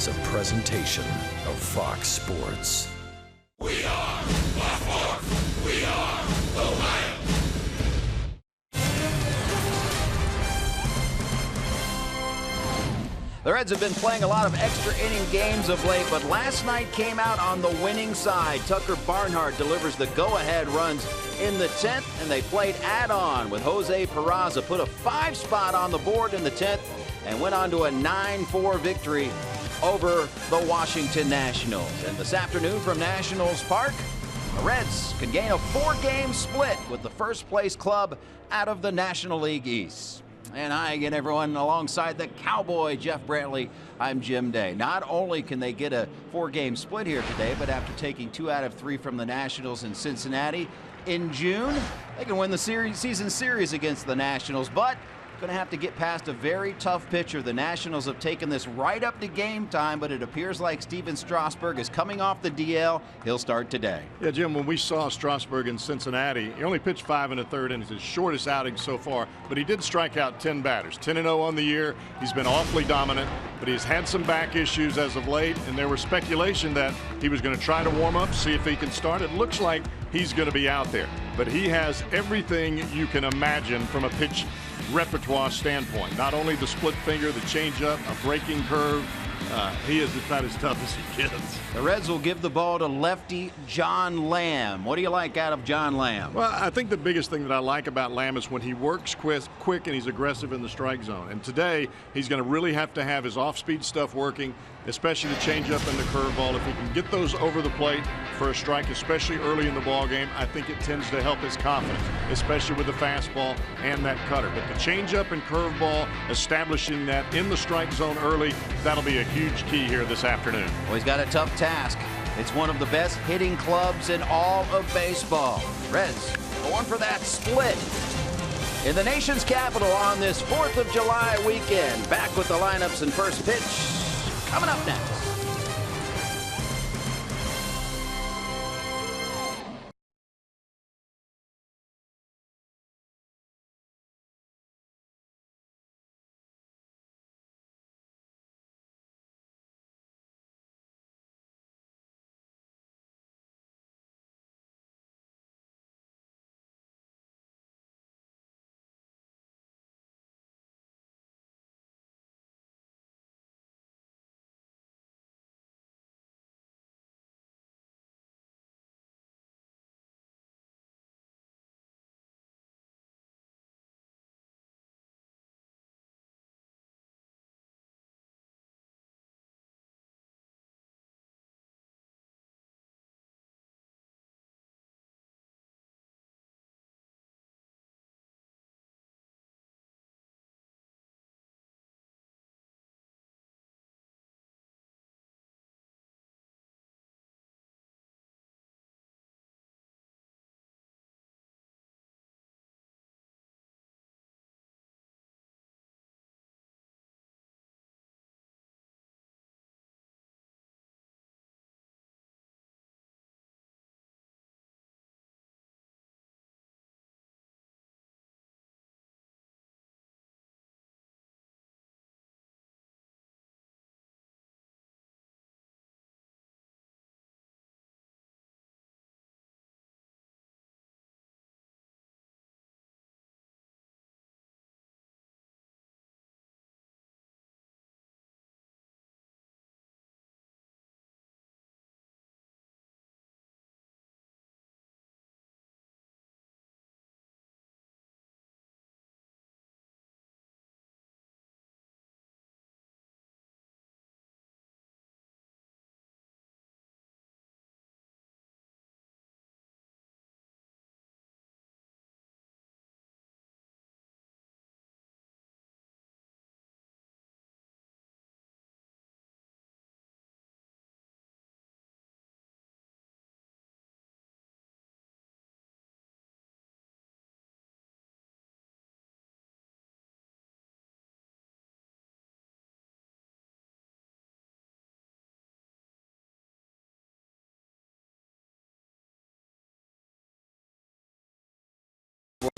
is a presentation of Fox Sports. We are Baltimore. We are Ohio. The Reds have been playing a lot of extra inning games of late, but last night came out on the winning side. Tucker Barnhart delivers the go-ahead runs in the 10th, and they played add-on with Jose Peraza, put a 5 spot on the board in the 10th, and went on to a 9-4 victory over the Washington Nationals. And this afternoon from Nationals Park, the Reds can gain a 4-game split with the first-place club out of the National League East. And hi again, everyone. Alongside the Cowboy, Jeff Brantley, I'm Jim Day. Not only can they get a 4-game split here today, but after taking 2 out of 3 from the Nationals in Cincinnati in June, they can win the season series against the Nationals. But going to have to get past a very tough pitcher. The Nationals have taken this right up to game time, but it appears like Steven Strasburg is coming off the DL. He'll start today. Yeah, Jim, when we saw Strasburg in Cincinnati, he only pitched 5 1/3 innings, his shortest outing so far, but he did strike out 10 batters. 10-0 on the year. He's been awfully dominant, but he's had some back issues as of late, and there was speculation that he was going to try to warm up, see if he can start. It looks like he's going to be out there, but he has everything you can imagine from a pitch repertoire standpoint. Not only the split finger, the changeup, a breaking curve. He is about as tough as he gets. The Reds will give the ball to lefty John Lamb. What do you like out of John Lamb? Well, I think the biggest thing that I like about Lamb is when he works quick and he's aggressive in the strike zone. And today, he's going to really have to have his off-speed stuff working, especially the changeup and the curveball. If he can get those over the plate for a strike, especially early in the ball game, I think it tends to help his confidence, especially with the fastball and that cutter. But the changeup and curveball, establishing that in the strike zone early, that'll be a huge key here this afternoon. Well, he's got a tough task. It's one of the best hitting clubs in all of baseball. Reds going for that split in the nation's capital on this 4th of July weekend. Back with the lineups and first pitch coming up next.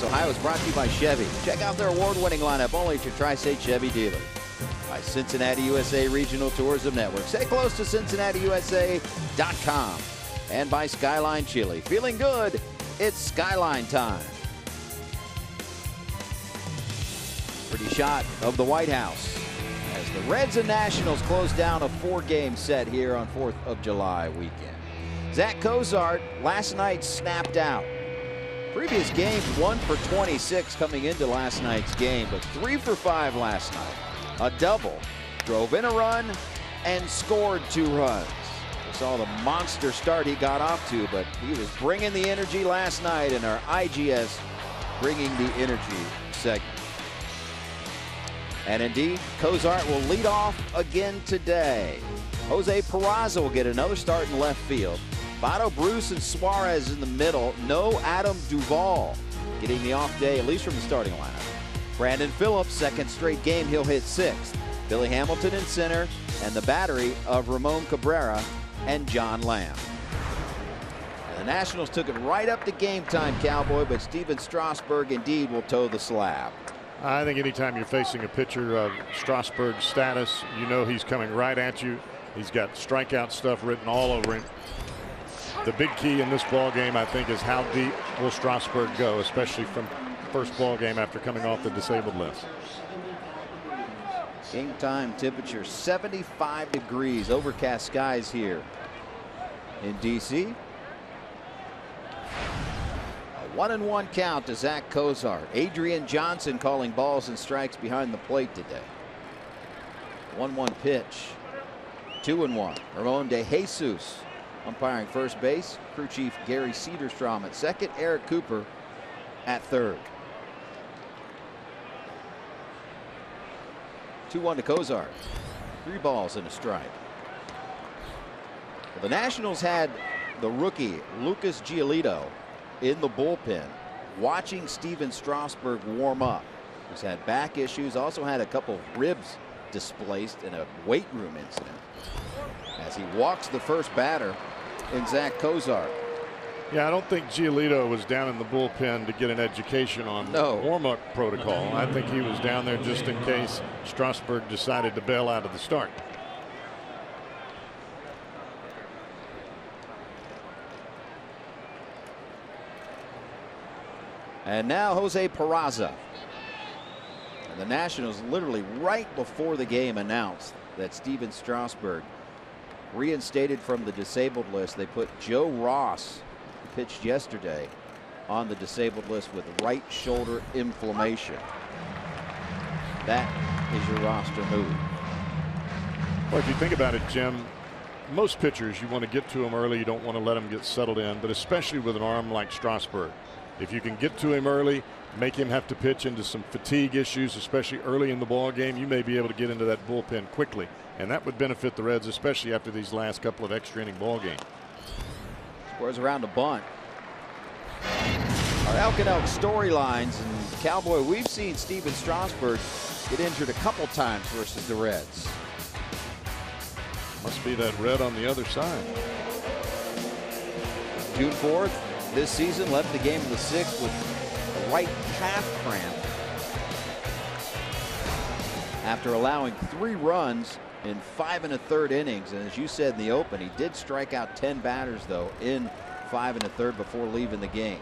Ohio is brought to you by Chevy. Check out their award-winning lineup only at your Tri-State Chevy dealer. by Cincinnati USA Regional Tourism Network. Stay close to CincinnatiUSA.com and by Skyline Chili. Feeling good? It's Skyline time. Pretty shot of the White House as the Reds and Nationals close down a 4-game set here on 4th of July weekend. Zach Cozart last night snapped out. Previous games 1 for 26 coming into last night's game, but 3 for 5 last night. A double, drove in a run, and scored 2 runs. We saw the monster start he got off to, but he was bringing the energy last night in our IGS Bringing the Energy segment. And indeed, Cozart will lead off again today. Jose Peraza will get another start in left field. Votto, Bruce, and Suarez in the middle. No Adam Duvall getting the off day, at least from the starting lineup. Brandon Phillips, second straight game, he'll hit 6th. Billy Hamilton in center, and the battery of Ramon Cabrera and John Lamb. And the Nationals took it right up to game time, Cowboy, but Steven Strasburg indeed will toe the slab. I think anytime you're facing a pitcher of Strasburg's status, you know he's coming right at you. He's got strikeout stuff written all over him. The big key in this ball game, I think, is how deep will Strasburg go, especially from first ball game after coming off the disabled list. Game time temperature 75 degrees, overcast skies here in DC. A 1-1 count to Zach Cozart. Adrian Johnson calling balls and strikes behind the plate today. 1-1 pitch. 2-1. Ramon De Jesus umpiring first base. Crew chief Gary Cederstrom at second. Eric Cooper at third. 2-1 to Cozart. 3 balls and a strike. Well, the Nationals had the rookie Lucas Giolito in the bullpen watching Steven Strasburg warm up. He's had back issues, also had a couple ribs displaced in a weight room incident as he walks the first batter in Zach Cozart. Yeah, I don't think Giolito was down in the bullpen to get an education on warm-up protocol. I think he was down there just in case Strasburg decided to bail out of the start. And now Jose Peraza. And the Nationals literally right before the game announced that Steven Strasburg reinstated from the disabled list. They put Joe Ross, who pitched yesterday, on the disabled list with right shoulder inflammation. That is your roster move. Well, if you think about it, Jim, most pitchers, you want to get to them early. You don't want to let them get settled in, but especially with an arm like Strasburg. If you can get to him early, make him have to pitch into some fatigue issues, especially early in the ball game, you may be able to get into that bullpen quickly. And that would benefit the Reds, especially after these last couple of extra inning ball games. Scores around a bunt. Our Elk and Elk storylines, and Cowboy, we've seen Steven Strasburg get injured a couple times versus the Reds. Must be that red on the other side. June 4th, this season, left the game in the 6th with a right calf cramp after allowing 3 runs in 5 1/3 innings. And as you said in the open, he did strike out 10 batters, though, in 5 1/3 before leaving the game.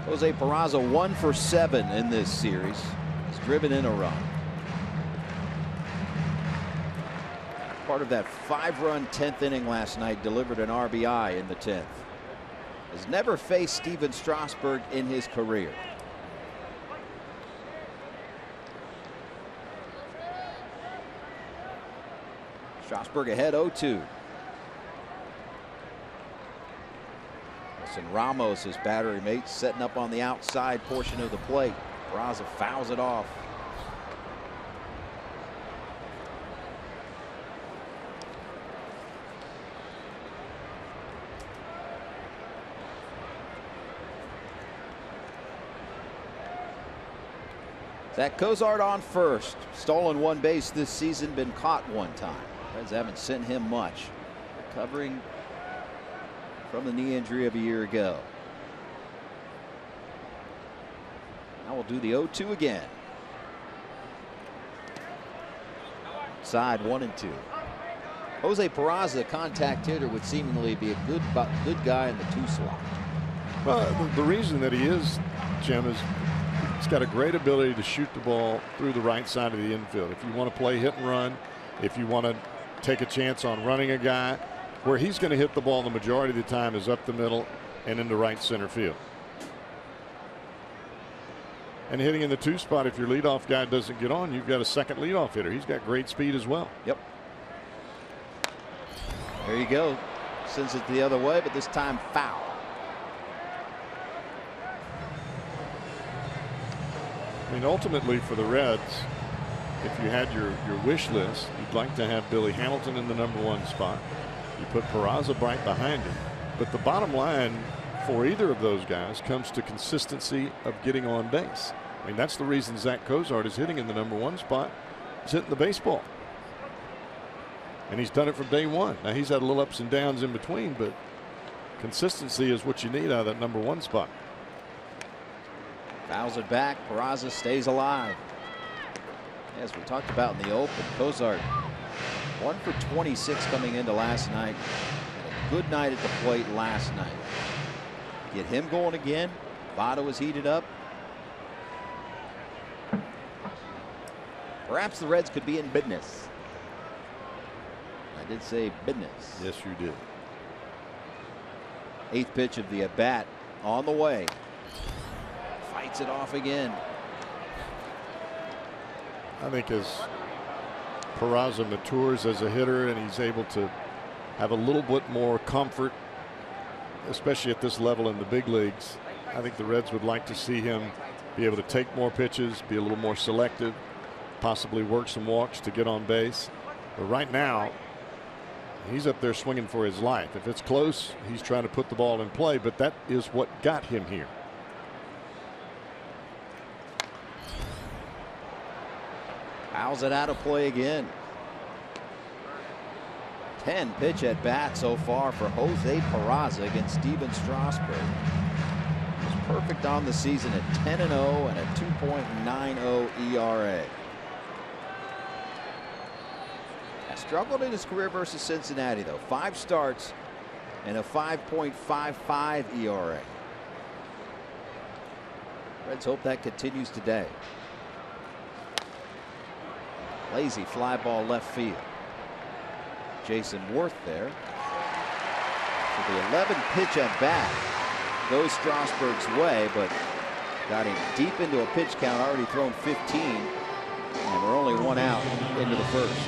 Jose Peraza 1 for 7 in this series. He's driven in a run. Part of that 5-run 10th inning last night, delivered an RBI in the 10th. Has never faced Steven Strasburg in his career. Strasburg ahead 0-2. Wilson Ramos, his battery mate, setting up on the outside portion of the plate. Peraza fouls it off. Zach Cozart on first. Stolen 1 base this season, been caught 1 time. Reds haven't sent him much. Recovering from the knee injury of a year ago. Now we'll do the 0-2 again. Side 1-2. Jose Peraza, contact hitter, would seemingly be a good guy in the 2 slot. Well, the reason that he is, Jim, is he's got a great ability to shoot the ball through the right side of the infield. If you want to play hit and run, if you want to take a chance on running a guy, where he's going to hit the ball the majority of the time is up the middle and into right center field. And hitting in the 2 spot, if your leadoff guy doesn't get on, you've got a second leadoff hitter. He's got great speed as well. Yep. There you go. Sends it the other way, but this time foul. I mean, ultimately for the Reds, if you had your wish list, you'd like to have Billy Hamilton in the #1 spot. You put Peraza right behind him. But the bottom line for either of those guys comes to consistency of getting on base. I mean, that's the reason Zach Cozart is hitting in the #1 spot. He's hitting the baseball. And he's done it from day one. Now, he's had a little ups and downs in between, but consistency is what you need out of that #1 spot. Fouls it back. Peraza stays alive. As we talked about in the open, Cozart 1 for 26 coming into last night. Had a good night at the plate last night. Get him going again. Votto is heated up. Perhaps the Reds could be in business. I did say business. Yes, you did. 8th pitch of the at bat on the way. Fights it off again. I think as Peraza matures as a hitter and he's able to have a little bit more comfort, especially at this level in the big leagues, I think the Reds would like to see him be able to take more pitches, be a little more selective, possibly work some walks to get on base. But right now, he's up there swinging for his life. If it's close, he's trying to put the ball in play, but that is what got him here. Fouls it out of play again. 10 pitch at bat so far for Jose Peraza against Steven Strasburg. He's perfect on the season at 10-0 and a 2.90 ERA. Has struggled in his career versus Cincinnati, though. 5 starts and a 5.55 ERA. Reds hope that continues today. Lazy fly ball left field. Jason Worth there. So the 11th pitch at bat goes Strasburg's way, but got him deep into a pitch count, already thrown 15, and we're only 1 out into the first.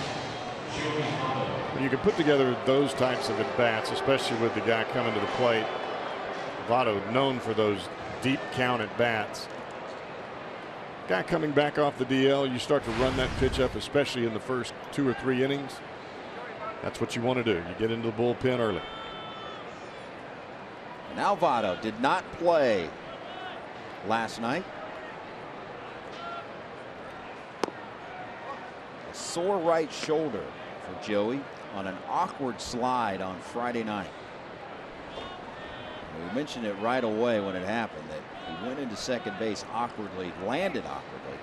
When you can put together those types of at bats, especially with the guy coming to the plate, Votto known for those deep count at bats. Guy coming back off the DL, you start to run that pitch up, especially in the first 2 or 3 innings. That's what you want to do. You get into the bullpen early. Now Votto did not play last night. A sore right shoulder for Joey on an awkward slide on Friday night. We mentioned it right away when it happened that he went into second base awkwardly, landed awkwardly.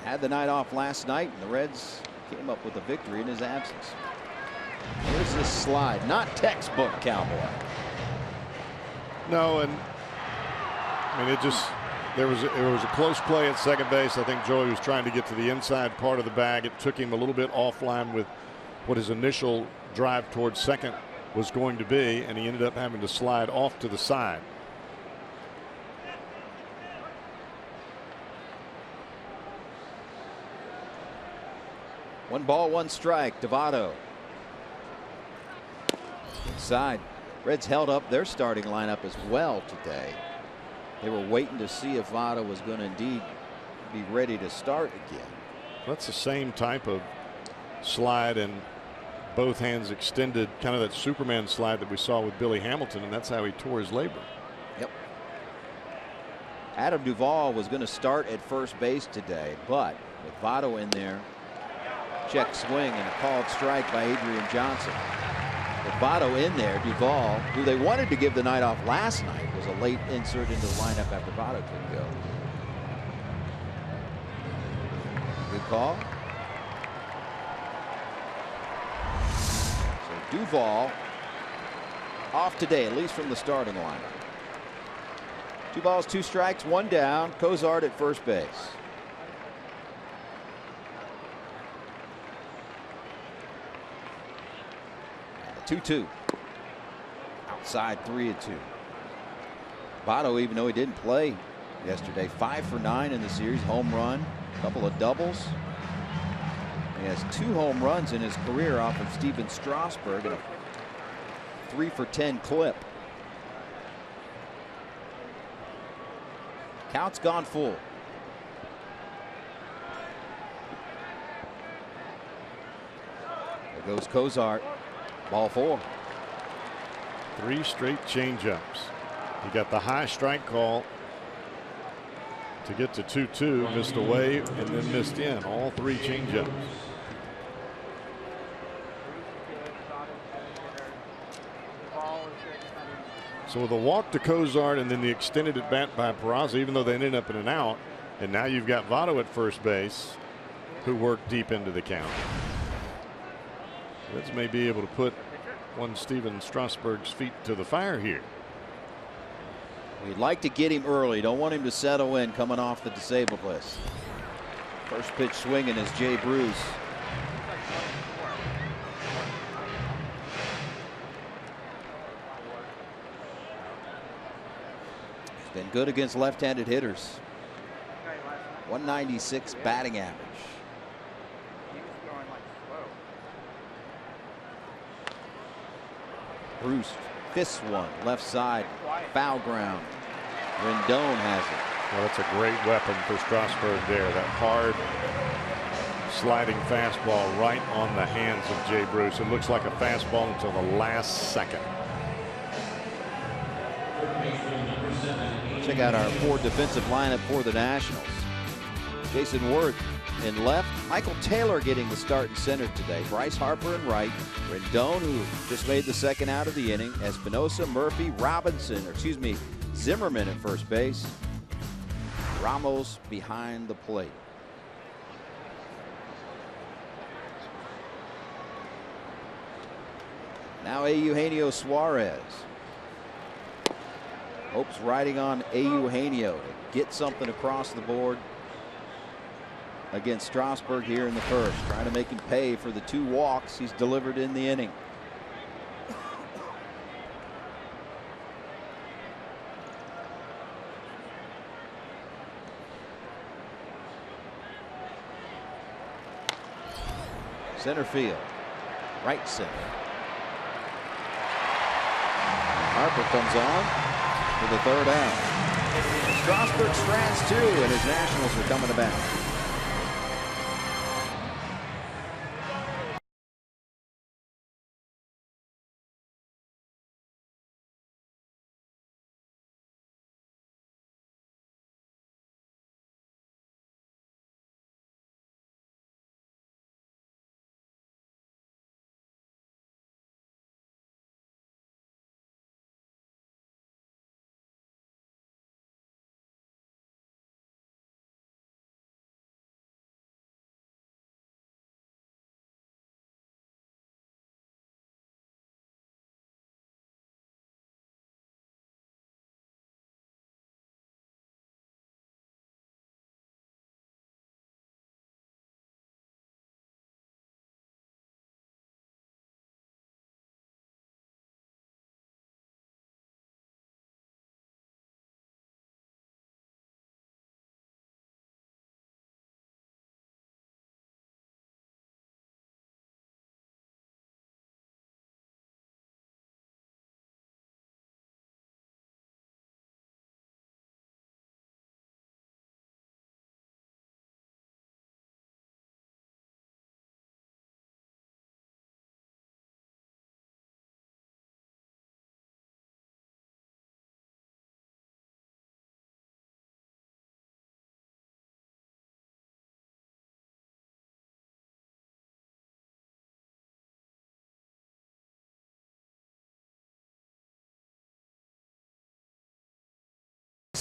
Had the night off last night, and the Reds came up with a victory in his absence. Here's this slide, not textbook Cowboy. No, and I mean it was a close play at second base. I think Joey was trying to get to the inside part of the bag. It took him a little bit offline with what his initial drive towards second was going to be, and he ended up having to slide off to the side. One ball, one strike to Votto. Inside. Reds held up their starting lineup as well today. They were waiting to see if Votto was going to indeed be ready to start again. That's the same type of slide and both hands extended, kind of that Superman slide that we saw with Billy Hamilton, and that's how he tore his labrum. Yep. Adam Duvall was going to start at first base today, but with Votto in there, check swing and a called strike by Adrian Johnson. With Votto in there, Duvall, who they wanted to give the night off last night, was a late insert into the lineup after Votto couldn't go. Good call. So Duvall off today, at least from the starting lineup. 2 balls, 2 strikes, 1 down. Cozart at first base. And a 2-2. Outside 3-2. Votto, even though he didn't play yesterday, 5 for 9 in the series, home run, a couple of doubles. He has 2 home runs in his career off of Steven Strasburg and a 3 for 10 clip. Count's gone full. There goes Cozart. Ball 4. 3 straight changeups. He got the high strike call to get to 2-2, missed away and then missed in. All 3 changeups. So with a walk to Cozart and then the extended at bat by Peraza, even though they ended up in an out, and now you've got Votto at first base, who worked deep into the count. Reds may be able to put one Steven Strasburg's feet to the fire here. We'd like to get him early. Don't want him to settle in coming off the disabled list. First pitch swinging is Jay Bruce. He's been good against left-handed hitters. 196 batting average. Bruce fists one left side, foul ground. Rendon has it. Well, that's a great weapon for Strasburg there. That hard sliding fastball right on the hands of Jay Bruce. It looks like a fastball until the last second. Check out our 4 defensive lineup for the Nationals. Jason Worth in left. Michael Taylor getting the start in center today. Bryce Harper in right. Rendon, who just made the second out of the inning. Espinosa, Murphy, Robinson, or excuse me, Zimmerman at first base. Ramos behind the plate. Now Eugenio Suarez. Hopes riding on Eugenio to get something across the board against Strasburg here in the first. Trying to make him pay for the 2 walks he's delivered in the inning. Center field. Right center. Harper comes on for the 3rd out. Strasburg strands 2, and his Nationals are coming to bat.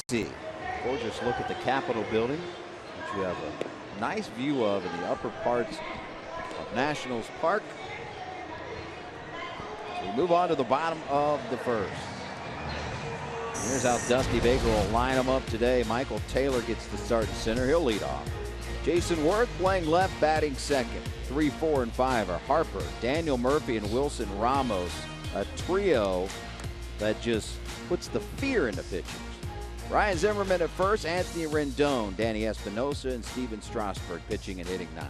see. Gorgeous look at the Capitol building, which you have a nice view of in the upper parts of Nationals Park. So we move on to the bottom of the first. Here's how Dusty Baker will line them up today. Michael Taylor gets the start in center. He'll lead off. Jason Worth playing left, batting second. 3, 4, and 5 are Harper, Daniel Murphy, and Wilson Ramos. A trio that just puts the fear into pitchers. Ryan Zimmerman at first, Anthony Rendon, Danny Espinosa, and Steven Strasburg pitching and hitting 9.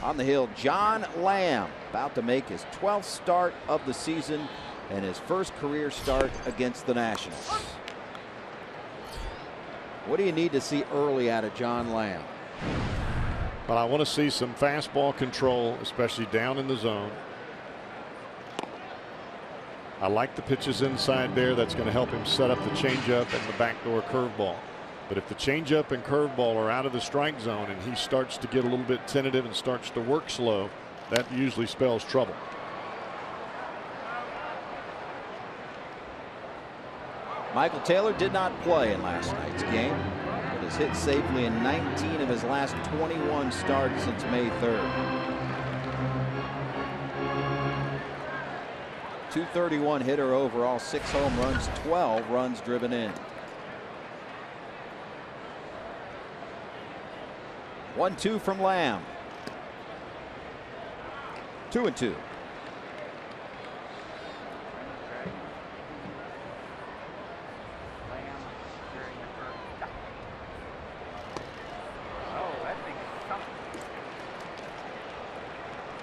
On the hill, John Lamb, about to make his 12th start of the season and his first career start against the Nationals. What do you need to see early out of John Lamb? Well, I want to see some fastball control, especially down in the zone. I like the pitches inside there. That's going to help him set up the changeup and the backdoor curveball. But if the changeup and curveball are out of the strike zone and he starts to get a little bit tentative and starts to work slow, that usually spells trouble. Michael Taylor did not play in last night's game, but has hit safely in 19 of his last 21 starts since May 3rd. .231 hitter overall, 6 home runs, 12 runs driven in. 1-2 from Lamb. 2-2.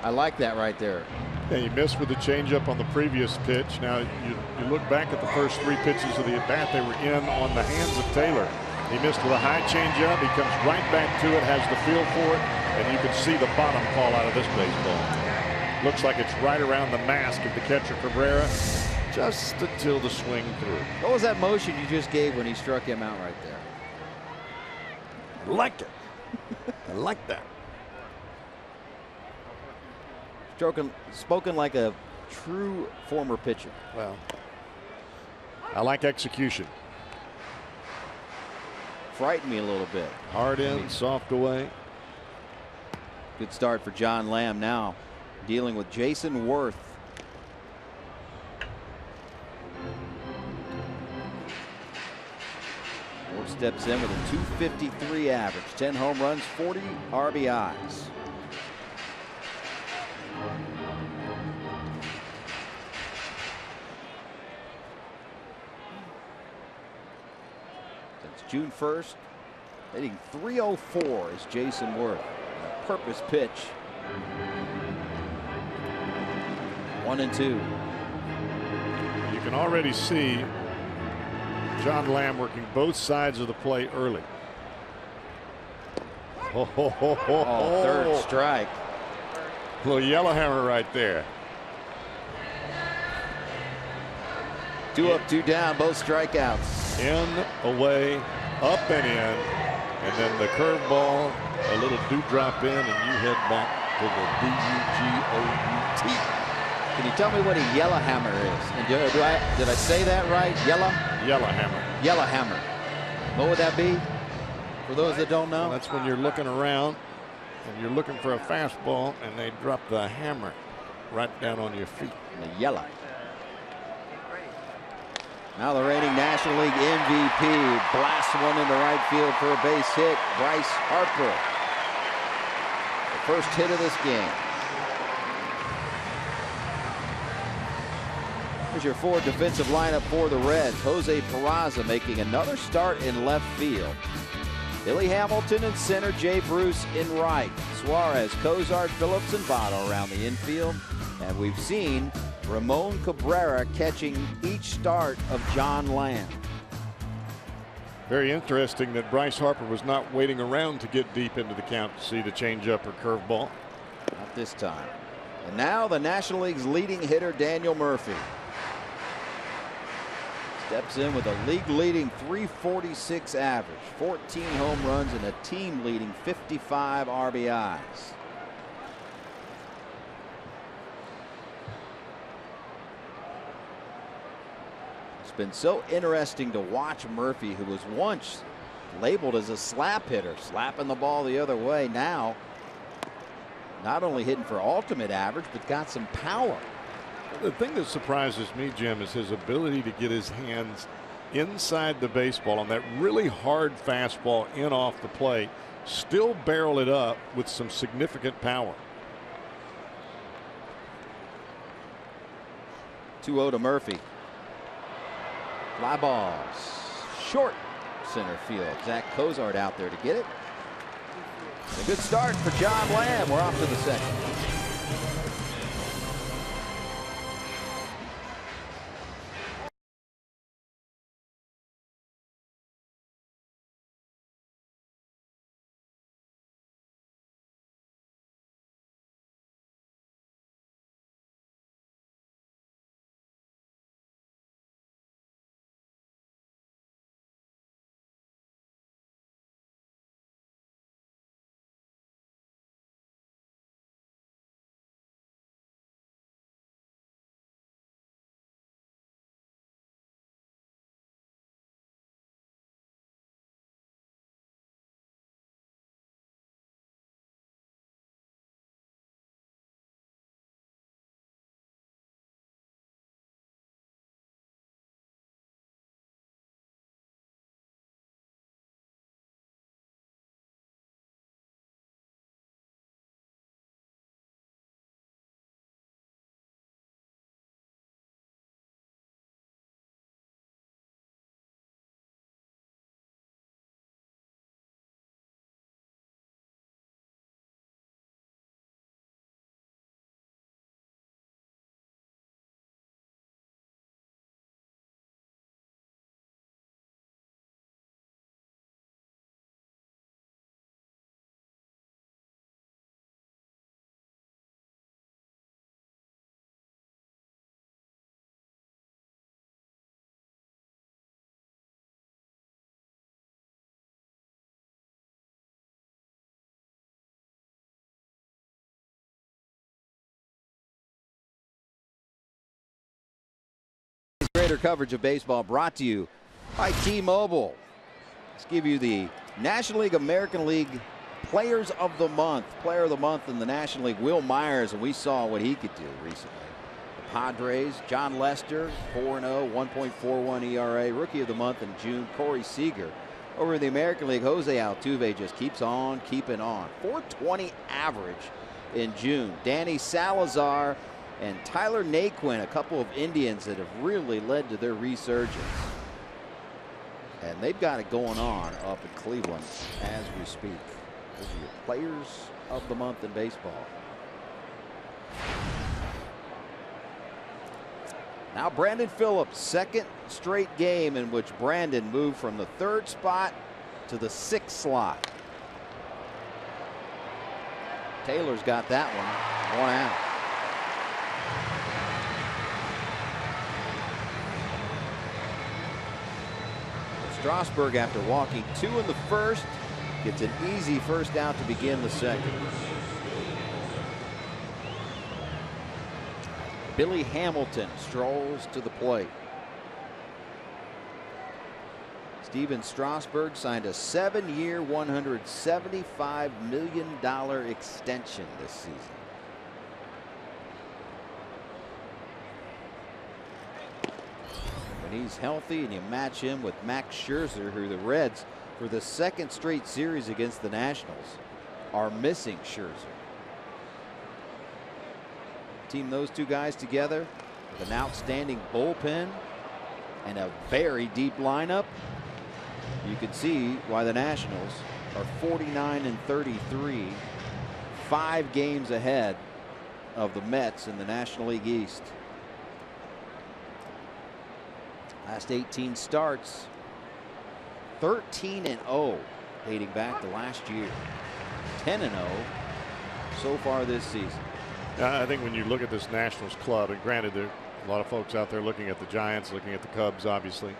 I like that right there. Yeah, he missed with the changeup on the previous pitch. Now you look back at the first 3 pitches of the at bat, they were in on the hands of Taylor. He missed with a high changeup. He comes right back to it, has the feel for it, and you can see the bottom fall out of this baseball. Looks like it's right around the mask of the catcher Cabrera, just until the swing through. What was that motion you just gave when he struck him out right there? I liked it. I like that. Spoken like a true former pitcher. Well, I like execution. Frightened me a little bit. Hard in, soft away. Good start for John Lamb now, dealing with Jason Worth. Worth steps in with a .253 average, 10 home runs, 40 RBIs. Since June 1st, hitting .304 is Jason Worth. A purpose pitch. 1-2. You can already see John Lamb working both sides of the plate early. Third strike. A little yellowhammer right there. 2 up, 2 down, both strikeouts. In, away, up and in, and then the curveball, a little dewdrop in, and you head back to the D-U-G-O-U-T. Can you tell me what a yellowhammer is? And did I say that right? Yellowhammer. Yellowhammer. What would that be? For those that don't know. Well, that's when you're looking around and you're looking for a fastball, and they drop the hammer right down on your feet. The yellow. Now the reigning National League MVP blasts one into right field for a base hit. Bryce Harper. The first hit of this game. Here's your forward defensive lineup for the Reds. Jose Peraza making another start in left field. Billy Hamilton in center, Jay Bruce in right. Suarez, Cozart, Phillips, and Votto around the infield. And we've seen Ramon Cabrera catching each start of John Lamb. Very interesting that Bryce Harper was not waiting around to get deep into the count to see the changeup or curveball. Not this time. And now the National League's leading hitter, Daniel Murphy. Steps in with a league-leading .346 average, 14 home runs, and a team-leading 55 RBIs. been so interesting to watch Murphy, who was once labeled as a slap hitter, slapping the ball the other way. Now, not only hitting for ultimate average, but got some power. The thing that surprises me, Jim, is his ability to get his hands inside the baseball on that really hard fastball in off the plate, still barrel it up with some significant power. 2-0 to Murphy. Fly balls. Short center field. Zach Cozart out there to get it. A good start for John Lamb. We're off to the second. Greater coverage of baseball brought to you by T-Mobile. Let's give you the National League, American League Players of the Month. Player of the Month in the National League, Will Myers, and we saw what he could do recently. The Padres, John Lester, 4-0, 1.41 ERA. Rookie of the Month in June, Corey Seager. Over in the American League, Jose Altuve just keeps on keeping on. 420 average in June. Danny Salazar and Tyler Naquin, a couple of Indians that have really led to their resurgence. And they've got it going on up in Cleveland as we speak. Those are your Players of the Month in baseball. Now Brandon Phillips, second straight game in which Brandon moved from the 3rd spot to the 6th slot. Taylor's got that one out. Strasburg, after walking 2 in the 1st, gets an easy first out to begin the 2nd. Billy Hamilton strolls to the plate. Steven Strasburg signed a 7-year, $175 million extension this season. He's healthy, and you match him with Max Scherzer, who the Reds, for the 2nd straight series against the Nationals, are missing Scherzer. Team those two guys together with an outstanding bullpen and a very deep lineup. You can see why the Nationals are 49-33, 5 games ahead of the Mets in the National League East. Last 18 starts, 13-0 dating back to last year. 10-0 so far this season. I think when you look at this Nationals club, and granted there are a lot of folks out there looking at the Giants, looking at the Cubs obviously,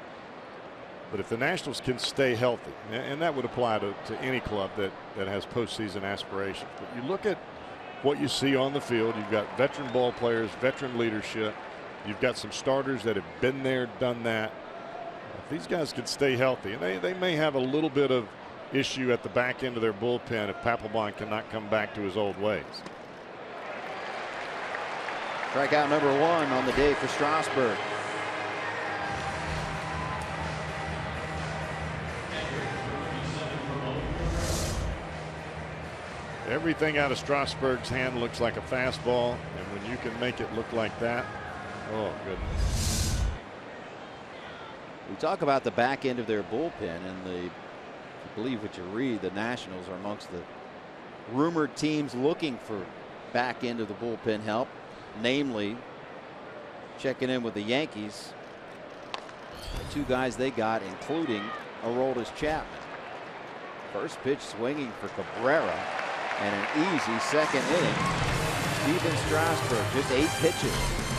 but if the Nationals can stay healthy, and that would apply to any club that has postseason aspirations, but you look at what you see on the field, you've got veteran ball players, veteran leadership. You've got some starters that have been there, done that. these guys could stay healthy, and they may have a little bit of issue at the back end of their bullpen if Papelbon cannot come back to his old ways. Strikeout number 1 on the day for Strasburg. Everything out of Strasburg's hand looks like a fastball, and when you can make it look like that, oh goodness. We talk about the back end of their bullpen, and if you believe what you read, the Nationals are amongst the rumored teams looking for back end of the bullpen help, namely checking in with the Yankees. The 2 guys they got, including Aroldis Chapman. First pitch swinging for Cabrera, and an easy second inning. Steven Strasburg, just 8 pitches.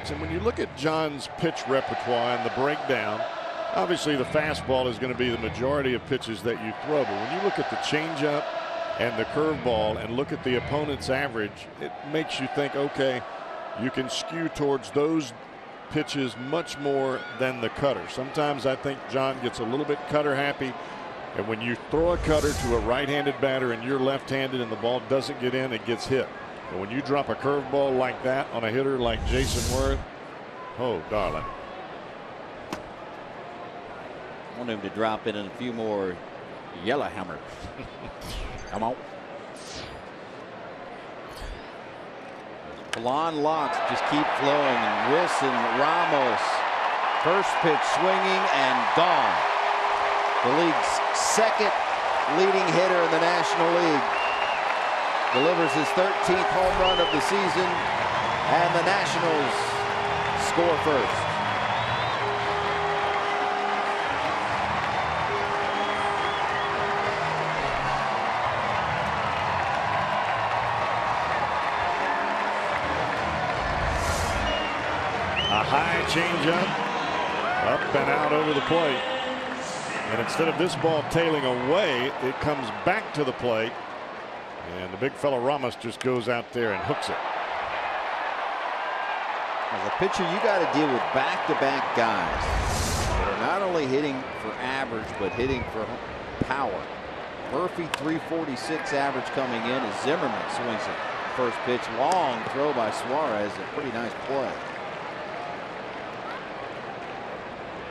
And when you look at John's pitch repertoire and the breakdown, obviously the fastball is going to be the majority of pitches that you throw. But when you look at the changeup and the curveball and look at the opponent's average, it makes you think, okay, you can skew towards those pitches much more than the cutter. Sometimes I think John gets a little bit cutter happy, and when you throw a cutter to a right-handed batter and you're left-handed and the ball doesn't get in, it gets hit. But when you drop a curveball like that on a hitter like Jason Worth, oh darling. I want him to drop in a few more yellow hammers. Come on. Blonde locks just keep flowing, and Wilson Ramos, first pitch swinging and gone. The league's second leading hitter in the National League delivers his 13th home run of the season, and the Nationals score first. A high changeup, up and out over the plate. And instead of this ball tailing away, it comes back to the plate. And the big fella Ramos just goes out there and hooks it. As a pitcher, you got to deal with back-to-back guys that are not only hitting for average, but hitting for power. Murphy, 346 average coming in as Zimmerman swings it. First pitch, long throw by Suarez, a pretty nice play.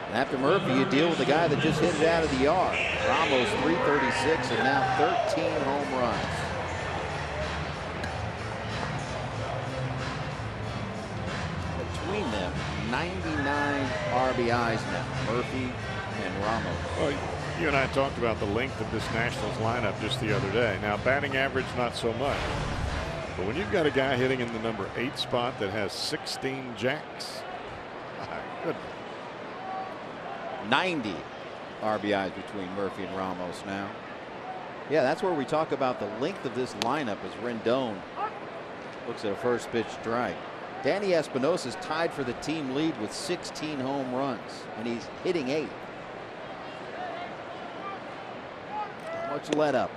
And after Murphy, you deal with the guy that just hit it out of the yard. Ramos, 336, and now 13 home runs. Between them, 99 RBIs now, Murphy and Ramos. Well, you and I talked about the length of this Nationals lineup just the other day. Now, batting average, not so much. But when you've got a guy hitting in the number 8 spot that has 16 jacks, my goodness. 90 RBIs between Murphy and Ramos now. Yeah, that's where we talk about the length of this lineup as Rendon looks at a first pitch strike. Danny Espinosa is tied for the team lead with 16 home runs, and he's hitting 8. Not much let up.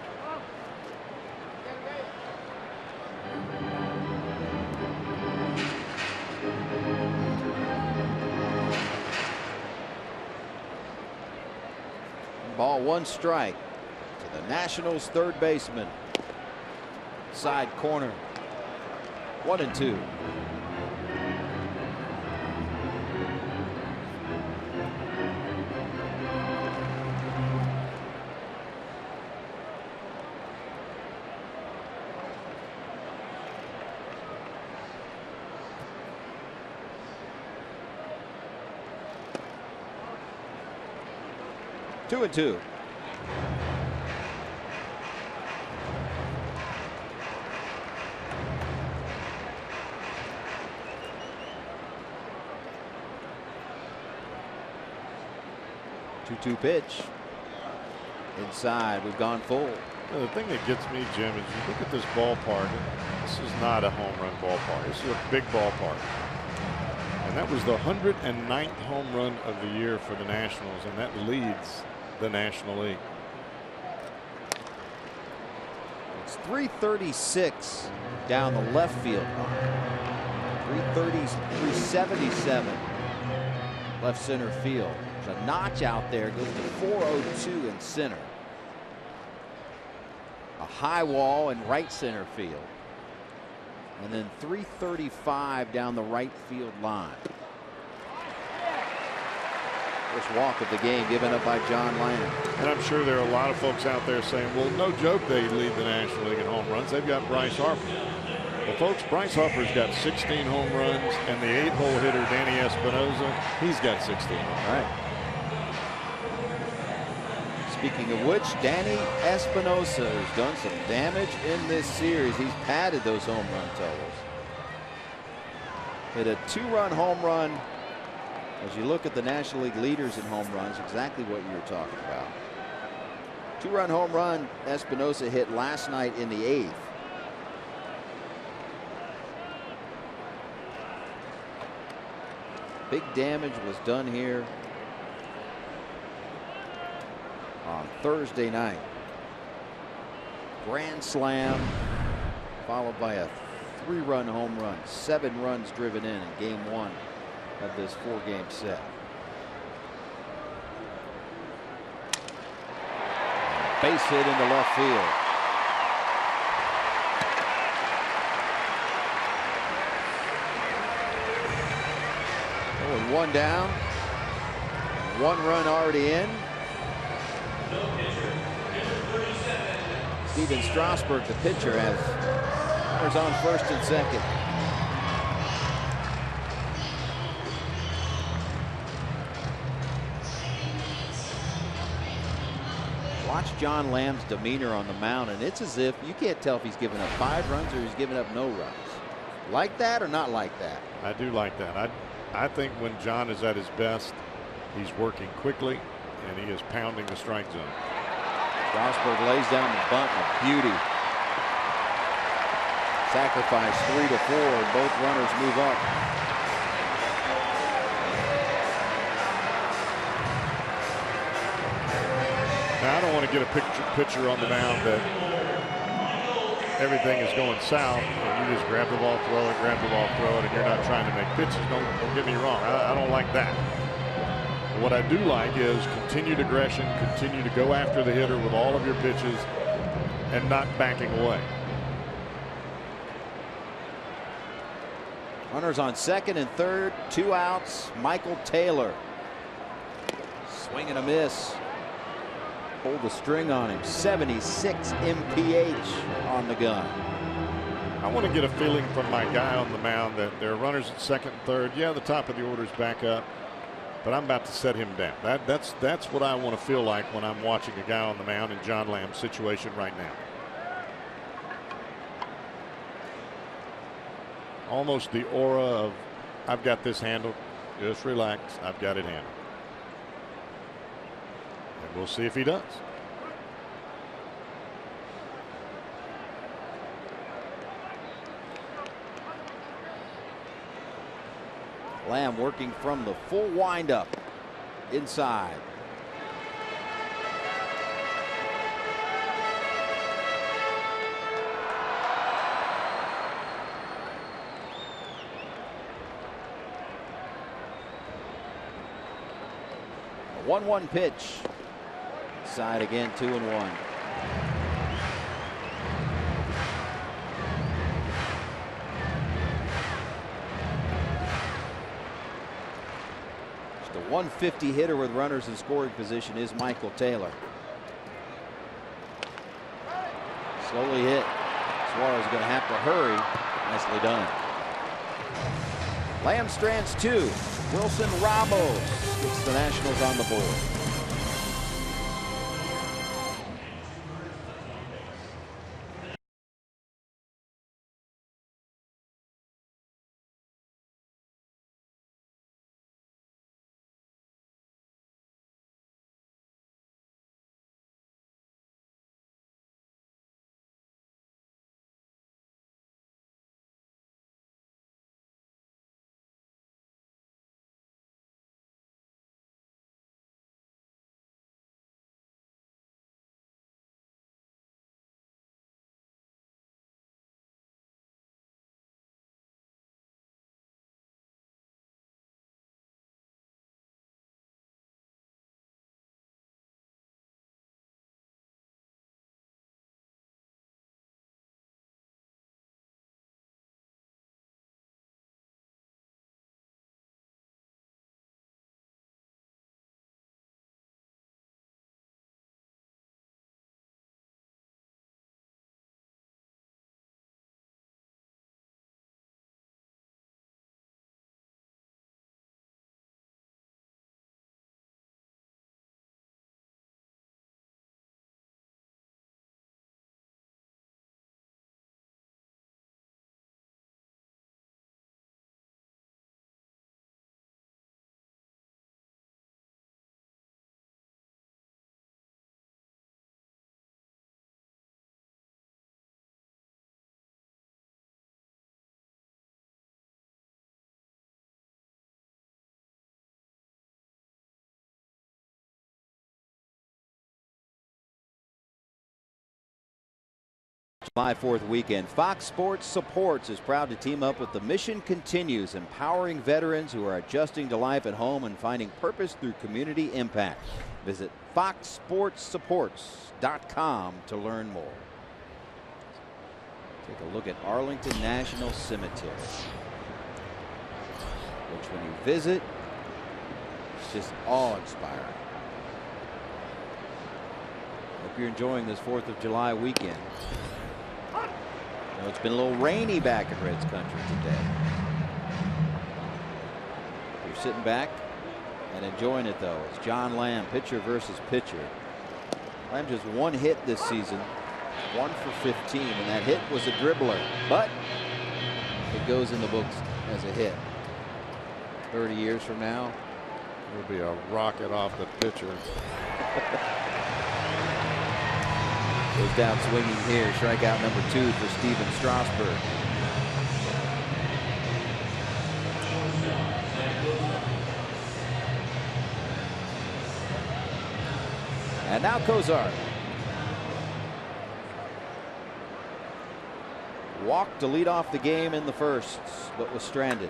Ball 1 strike to the Nationals third baseman. Side corner. 1-2. Two and two. Two pitch. Inside. We've gone full. The thing that gets me, Jim, is you look at this ballpark. This is not a home run ballpark. This is a big ballpark. And that was the 109th home run of the year for the Nationals, and that leads the National League. It's 336 down the left field line. 377 left center field. There's a notch out there, goes to 402 in center. A high wall in right center field. And then 335 down the right field line. First walk of the game given up by John Liner. And I'm sure there are a lot of folks out there saying, well, no joke they lead the National League in home runs. They've got Bryce Harper. Well, folks, Bryce Harper's got 16 home runs, and the 8-hole hitter, Danny Espinosa, he's got 16. All right. Speaking of which, Danny Espinosa has done some damage in this series. He's padded those home run totals. Hit a 2-run home run. As you look at the National League leaders in home runs, exactly what you were talking about. 2-run home run Espinosa hit last night in the 8th. Big damage was done here on Thursday night. Grand slam followed by a 3-run home run. 7 runs driven in game 1 of this 4-game set. Base hit into left field. Oh, 1 down. 1 run already in. Steven Strasburg, the pitcher, has runners on first and second. Watch John Lamb's demeanor on the mound, and it's as if you can't tell if he's given up 5 runs or he's given up no runs. Like that or not like that? I do like that. I think when John is at his best, he's working quickly and he is pounding the strike zone. Strasburg lays down the bunt, a beauty. Sacrifice 3-4, and both runners move up. Now, I don't want to get a picture on the mound that everything is going south and you just grab the ball, throw it, grab the ball, throw it, and you're not trying to make pitches. Don't get me wrong. I don't like that. What I do like is continued aggression, continue to go after the hitter with all of your pitches and not backing away. Runners on second and third, 2 outs. Michael Taylor. Swing and a miss. Pulled the string on him. 76 mph on the gun. I want to get a feeling from my guy on the mound that there are runners at second and third. Yeah, the top of the order is back up, but I'm about to set him down. That's what I want to feel like when I'm watching a guy on the mound in John Lamb's situation right now. almost the aura of, I've got this handled. Just relax. I've got it handled. And we'll see if he does. Lamb working from the full windup inside. A 1-1 pitch. Side again, 2-1. The 150 hitter with runners in scoring position is Michael Taylor. Slowly hit. Suarez is going to have to hurry. Nicely done. Lamb strands 2. Wilson Ramos gets the Nationals on the board. July 4th weekend. Fox Sports Supports is proud to team up with The Mission Continues, empowering veterans who are adjusting to life at home and finding purpose through community impact. Visit foxsportsupports.com to learn more. Take a look at Arlington National Cemetery, which when you visit, it's just awe-inspiring. Hope you're enjoying this 4th of July weekend. You know, it's been a little rainy back in Reds country today. You're sitting back and enjoying it, though. It's John Lamb, pitcher versus pitcher. Lamb just 1 hit this season, 1 for 15, and that hit was a dribbler, but it goes in the books as a hit. 30 years from now, it'll be a rocket off the pitcher. Goes down swinging here. Strikeout number 2 for Steven Strasburg. And now Kozar. Walked to lead off the game in the first, but was stranded.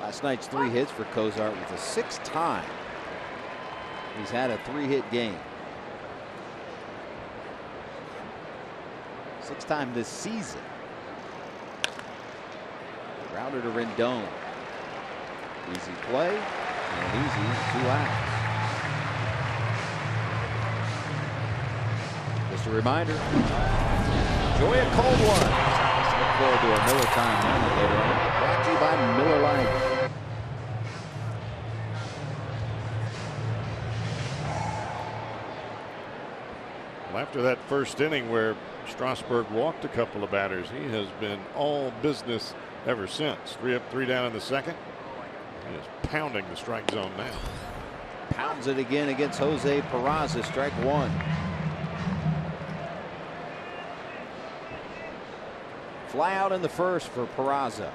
Last night's 3 hits for Kozar was the 6th time he's had a 3-hit game. 6th time this season. Rounder to Rendon. Easy play and easy 2 outs. Just a reminder, enjoy a cold one. Look forward to a Miller Time moment later on. Brought to you by Miller Lite. after that first inning where Strasburg walked a couple of batters, he has been all business ever since. 3 up, 3 down in the second. He is pounding the strike zone now. Pounds it again against Jose Peraza. Strike 1. Fly out in the first for Peraza.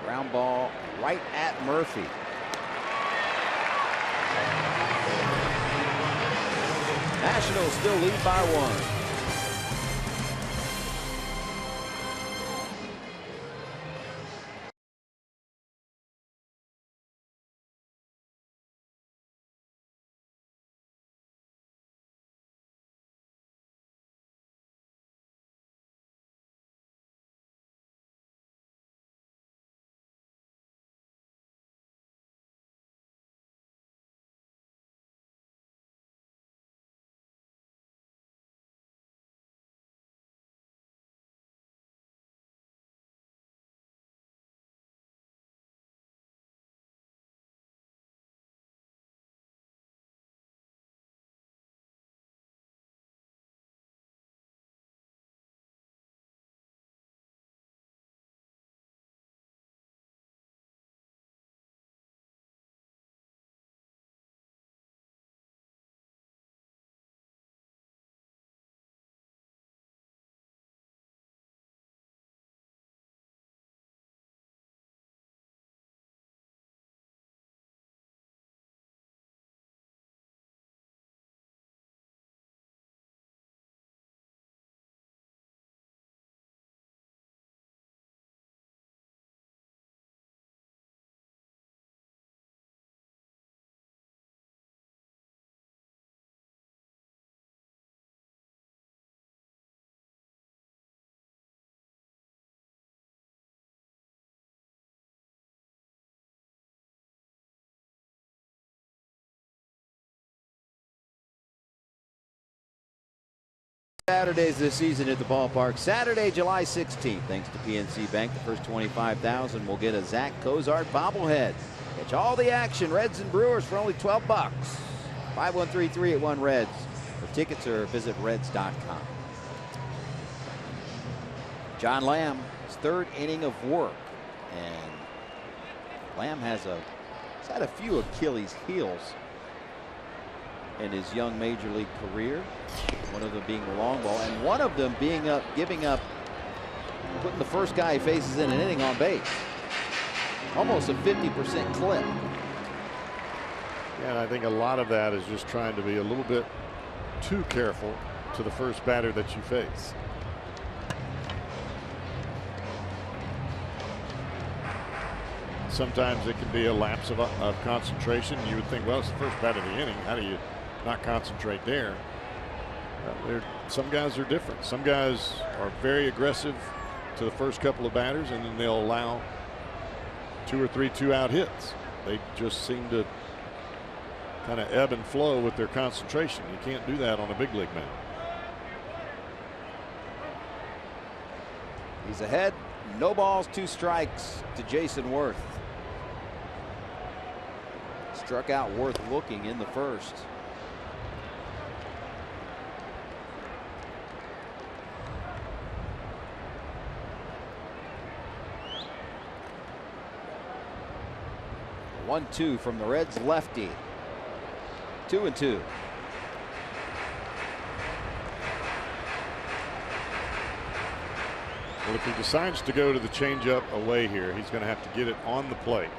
Ground ball right at Murphy. Nationals still lead by 1. Saturdays this season at the ballpark. Saturday, July 16th. Thanks to PNC Bank, the first 25,000 will get a Zach Cozart bobblehead. Catch all the action, Reds and Brewers, for only $12. 5133 Reds. For tickets or visit Reds.com. John Lamb, his 3rd inning of work, and Lamb has had a few Achilles heels in his young major league career. One of them being the long ball, and one of them being giving up, putting the first guy he faces in an inning on base. Almost a 50% clip. Yeah, and I think a lot of that is just trying to be a little bit too careful to the first batter that you face. Sometimes it can be a lapse of concentration. You would think, well, it's the first bat of the inning. How do you not concentrate there? Some guys are different. Some guys are very aggressive to the first couple of batters, and then they'll allow 2 or 3 2-out hits. They just seem to kind of ebb and flow with their concentration. You can't do that on a big league mound. He's ahead. No balls, 2 strikes to Jason Worth. Struck out Worth looking in the first. The 1-2 from the Reds lefty. 2-2. Well, if he decides to go to the changeup away here, he's going to have to get it on the plate.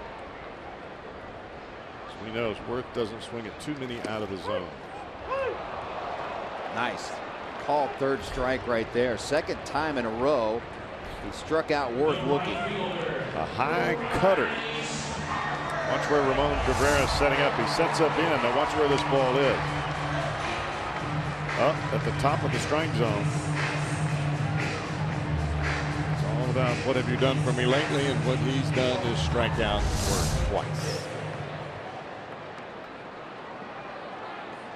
So he knows Worth doesn't swing it too many out of the zone. Nice. Called 3rd strike right there. 2nd time in a row he struck out Worth looking. A high cutter. Watch where Ramon Cabrera is setting up. He sets up in. Now watch where this ball is. Up at the top of the strike zone. It's all about what have you done for me lately, and what he's done is strike out Worth twice.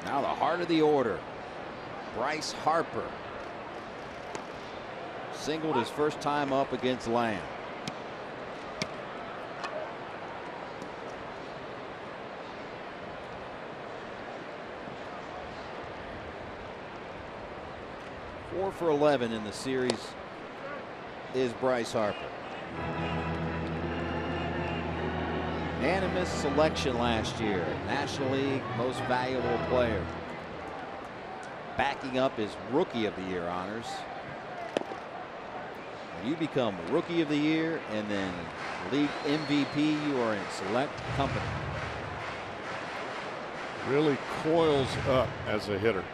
Now the heart of the order. Bryce Harper singled his first time up against Lamb. for 11 in the series is Bryce Harper. Unanimous selection last year. National League Most Valuable Player. Backing up his Rookie of the Year honors. You become Rookie of the Year and then League MVP. You are in select company. Really coils up as a hitter.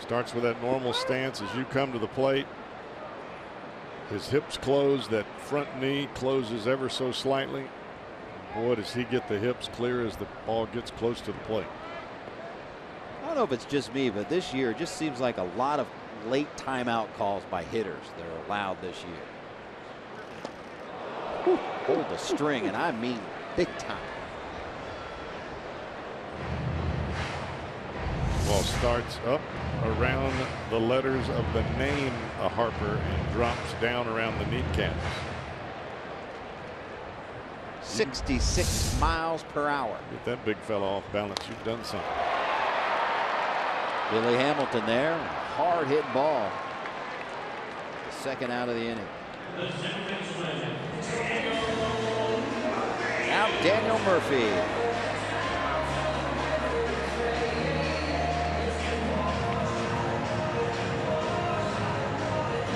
Starts with that normal stance as you come to the plate. His hips close. That front knee closes ever so slightly. Boy, does he get the hips clear as the ball gets close to the plate. I don't know if it's just me, but this year it just seems like a lot of late timeout calls by hitters that are allowed this year. Whew, hold the string, and I mean big time. Ball starts up around the letters of the name of Harper and drops down around the kneecaps. 66 miles per hour. Get that big fella off balance. You've done something. Billy Hamilton there. Hard hit ball. The second out of the inning. Now Daniel Murphy.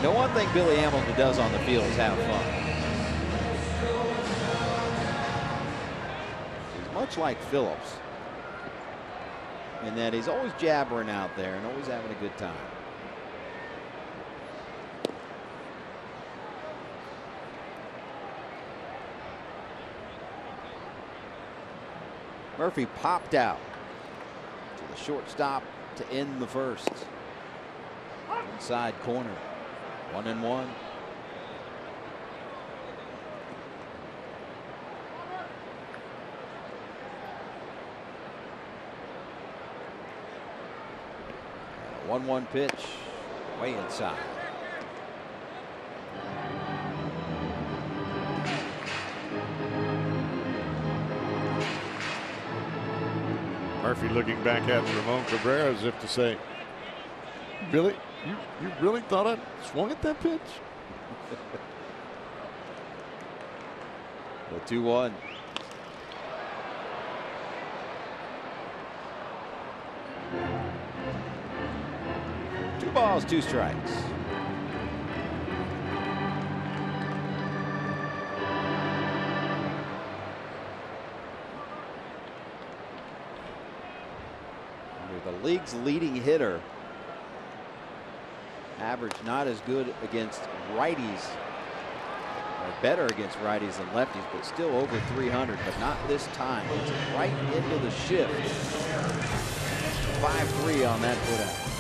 The one thing Billy Hamilton does on the field is have fun. He's much like Phillips in that he's always jabbering out there and always having a good time. Murphy popped out to the shortstop to end the first. Inside corner. 1-1. A 1-1 pitch, way inside. Murphy looking back at Ramon Cabrera as if to say, Billy, you really thought I swung at that pitch? The 2-1. Two balls, two strikes. The league's leading hitter. Average not as good against righties, or better against righties than lefties, but still over 300, but not this time. It's right into the shift. 5-3 on that putout.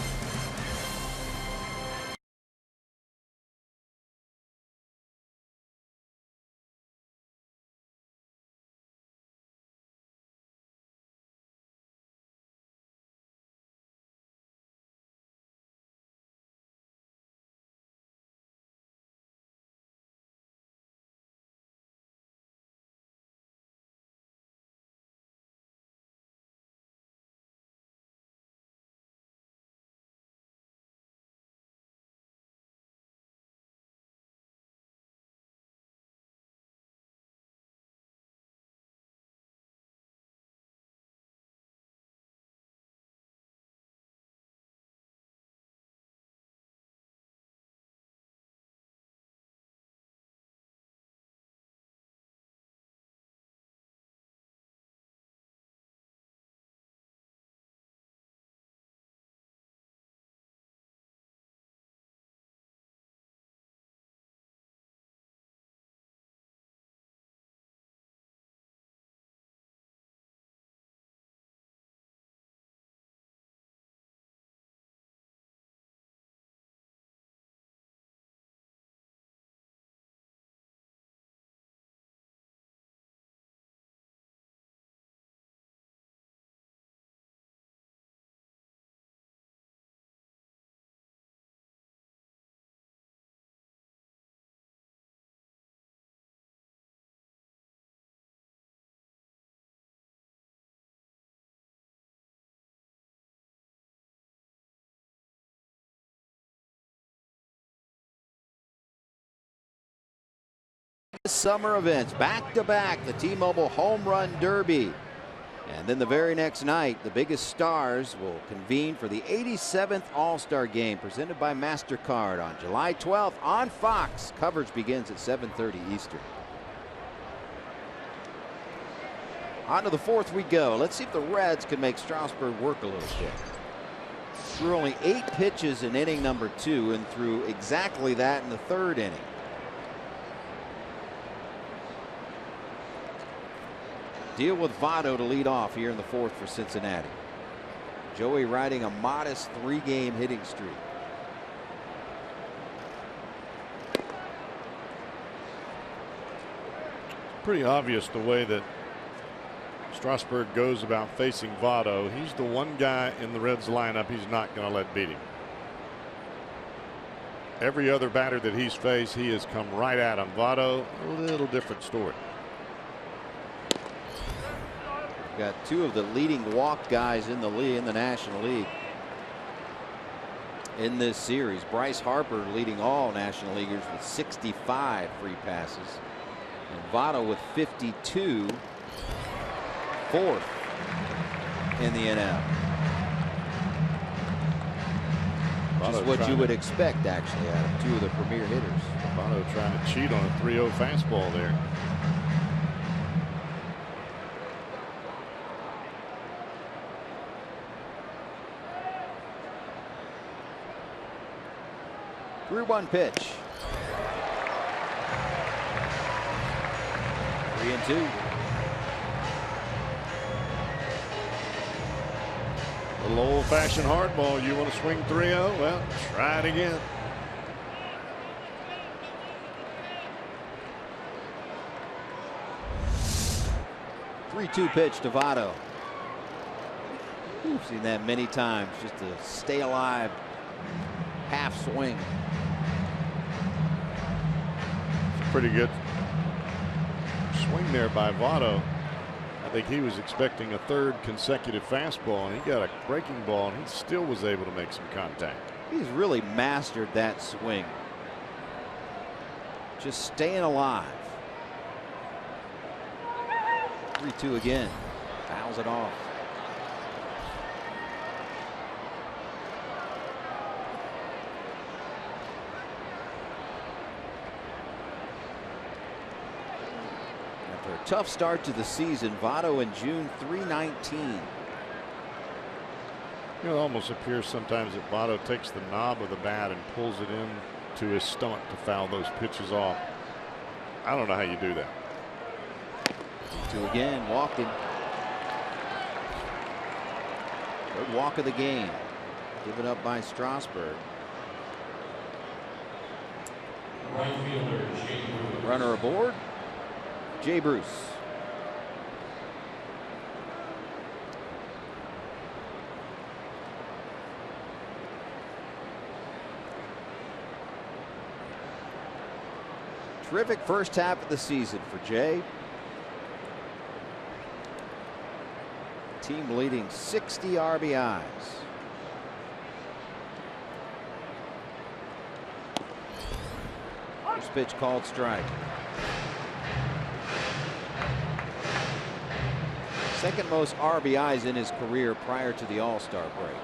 Summer events back-to-back, the T-Mobile Home Run Derby. And then the very next night, the biggest stars will convene for the 87th All-Star Game presented by MasterCard on July 12th on Fox. Coverage begins at 7:30 Eastern. On to the fourth we go. Let's see if the Reds can make Strasburg work a little bit. Threw only 8 pitches in inning number 2 and threw exactly that in the 3rd inning. Deal with Votto to lead off here in the 4th for Cincinnati. Joey riding a modest 3-game hitting streak. Pretty obvious the way that Strasburg goes about facing Votto. He's the one guy in the Reds lineup he's not going to let beat him. Every other batter that he's faced, he has come right at him. Votto, a little different story. Got 2 of the leading walk guys in the league, in the National League, in this series. Bryce Harper leading all National Leaguers with 65 free passes, and Votto with 52, 4th in the NL. Just what you would expect, actually, out of 2 of the premier hitters. Votto trying to cheat on a 3-0 fastball there. One pitch. 3-2. Little old-fashioned hardball. You want to swing 3-0? Well, try it again. Three-two pitch to Votto. We've seen that many times, just to stay alive. Half swing. Pretty good swing there by Votto. I think he was expecting a 3rd consecutive fastball, and he got a breaking ball, and he still was able to make some contact. He's really mastered that swing. Just staying alive. 3-2 again. Fouls it off. Tough start to the season. Votto in June, 319. It almost appears sometimes that Votto takes the knob of the bat and pulls it in to his stomach to foul those pitches off. I don't know how you do that. 2 again, walking. 3rd walk of the game, given up by Strasburg. Runner aboard. Jay Bruce. Terrific first half of the season for Jay. Team leading 60 RBIs. First pitch called strike. Second most RBIs in his career prior to the All-Star break.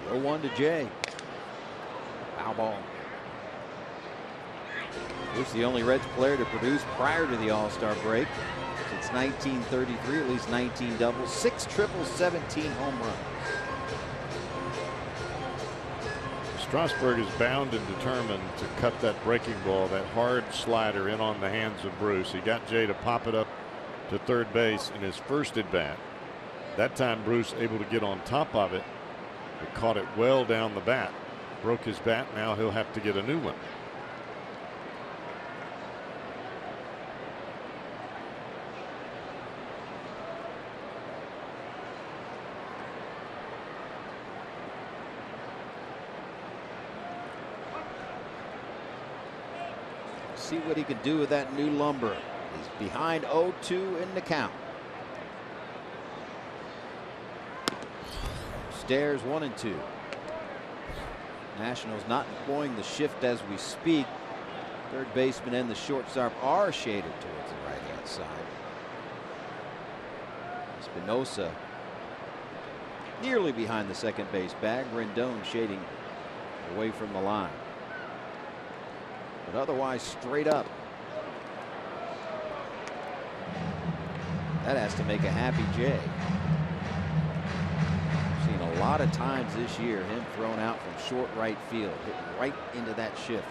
The 0-1 to Jay. Foul ball. He's the only Reds player to produce prior to the All-Star break. Since 1933, at least 19 doubles, 6 triples, 17 home runs. Strasburg is bound and determined to cut that breaking ball, that hard slider, in on the hands of Bruce. He got Jay to pop it up to 3rd base in his first at bat. That time Bruce able to get on top of it, but caught it well down the bat. Broke his bat. Now he'll have to get a new one. See what he can do with that new lumber. He's behind 0-2 in the count. Stairs 1-2. Nationals not employing the shift as we speak. Third baseman and the shortstop are shaded towards the right-hand side. Espinosa nearly behind the second base bag. Rendon shading away from the line. But otherwise straight up. That has to make a happy Jay. Seen a lot of times this year him thrown out from short right field, hitting right into that shift.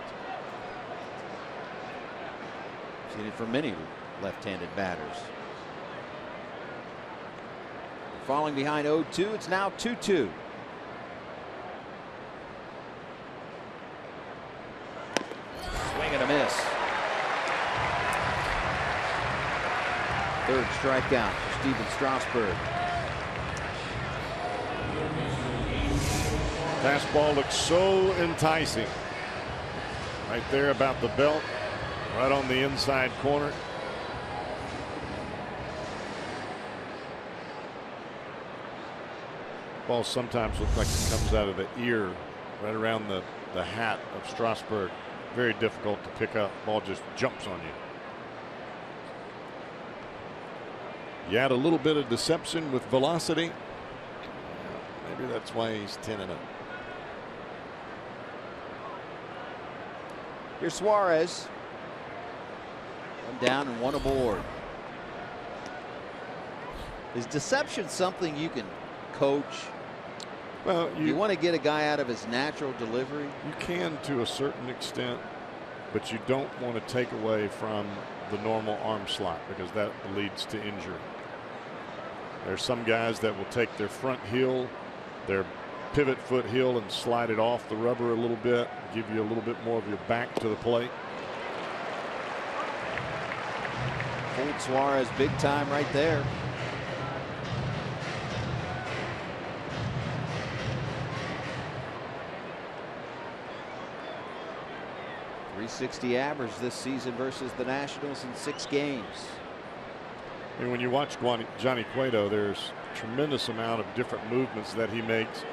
Seen it from many left-handed batters. Falling behind 0-2, it's now 2-2. Swing and a miss. Third strikeout for Steven Strasburg. Fastball looks so enticing. Right there about the belt, right on the inside corner. Ball sometimes looks like it comes out of the ear, right around the hat of Strasburg. Very difficult to pick up. Ball just jumps on you. You add a little bit of deception with velocity. Maybe that's why he's 10-0. Here's Suarez. One down and one aboard. Is deception something you can coach? Well, you want to get a guy out of his natural delivery. You can to a certain extent, but you don't want to take away from the normal arm slot because that leads to injury. There's some guys that will take their front heel, their pivot foot heel, and slide it off the rubber a little bit, give you a little bit more of your back to the plate. Hold Suarez big time right there. .360 average this season versus the Nationals in 6 games. And when you watch Johnny Cueto, there's a tremendous amount of different movements that he makes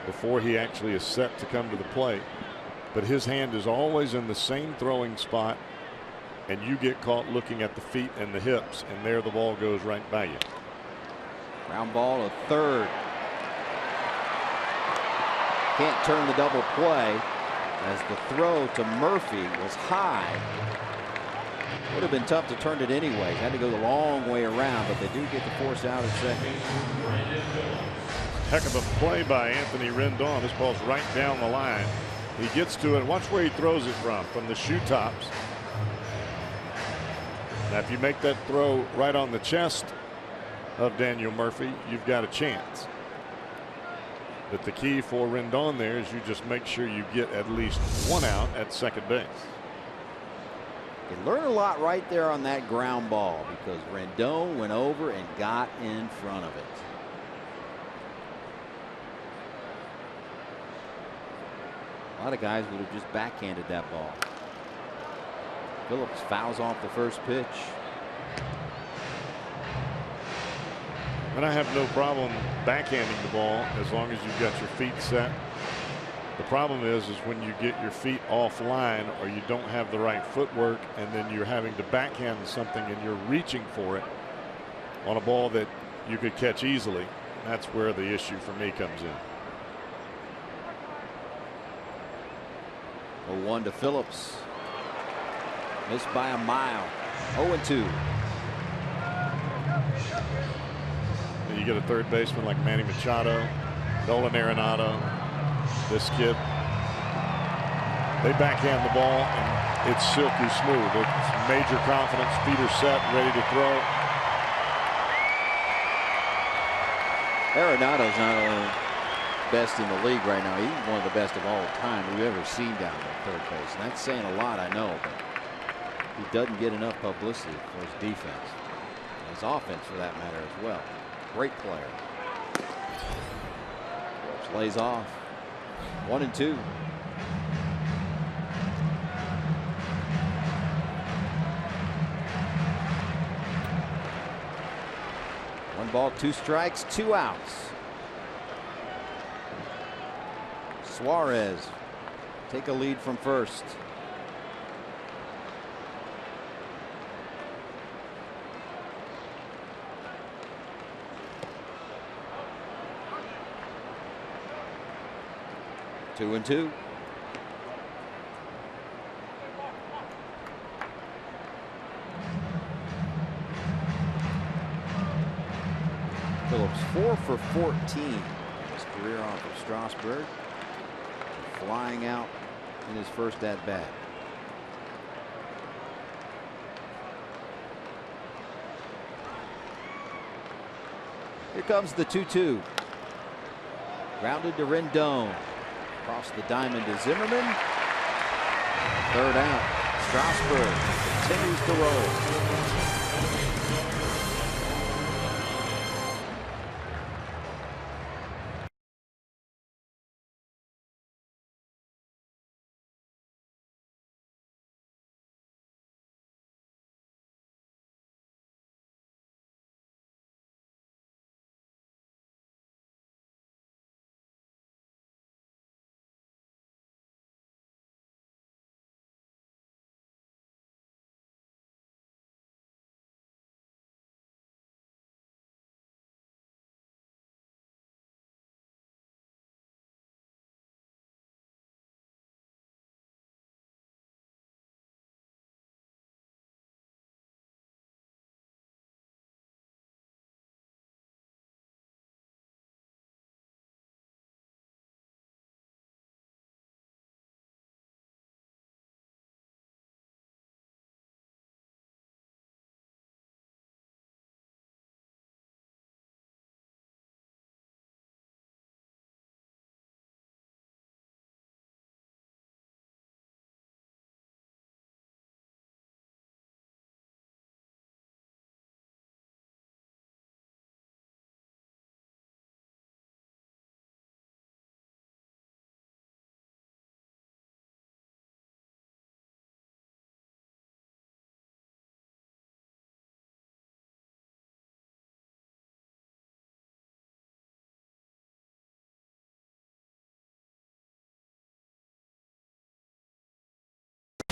before he actually is set to come to the plate. But his hand is always in the same throwing spot, and you get caught looking at the feet and the hips, and there the ball goes right by you. Ground ball to third. Can't turn the double play as the throw to Murphy was high. Would have been tough to turn it anyway. Had to go the long way around, but they do get the force out at second. Heck of a play by Anthony Rendon. This ball's right down the line. He gets to it. Watch where he throws it from the shoe tops. Now, if you make that throw right on the chest of Daniel Murphy, you've got a chance. But the key for Rendon there is you just make sure you get at least one out at second base. You learn a lot right there on that ground ball because Rendon went over and got in front of it. A lot of guys would have just backhanded that ball. Phillips fouls off the first pitch. And I have no problem backhanding the ball as long as you've got your feet set. The problem is when you get your feet offline or you don't have the right footwork and then you're having to backhand something and you're reaching for it on a ball that you could catch easily. That's where the issue for me comes in. 0-1 to Phillips. Missed by a mile. 0-2. You get a third baseman like Manny Machado, Nolan Arenado, this kid. They backhand the ball and it's silky smooth. It's major confidence, feet are set, ready to throw. Arenado's not only best in the league right now, he's one of the best of all time we've ever seen down at third base. And that's saying a lot, I know, but he doesn't get enough publicity for his defense. And his offense for that matter as well. Great player. Phillips lays off. 1-2. ball, 2 strikes, 2 outs. Suarez take a lead from first. Two and two. Phillips 4 for 14. His career off of Strasburg. Flying out in his first at bat. Here comes the 2-2. Grounded to Rendon. Across the diamond to Zimmerman. 3rd out. Strasburg continues to roll.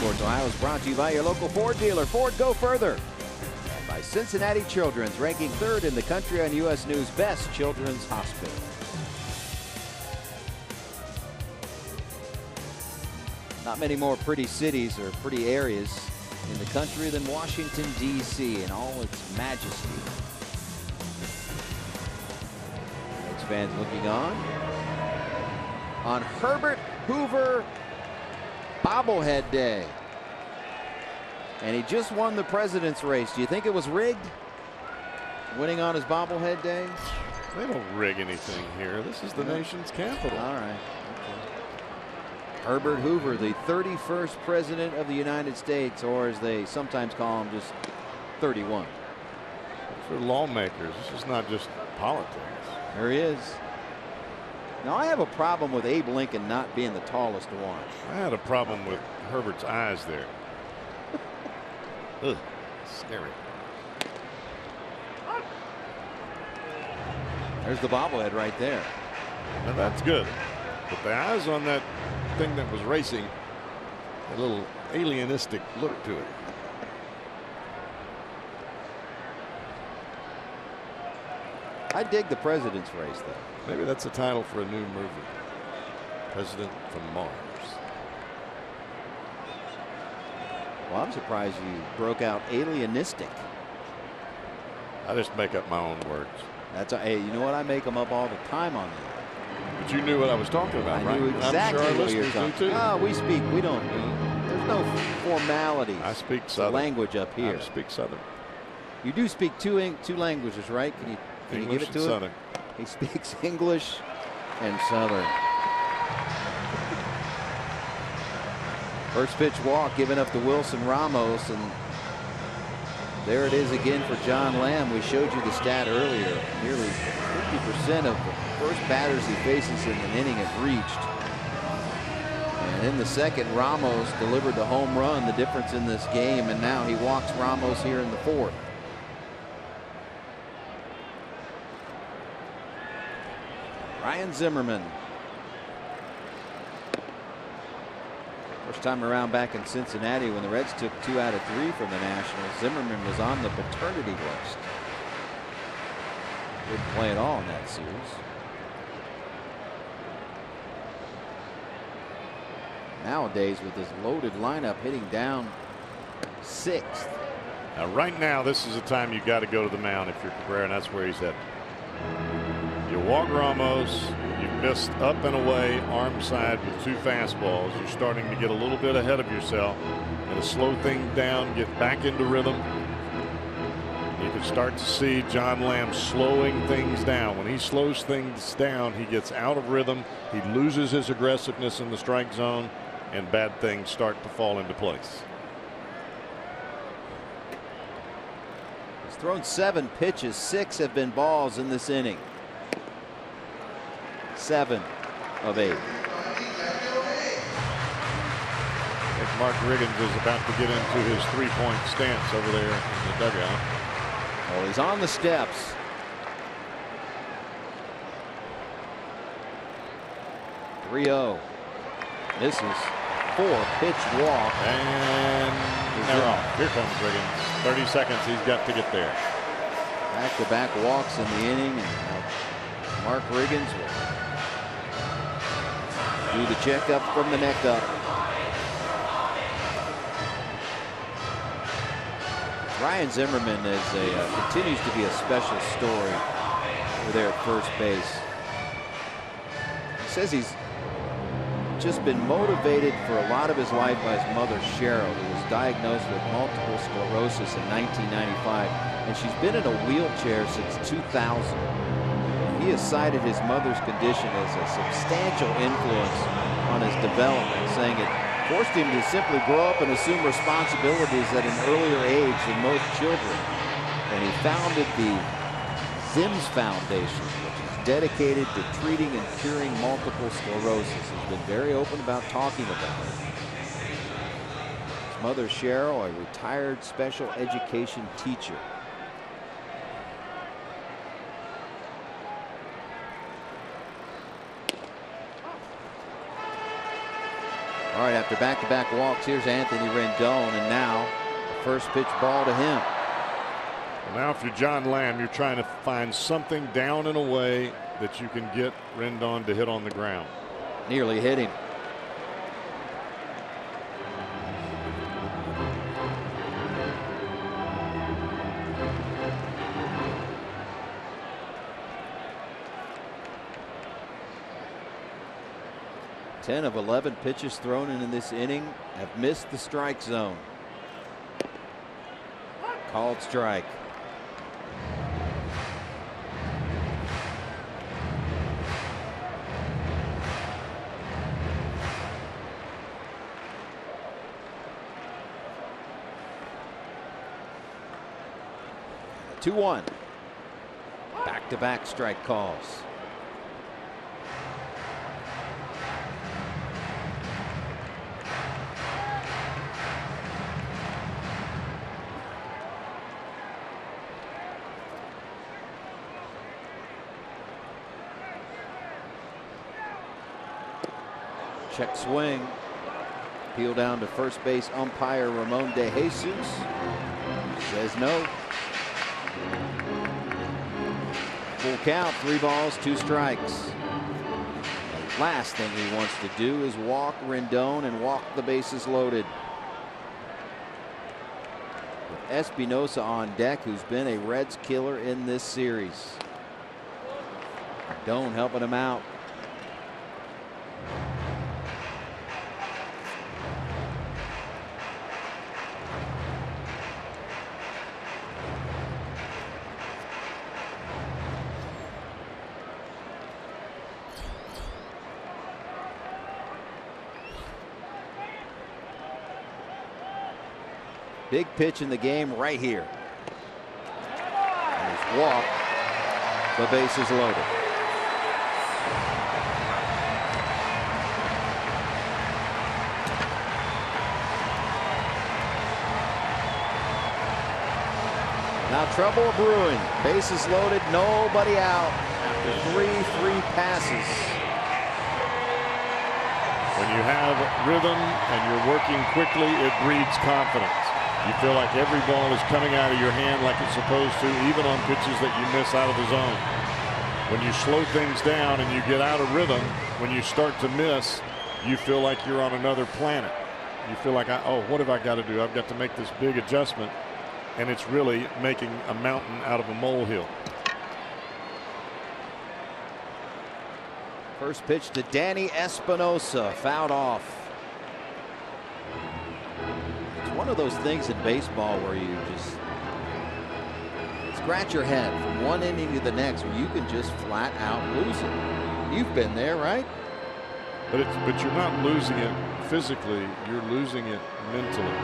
Sports Ohio is brought to you by your local Ford dealer. Ford, go further. And by Cincinnati Children's, ranking 3rd in the country on U.S. News Best Children's Hospital. Not many more pretty cities or pretty areas in the country than Washington, D.C. in all its majesty. Next fans looking on Herbert Hoover bobblehead day. And he just won the president's race. Do you think it was rigged? Winning on his bobblehead day? They don't rig anything here. This is the nation's capital. All right. Okay. Herbert Hoover, the 31st president of the United States, or as they sometimes call him, just 31. For lawmakers, this is not just politics. There he is. Now, I have a problem with Abe Lincoln not being the tallest one. I had a problem with Herbert's eyes there. Ugh, scary. There's the bobblehead right there. Now that's good. But the eyes on that thing that was racing, a little alienistic look to it. I dig the president's race, though. Maybe that's a title for a new movie. President from Mars. Well, I'm surprised you broke out alienistic. I just make up my own words. That's hey, you know what? I make them up all the time on that. But you knew what I was talking about, right? I knew exactly I'm sure what you're talking about. We speak. We don't. There's no formalities. I speak Southern. Language up here. I speak Southern. You do speak two languages, right? Can you give it to Southern. him? He speaks English and Southern. First pitch walk given up to Wilson Ramos, and there it is again for John Lamb. We showed you the stat earlier. Nearly 50% of the first batters he faces in an inning have reached. And in the second, Ramos delivered the home run, the difference in this game, and now he walks Ramos here in the fourth. Ryan Zimmerman. First time around back in Cincinnati when the Reds took 2 out of 3 from the Nationals. Zimmerman was on the paternity list. Didn't play at all in that series. Nowadays, with this loaded lineup, hitting down 6th. Now, right now, this is the time you got to go to the mound if you're Cabrera, and that's where he's at. You walk Ramos. You've missed up and away, arm side with 2 fastballs. You're starting to get a little bit ahead of yourself. And to slow things down, get back into rhythm. You can start to see John Lamb slowing things down. When he slows things down, he gets out of rhythm. He loses his aggressiveness in the strike zone, and bad things start to fall into place. He's thrown 7 pitches. 6 have been balls in this inning. 7 of 8. Mark Riggins is about to get into his 3-point stance over there in the dugout. Oh, he's on the steps. .30. This is 4-pitch walk. And they're off. Here comes Riggins. 30 seconds. He's got to get there. Back-to-back walks in the inning, and Mark Riggins will do the checkup from the neck up. Ryan Zimmerman continues to be a special story over there at first base. He says he's just been motivated for a lot of his life by his mother Cheryl, who was diagnosed with multiple sclerosis in 1995, and she's been in a wheelchair since 2000. He has cited his mother's condition as a substantial influence on his development, saying it forced him to simply grow up and assume responsibilities at an earlier age than most children. And he founded the ZIMS Foundation, which is dedicated to treating and curing multiple sclerosis. He's been very open about talking about it. His mother Cheryl, a retired special education teacher. All right, after back-to-back walks, here's Anthony Rendon, and now the first pitch ball to him. Well, now if you're John Lamb, you're trying to find something down and away that you can get Rendon to hit on the ground. Nearly hit him. Ten of 11 pitches thrown in this inning have missed the strike zone. Called strike. The 2-1. Back-to-back strike calls. Check swing. Peel down to first base umpire Ramon De Jesus. Says no. Full count, 3 balls, 2 strikes. The last thing he wants to do is walk Rendon and walk the bases loaded. With Espinosa on deck, who's been a Reds killer in this series. Rendon helping him out. Big pitch in the game right here. And he's walked. The base is loaded. Now trouble brewing. Bases loaded. Nobody out after for 3 passes. When you have rhythm and you're working quickly, it breeds confidence. You feel like every ball is coming out of your hand like it's supposed to, even on pitches that you miss out of the zone. When you slow things down and you get out of rhythm, when you start to miss, you feel like you're on another planet. You feel like, oh, what have I got to do? I've got to make this big adjustment, and it's really making a mountain out of a molehill. First pitch to Danny Espinosa, fouled off. It's one of those things in baseball where you just scratch your head from one inning to the next where you can just flat out lose it. You've been there, right? But you're not losing it physically, you're losing it mentally.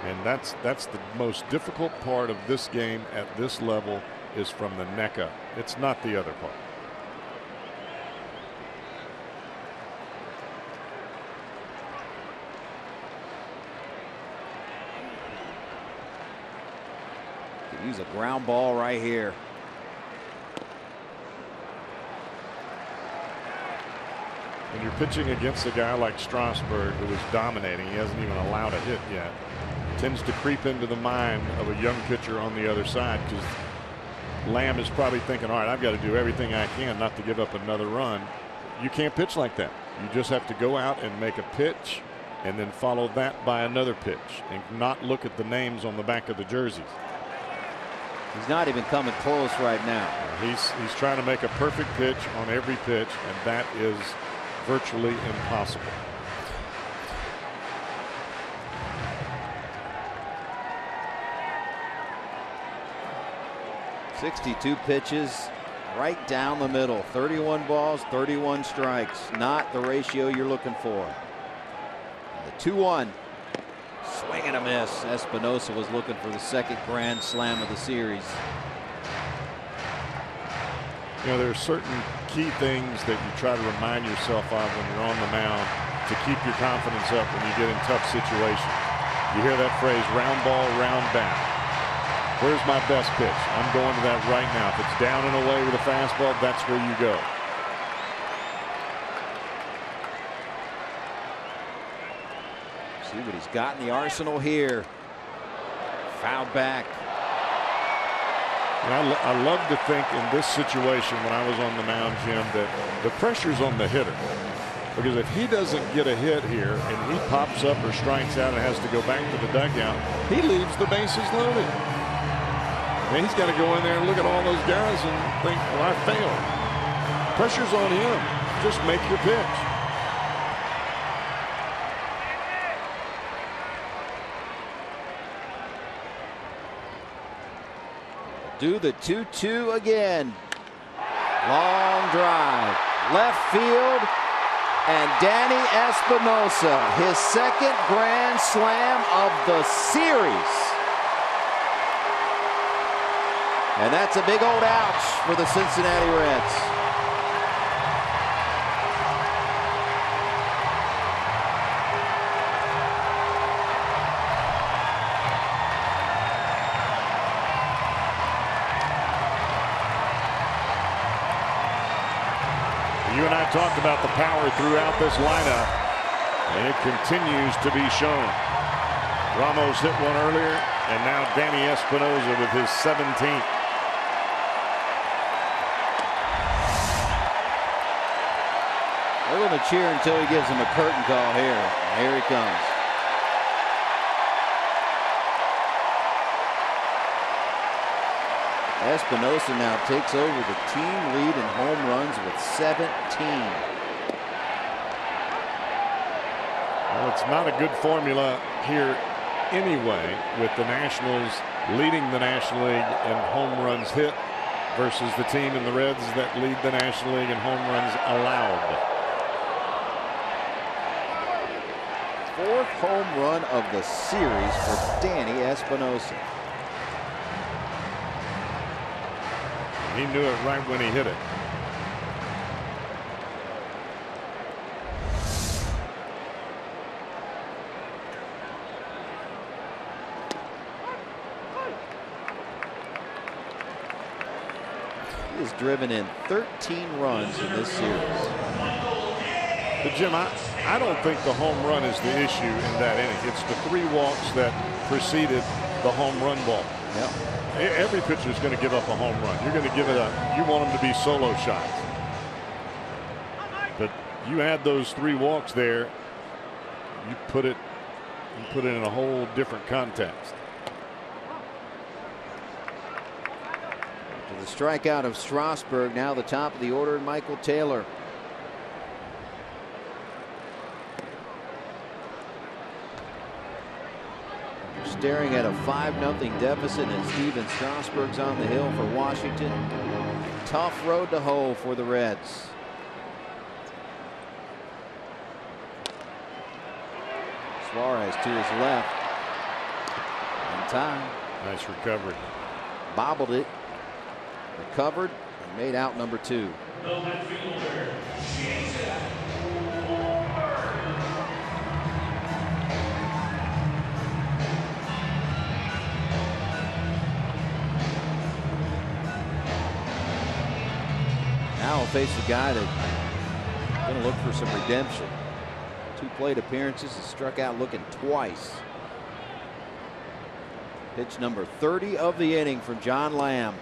And that's the most difficult part of this game at this level, is from the neck up. It's not the other part. Could use a ground ball right here. When you're pitching against a guy like Strasburg, who is dominating, he hasn't even allowed a hit yet, tends to creep into the mind of a young pitcher on the other side, because Lamb is probably thinking, all right, I've got to do everything I can not to give up another run. You can't pitch like that. You just have to go out and make a pitch and then follow that by another pitch and not look at the names on the back of the jerseys. He's not even coming close right now. He's trying to make a perfect pitch on every pitch, and that is virtually impossible. "62 pitches, right down the middle. 31 balls, 31 strikes. Not the ratio you're looking for." The 2-1. Swing and a miss. Espinosa was looking for the second grand slam of the series. You know, there are certain key things that you try to remind yourself of when you're on the mound to keep your confidence up when you get in tough situations. You hear that phrase, round ball, round bat. Where's my best pitch? I'm going to that right now. If it's down and away with a fastball, that's where you go. See what he's got in the arsenal here. Foul back. And I love to think in this situation when I was on the mound, Jim, that the pressure's on the hitter. Because if he doesn't get a hit here and he pops up or strikes out and has to go back to the dugout, he leaves the bases loaded. And he's got to go in there and look at all those guys and think, well, I failed. Pressure's on him. Just make your pitch. Do the 2-2 again. Long drive. Left field. And Danny Espinosa, his second grand slam of the series. And that's a big old ouch for the Cincinnati Reds. You and I talked about the power throughout this lineup, and it continues to be shown. Ramos hit one earlier, and now Danny Espinosa with his 17th. They're going to cheer until he gives him a curtain call here. Here he comes. Espinosa now takes over the team lead in home runs with 17. Well, it's not a good formula here anyway, with the Nationals leading the National League in home runs hit versus the team in the Reds that lead the National League in home runs allowed. Fourth home run of the series for Danny Espinosa. He knew it right when he hit it. He has driven in 13 runs in this series. But Jim, I don't think the home run is the issue in that inning. It's the 3 walks that preceded the home run ball. Yep. Every pitcher is going to give up a home run. You're going to give it you want them to be solo shots. But you add those 3 walks there, you put it in a whole different context. To the strikeout of Strasburg, now the top of the order, Michael Taylor. Staring at a 5-0 deficit, and Steven Strasburg's on the hill for Washington. Tough road to hoe for the Reds. Suarez to his left. In time. Nice recovery. Bobbled it. Recovered and made out number 2. Now he'll face a guy that's going to look for some redemption. 2 plate appearances, has struck out looking twice. Pitch number 30 of the inning from John Lamb.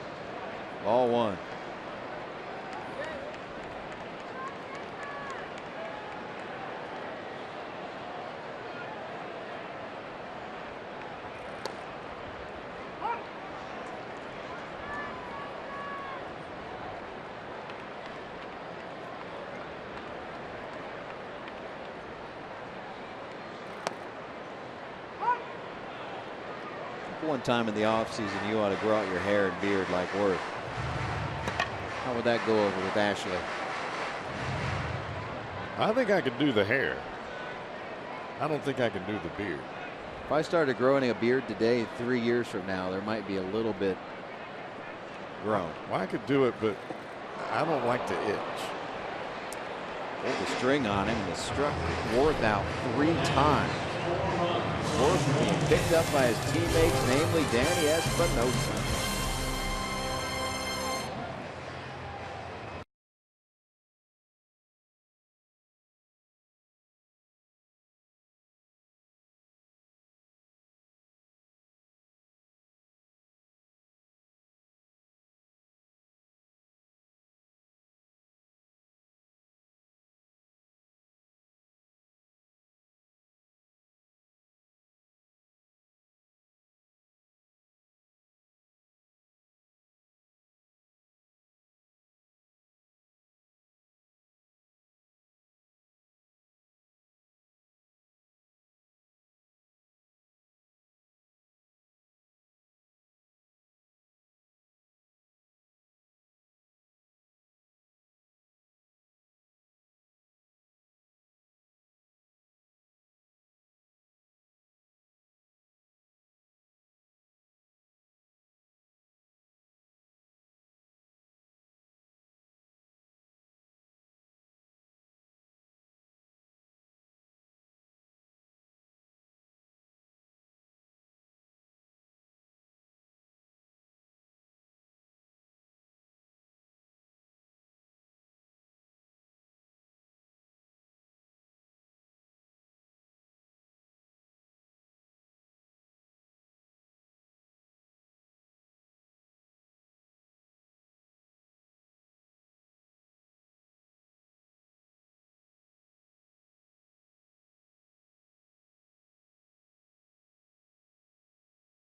Ball 1. One time in the offseason, you ought to grow out your hair and beard like Worth. How would that go over with Ashley? I think I could do the hair. I don't think I can do the beard. If I started growing a beard today, 3 years from now, there might be a little bit grown. Well, I could do it, but I don't like to itch. Pulled the string on him and has struck Worth out 3 times. Worth being picked up by his teammates, namely Danny Espinosa.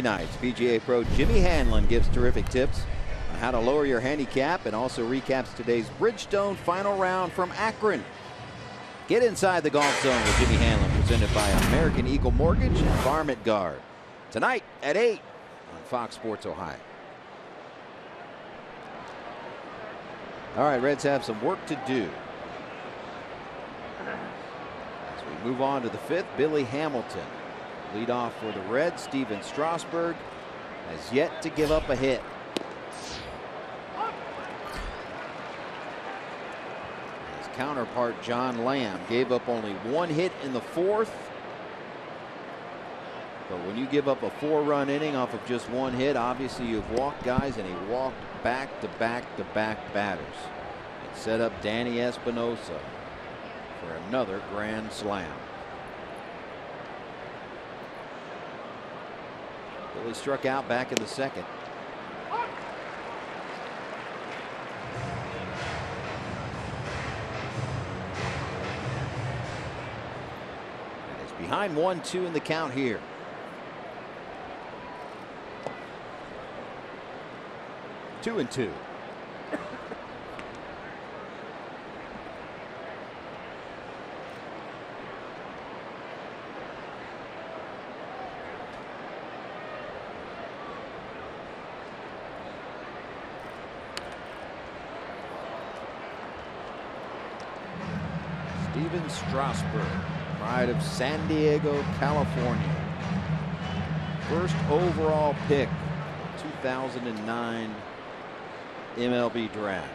Nights. PGA Pro Jimmy Hanlon gives terrific tips on how to lower your handicap and also recaps today's Bridgestone final round from Akron. Get inside the golf zone with Jimmy Hanlon, presented by American Eagle Mortgage and Varmint Guard. Tonight at 8 on Fox Sports Ohio. All right, Reds have some work to do. As we move on to the 5th, Billy Hamilton. Lead off for the Reds. Steven Strasburg has yet to give up a hit. His counterpart John Lamb gave up only 1 hit in the 4th. But when you give up a 4-run inning off of just one hit, obviously you've walked guys, and he walked back-to-back batters. It set up Danny Espinosa for another grand slam. Billy struck out back in the second. And it's behind 1-2 in the count here. Two and two. Steven Strasburg, pride of San Diego, California. First overall pick, 2009 MLB draft.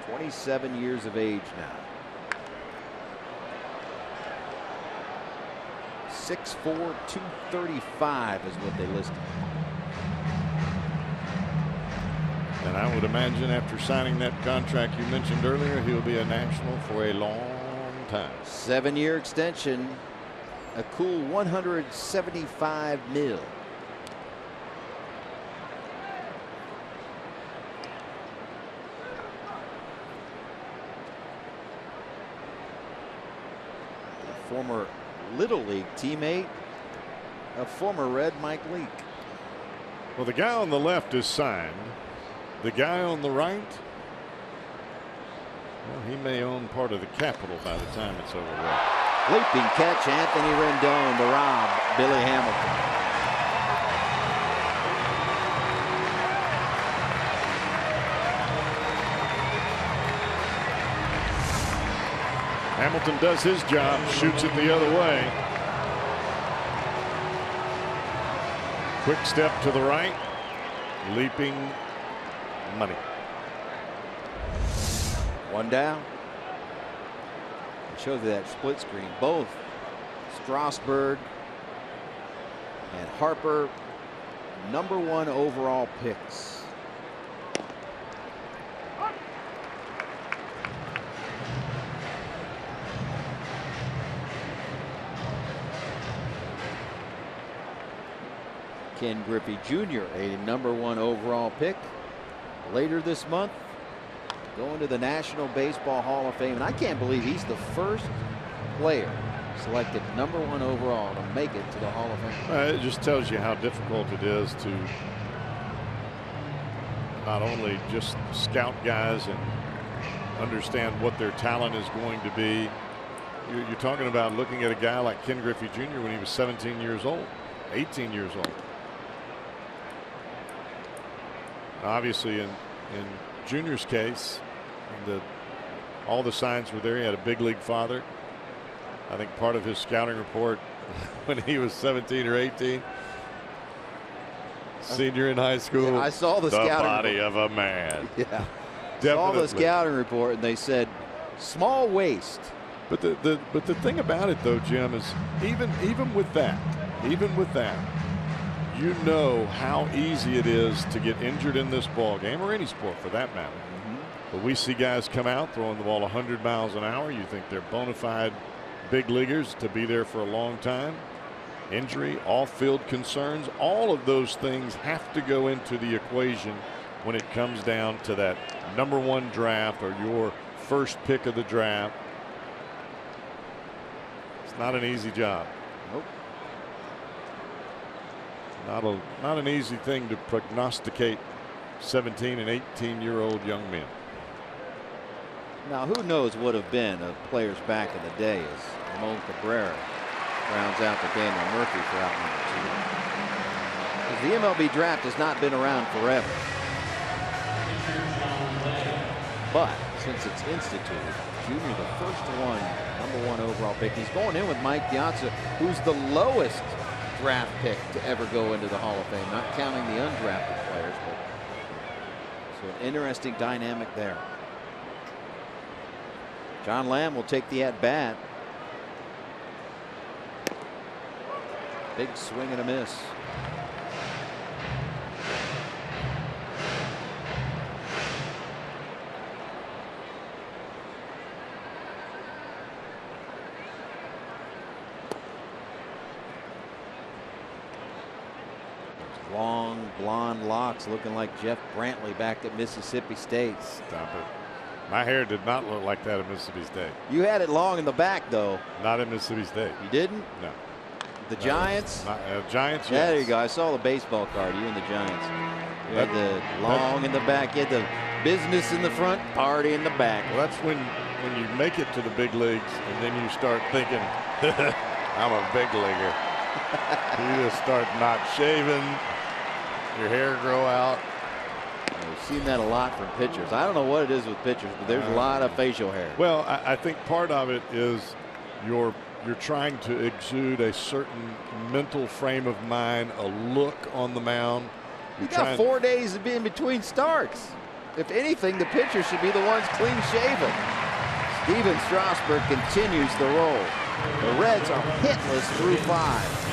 27 years of age now. 6'4", 235 is what they listed. And I would imagine after signing that contract you mentioned earlier, he'll be a National for a long time. 7-year extension, a cool $175 million. Former Little League teammate of former Red Mike Leake. Well, the guy on the left is signed. The guy on the right, well, he may own part of the Capitol by the time it's over with. Leaping catch, Anthony Rendon to rob Billy Hamilton. Hamilton does his job, shoots it the other way. Quick step to the right, leaping money. One down. It shows you that split screen. Both Strasburg and Harper, #1 overall picks. Ken Griffey Jr., a #1 overall pick, later this month, going to the National Baseball Hall of Fame. And I can't believe he's the first player selected #1 overall to make it to the Hall of Fame. It just tells you how difficult it is to not only just scout guys and understand what their talent is going to be. You're talking about looking at a guy like Ken Griffey Jr. when he was 17 years old, 18 years old. Obviously, in Junior's case, all the signs were there. He had a big league father. I think part of his scouting report when he was 17 or 18, senior in high school. Yeah, I saw the scouting body report. of a man. Yeah, definitely. Saw the scouting report, and they said small waist. But the thing about it, though, Jim, is even with that, you know how easy it is to get injured in this ball game, or any sport for that matter. But we see guys come out throwing the ball 100 miles an hour. You think they're bona fide big leaguers to be there for a long time. Injury, off-field concerns, all of those things have to go into the equation when it comes down to that #1 draft or your first pick of the draft. It's not an easy job. Nope. Not an easy thing to prognosticate 17 and 18-year-old young men. Now, who knows what have been of players back in the day as Ramon Cabrera rounds out the Daniel Murphy for out #2. The MLB draft has not been around forever. But since it's instituted, Junior the first one, #1 overall pick. He's going in with Mike Piazza, who's the lowest draft pick to ever go into the Hall of Fame, not counting the undrafted players. But so an interesting dynamic there. John Lamb will take the at bat. Big swing and a miss. Long blonde locks looking like Jeff Brantley back at Mississippi State. Stop it. My hair did not look like that at Mississippi State. You had it long in the back, though. Not at Mississippi State. You didn't? No. The Giants? Giants, yeah, yes. there you go. I saw the baseball card. You and the Giants. You had the long in the back. You had the business in the front, party in the back. Well, that's when you make it to the big leagues and then you start thinking, I'm a big leaguer. You just start not shaving, your hair grow out. We've seen that a lot from pitchers. I don't know what it is with pitchers, but there's a lot of facial hair. Well, I think part of it is you're trying to exude a certain mental frame of mind, a look on the mound. You got 4 days to be in between starts. If anything, the pitchers should be the ones clean shaven. Steven Strasburg continues the roll. The Reds are hitless through 5.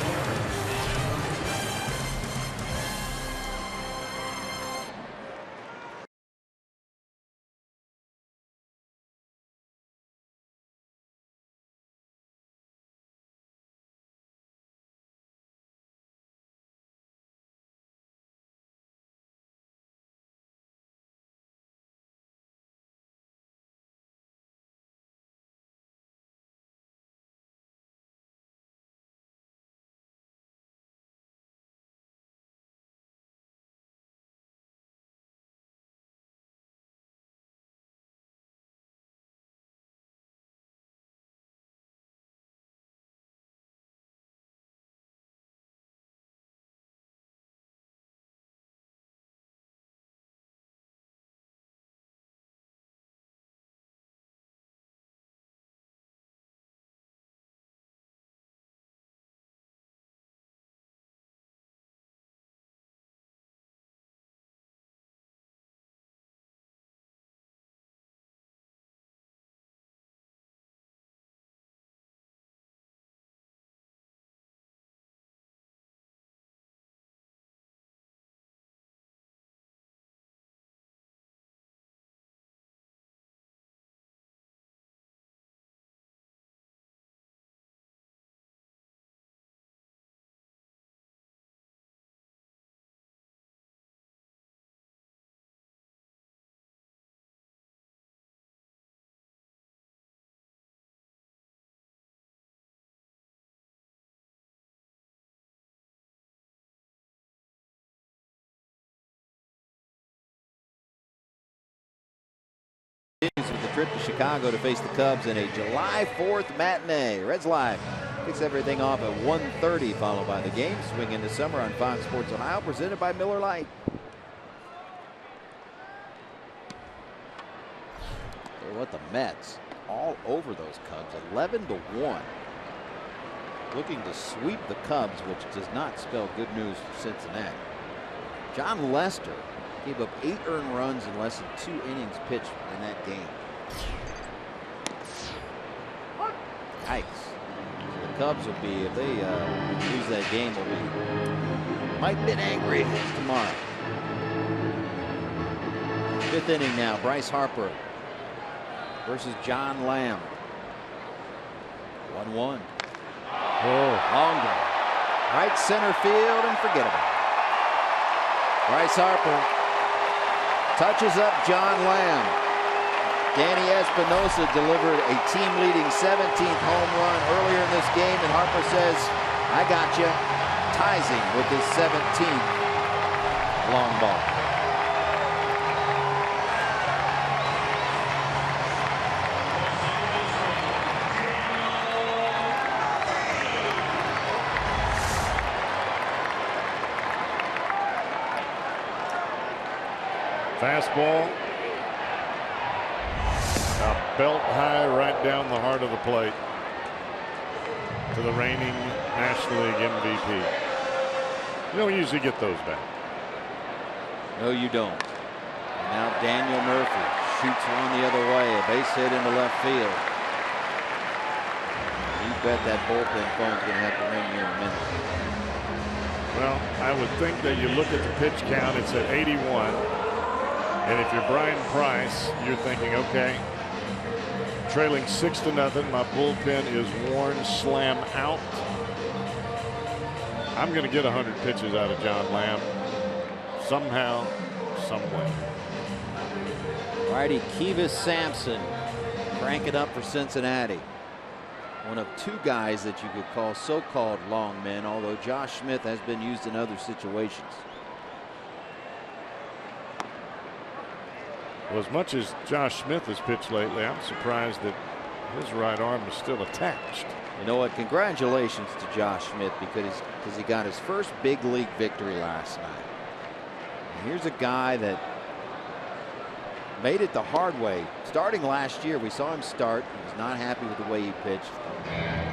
With the trip to Chicago to face the Cubs in a July 4th matinee. Reds Live kicks everything off at 1:30, followed by the game. Swing into summer on Fox Sports Ohio, presented by Miller Lite. Tell you what, the Mets all over those Cubs, 11-1. Looking to sweep the Cubs, which does not spell good news for Cincinnati. John Lester gave up 8 earned runs in less than 2 innings pitched in that game. Yikes. The Cubs will be, if they lose that game, will be might be angry tomorrow. 5th inning now. Bryce Harper versus John Lamb. 1-1. Long drive. Right center field and forget about it. Bryce Harper touches up John Lamb. Danny Espinosa delivered a team-leading 17th home run earlier in this game, and Harper says, I got you. Ties him with his 17th long ball. Fastball. A belt high right down the heart of the plate to the reigning National League MVP. You don't usually get those back. No, you don't. And now Daniel Murphy shoots one the other way. A base hit into left field. You bet that bullpen phone's going to have to ring here in a minute. Well, I would think that you look at the pitch count, it's at 81. And if you're Brian Price, you're thinking, okay, trailing 6-0. My bullpen is worn slam out. I'm going to get 100 pitches out of John Lamb somehow, some way. Righty Kivas Sampson crank it up for Cincinnati. One of two guys that you could call so-called long men, although Josh Smith has been used in other situations. Well, as much as Josh Smith has pitched lately, I'm surprised that his right arm is still attached. You know what? Congratulations to Josh Smith because he got his first big league victory last night. And here's a guy that made it the hard way. Starting last year, we saw him start. He was not happy with the way he pitched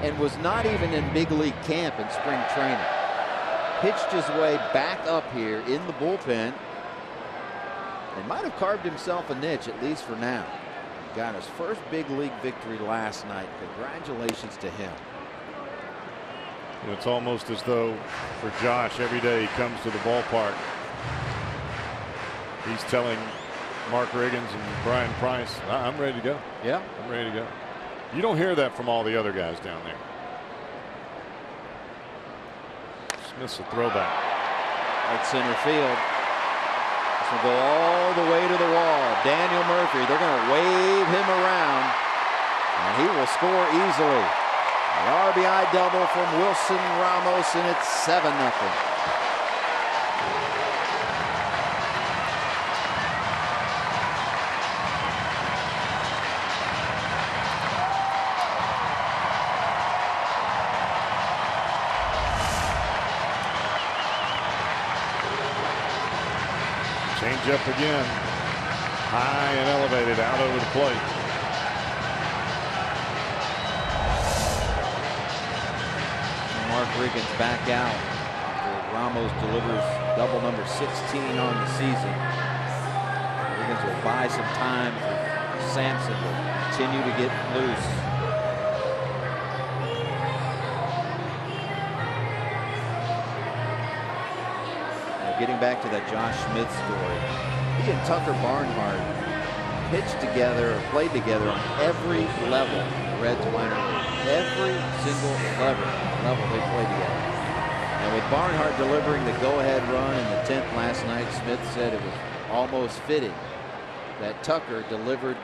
and was not even in big league camp in spring training. Pitched his way back up here in the bullpen and might have carved himself a niche, at least for now. Got his first big league victory last night. Congratulations to him. It's almost as though for Josh, every day he comes to the ballpark, he's telling Mark Riggins and Brian Price, I'm ready to go. Yeah, I'm ready to go. You don't hear that from all the other guys down there. Smith's a throwback. Right center field. This will go all the way to the wall. Daniel Murphy, they're going to wave him around, and he will score easily. An RBI double from Wilson Ramos, and it's 7-0. Change up again. High and elevated out over the plate. Mark Riggins back out after Ramos delivers double number 16 on the season. Riggins will buy some time for Sampson to continue to get loose. Getting back to that Josh Smith story, he and Tucker Barnhart pitched together, or played together on every level. The Reds minor league, every single level they played together. And with Barnhart delivering the go-ahead run in the 10th last night, Smith said it was almost fitting that Tucker delivered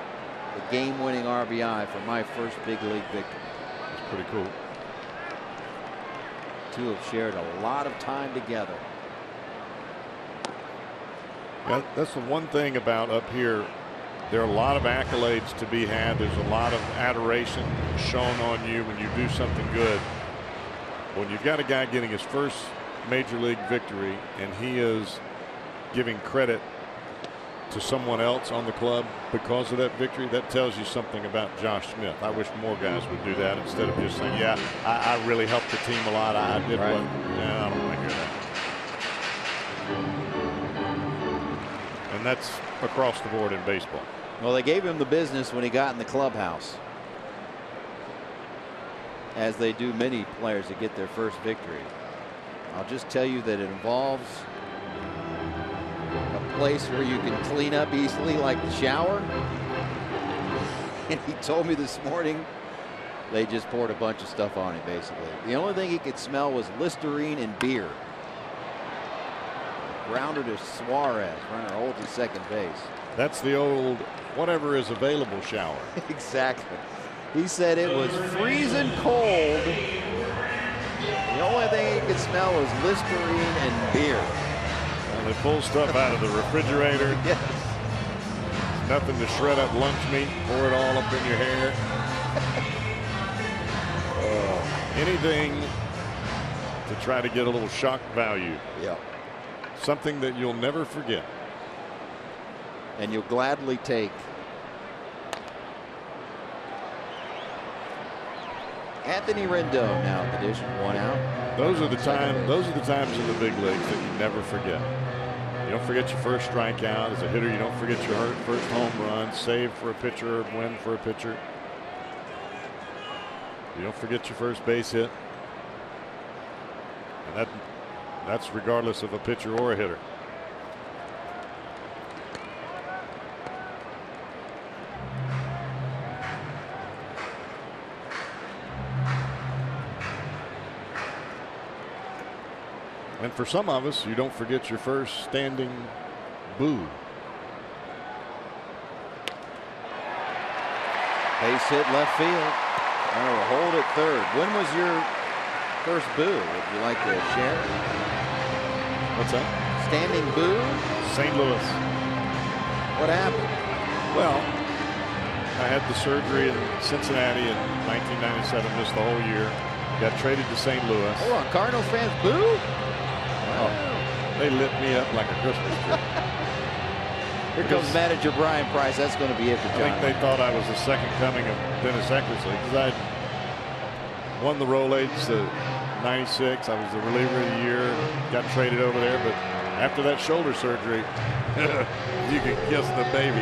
the game-winning RBI for my first big league victory. That's pretty cool. Two have shared a lot of time together. Yeah, that's the one thing about up here. There are a lot of accolades to be had. There's a lot of adoration shown on you when you do something good. When you've got a guy getting his first major league victory and he is giving credit to someone else on the club because of that victory, that tells you something about Josh Smith. I wish more guys would do that instead of just saying, yeah, I really helped the team a lot. I did what. Yeah, I don't want to hear that. And that's across the board in baseball. Well, they gave him the business when he got in the clubhouse, as they do many players that get their first victory. I'll just tell you that it involves a place where you can clean up easily, like the shower. And he told me this morning they just poured a bunch of stuff on him, basically. The only thing he could smell was Listerine and beer. Grounder to Suarez, runner holds at second base. That's the old whatever is available shower. Exactly. He said it was freezing cold. The only thing he could smell was Listerine and beer. Well, they pull stuff out of the refrigerator. Yes. Nothing to shred up lunch meat, pour it all up in your hair. Anything to try to get a little shock value. Yeah. Something that you'll never forget. And you'll gladly take. Anthony Rendon now at the dish, 1 out. Those are the times in the big leagues that you never forget. You don't forget your first strikeout as a hitter. You don't forget your first home run, save for a pitcher, win for a pitcher. You don't forget your first base hit. And That's regardless of a pitcher or a hitter. And for some of us, you don't forget your first standing boo. Base hit left field. Hold at third. When was your first boo? Would you like to share? What's that? Standing boo? St. Louis. What happened? Well, I had the surgery in Cincinnati in 1997, missed the whole year. Got traded to St. Louis. Hold on, Cardinals fans boo? Oh, they lit me up like a Christmas tree. Here comes manager Brian Price. That's going to be it for John. I think they thought I was the second coming of Dennis Eckersley because I won the Rolaids '96. I was the reliever of the year. Got traded over there, but after that shoulder surgery, you could kiss the baby,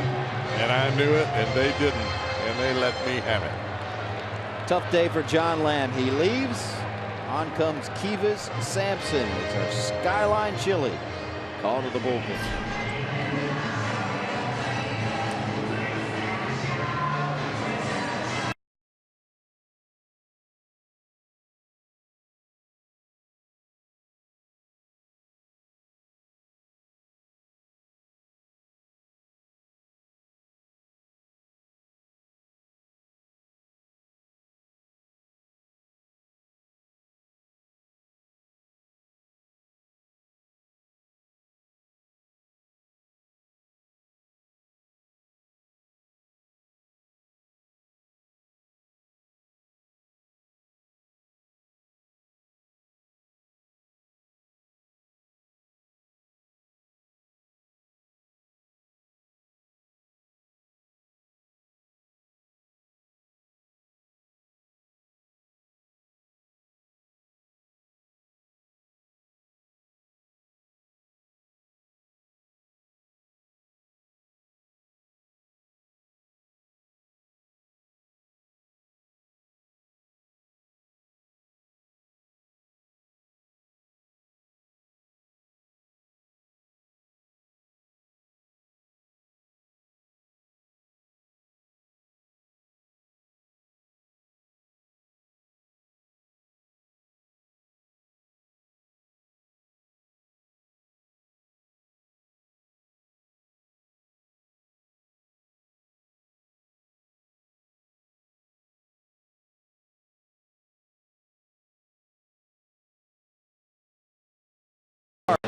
and I knew it, and they didn't, and they let me have it. Tough day for John Lamb. He leaves. On comes Kivas Sampson. It's our Skyline Chili. Call to the bullpen.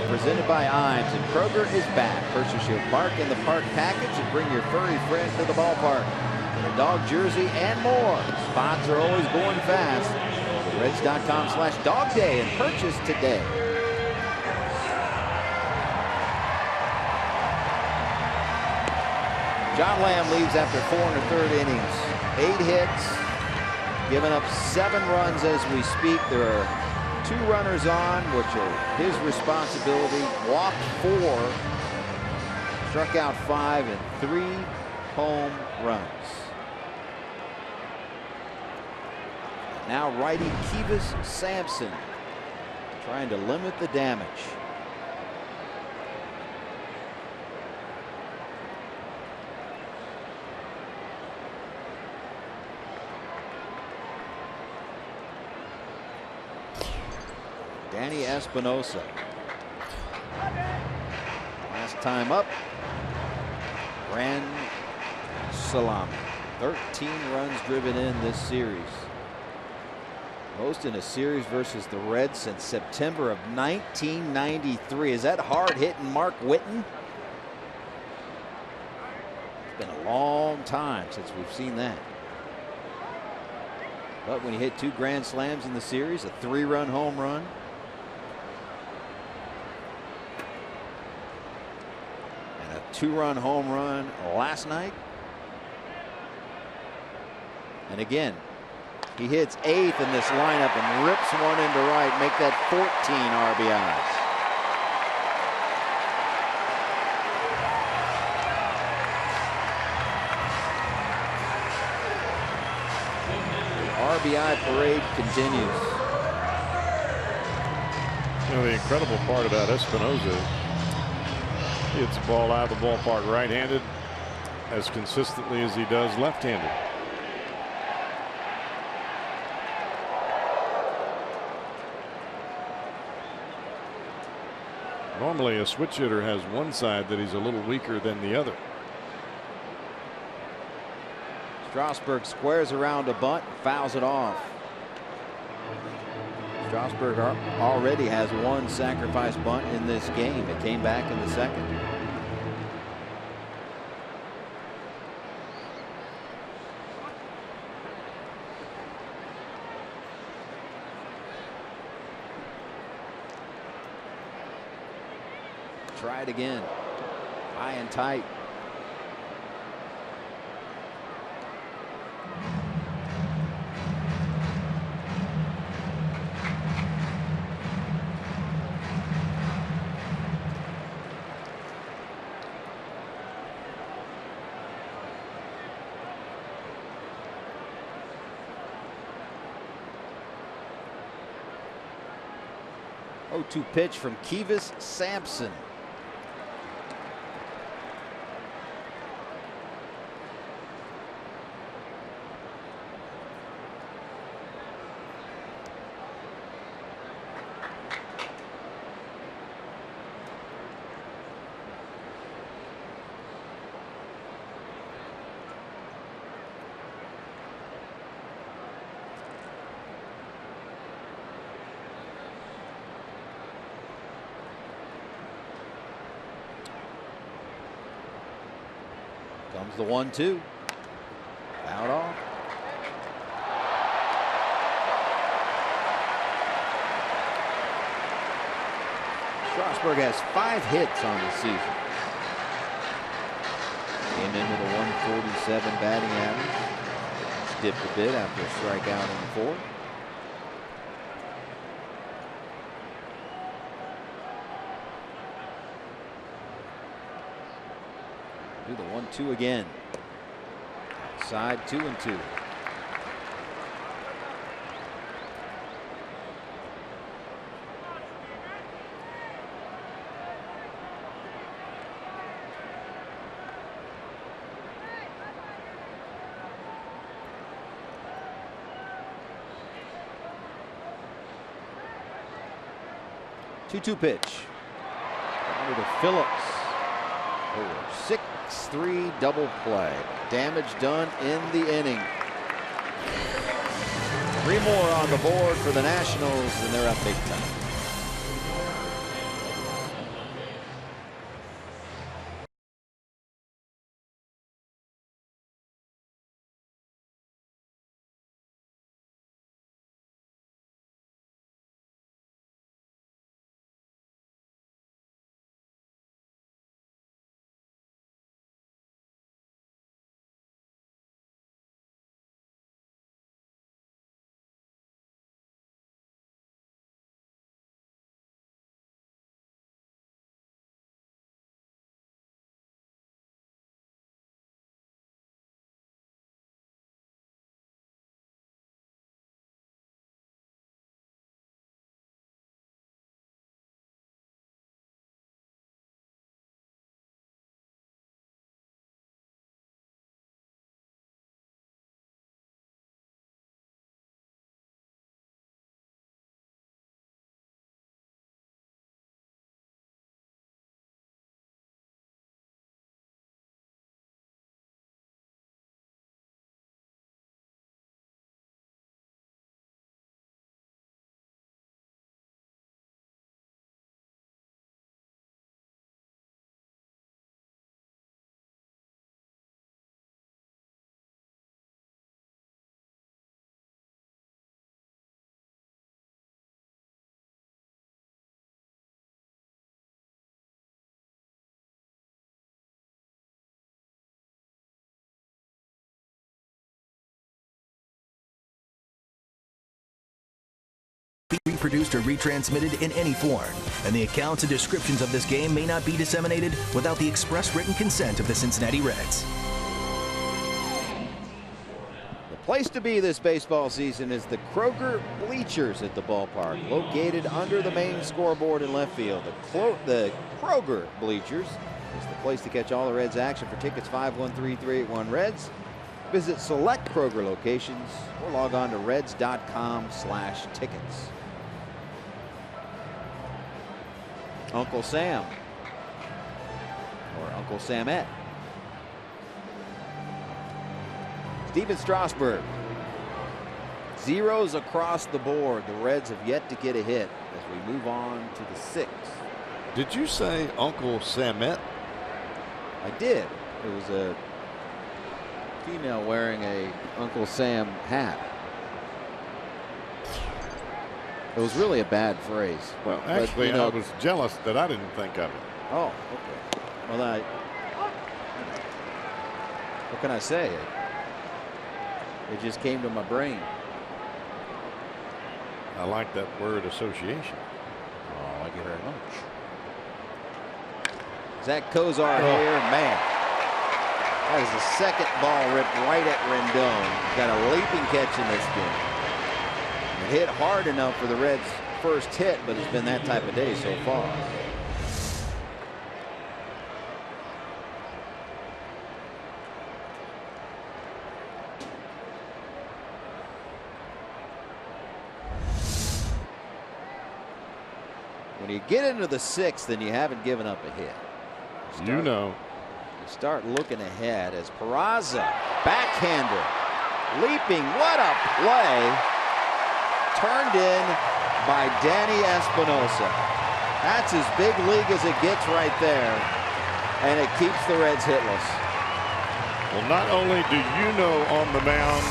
Presented by Imes, and Kroger is back. Purchase your Bark in the Park package and bring your furry friend to the ballpark. Get a dog jersey and more. Spots are always going fast. Go to Reds.com/dogday and purchase today. John Lamb leaves after 4 1/3 innings. 8 hits, giving up 7 runs as we speak. There are 2 runners on, which are his responsibility. Walked 4, struck out 5, and 3 home runs. Now righty Kivas Sampson trying to limit the damage. Danny Espinosa. Last time up, Grand Salami. 13 runs driven in this series. Most in a series versus the Reds since September of 1993. Is that hard hitting Mark Whitten? It's been a long time since we've seen that. But when you hit 2 grand slams in the series, a 3-run home run, and a 2-run home run last night. And again, he hits 8th in this lineup and rips one into right, make that 14 RBIs. The RBI parade continues. know, the incredible part about Espinosa, he hits the ball out of the ballpark right-handed as consistently as he does left-handed. Normally a switch hitter has one side that he's a little weaker than the other. Strasburg squares around a bunt, fouls it off. Strasburg already has one sacrifice bunt in this game. It came back in the second. Try it again. High and tight. Oh, 0-2 pitch from Kivas Sampson. Comes the 1-2. Fouled off. Strasburg has 5 hits on the season. Came in with a 147 batting average. Dipped a bit after a strikeout in the 4th. Do the 1-2 again. Side 2-2. Two pitch. Over to Phillips. For 6-3 double play. Damage done in the inning. 3 more on the board for the Nationals, and they're up big time. Be reproduced or retransmitted in any form, and the accounts and descriptions of this game may not be disseminated without the express written consent of the Cincinnati Reds. The Place to be this baseball season is the Kroger bleachers at the ballpark, located under the main scoreboard in left field. The Kroger bleachers is the place to catch all the Reds action. For tickets, 513-381-REDS. Visit select Kroger locations or log on to reds.com/tickets. Uncle Sam, or Uncle Samette. Steven Strasburg. Zeros across the board. The Reds have yet to get a hit as we move on to the 6th. Did you say Uncle Samette? I did. It was a female wearing a Uncle Sam hat. It was really a bad phrase. Well, actually, I was jealous that I didn't think of it. Oh, okay. Well, what can I say? It just came to my brain. I like that word association. Oh, thank you very much. Zach Kozar here, man. That is the second ball ripped right at Rendon. Got a leaping catch in this game. It hit hard enough for the Reds' first hit, but it's been that type of day so far. When you get into the 6th, then you haven't given up a hit. You start looking ahead as Peraza, backhander, leaping. What a play. Turned in by Danny Espinosa. That's as big league as it gets right there. And it keeps the Reds hitless. Well, not only do you know on the mound,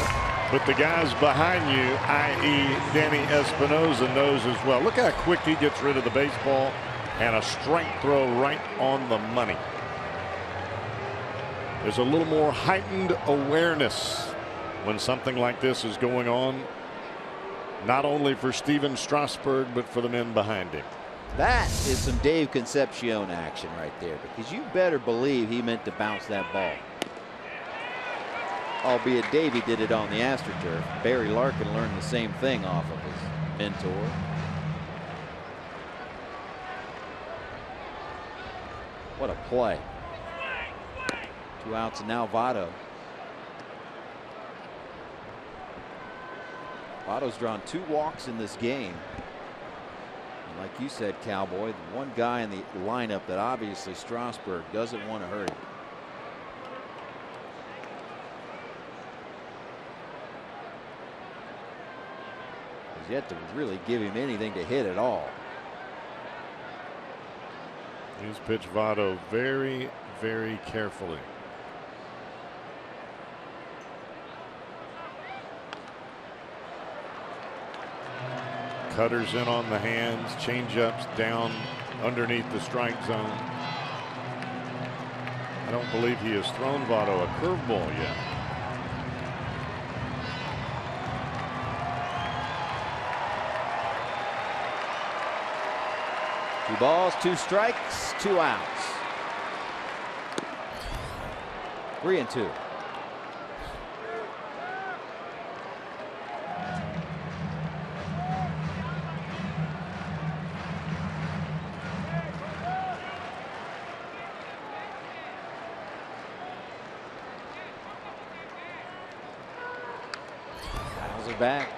but the guys behind you, i.e. Danny Espinosa, knows as well. Look how quick he gets rid of the baseball, and a strike throw right on the money. There's a little more heightened awareness when something like this is going on, not only for Steven Strasburg, but for the men behind him. That is some Dave Concepcion action right there, because you better believe he meant to bounce that ball. Albeit Davey did it on the AstroTurf. Barry Larkin learned the same thing off of his mentor. What a play. 2 outs and now Votto. Votto's drawn 2 walks in this game. And like you said, Cowboy, the one guy in the lineup that obviously Strasburg doesn't want to hurt him. Yet to really give him anything to hit at all. He's pitched Votto very, very carefully. Cutters in on the hands, changeups down underneath the strike zone. I don't believe he has thrown Votto a curveball yet. 2 balls, 2 strikes, 2 outs. 3-2. Dials it back.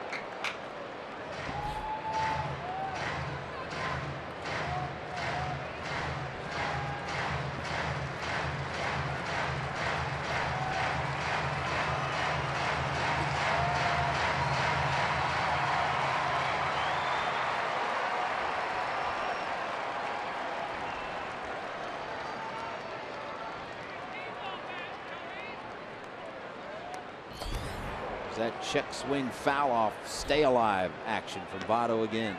That check swing foul off, stay alive action from Votto again.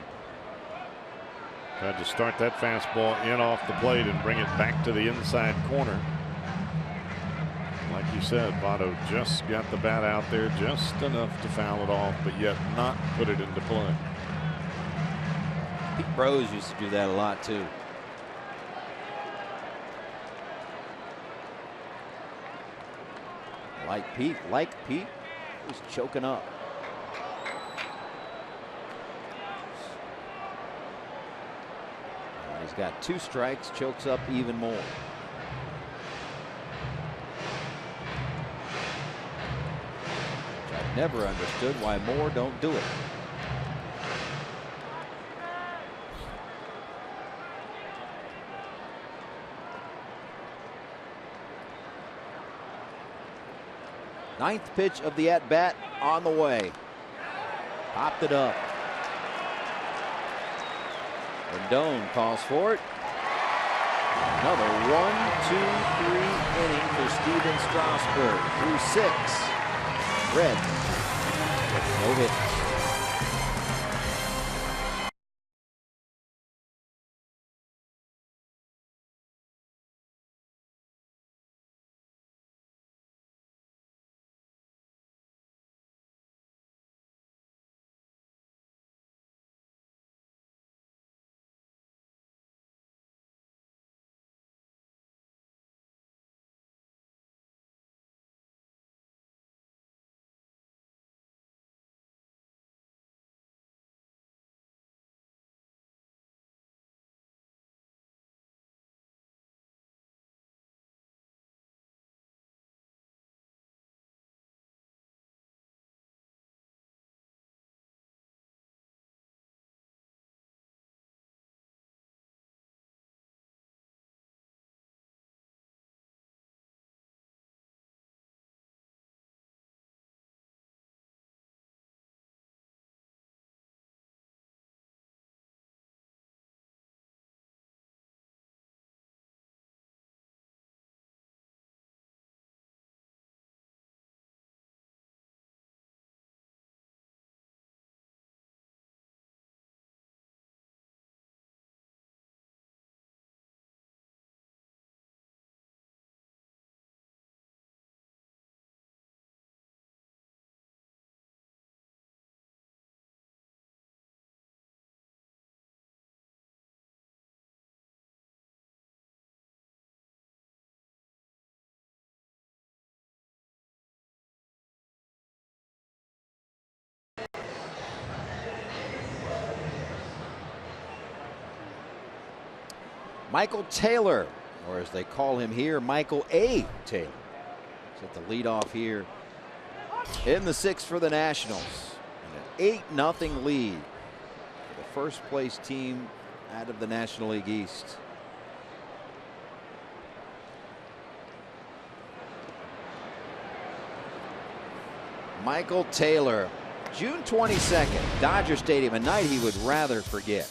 Tried to start that fastball in off the plate and bring it back to the inside corner. Like you said, Votto just got the bat out there just enough to foul it off, but yet not put it into play. Pete Rose used to do that a lot too. Like Pete. He's choking up. And he's got 2 strikes, chokes up even more. Which I've never understood why more don't do it. Ninth pitch of the at-bat on the way. Popped it up. Rendon calls for it. Another 1-2-3 inning for Steven Strasburg through 6. Reds with no hits. Michael Taylor, or as they call him here, Michael A. Taylor, is at the leadoff here in the 6th for the Nationals. And an 8-0 lead for the first place team out of the National League East. Michael Taylor, June 22nd, Dodger Stadium, a night he would rather forget.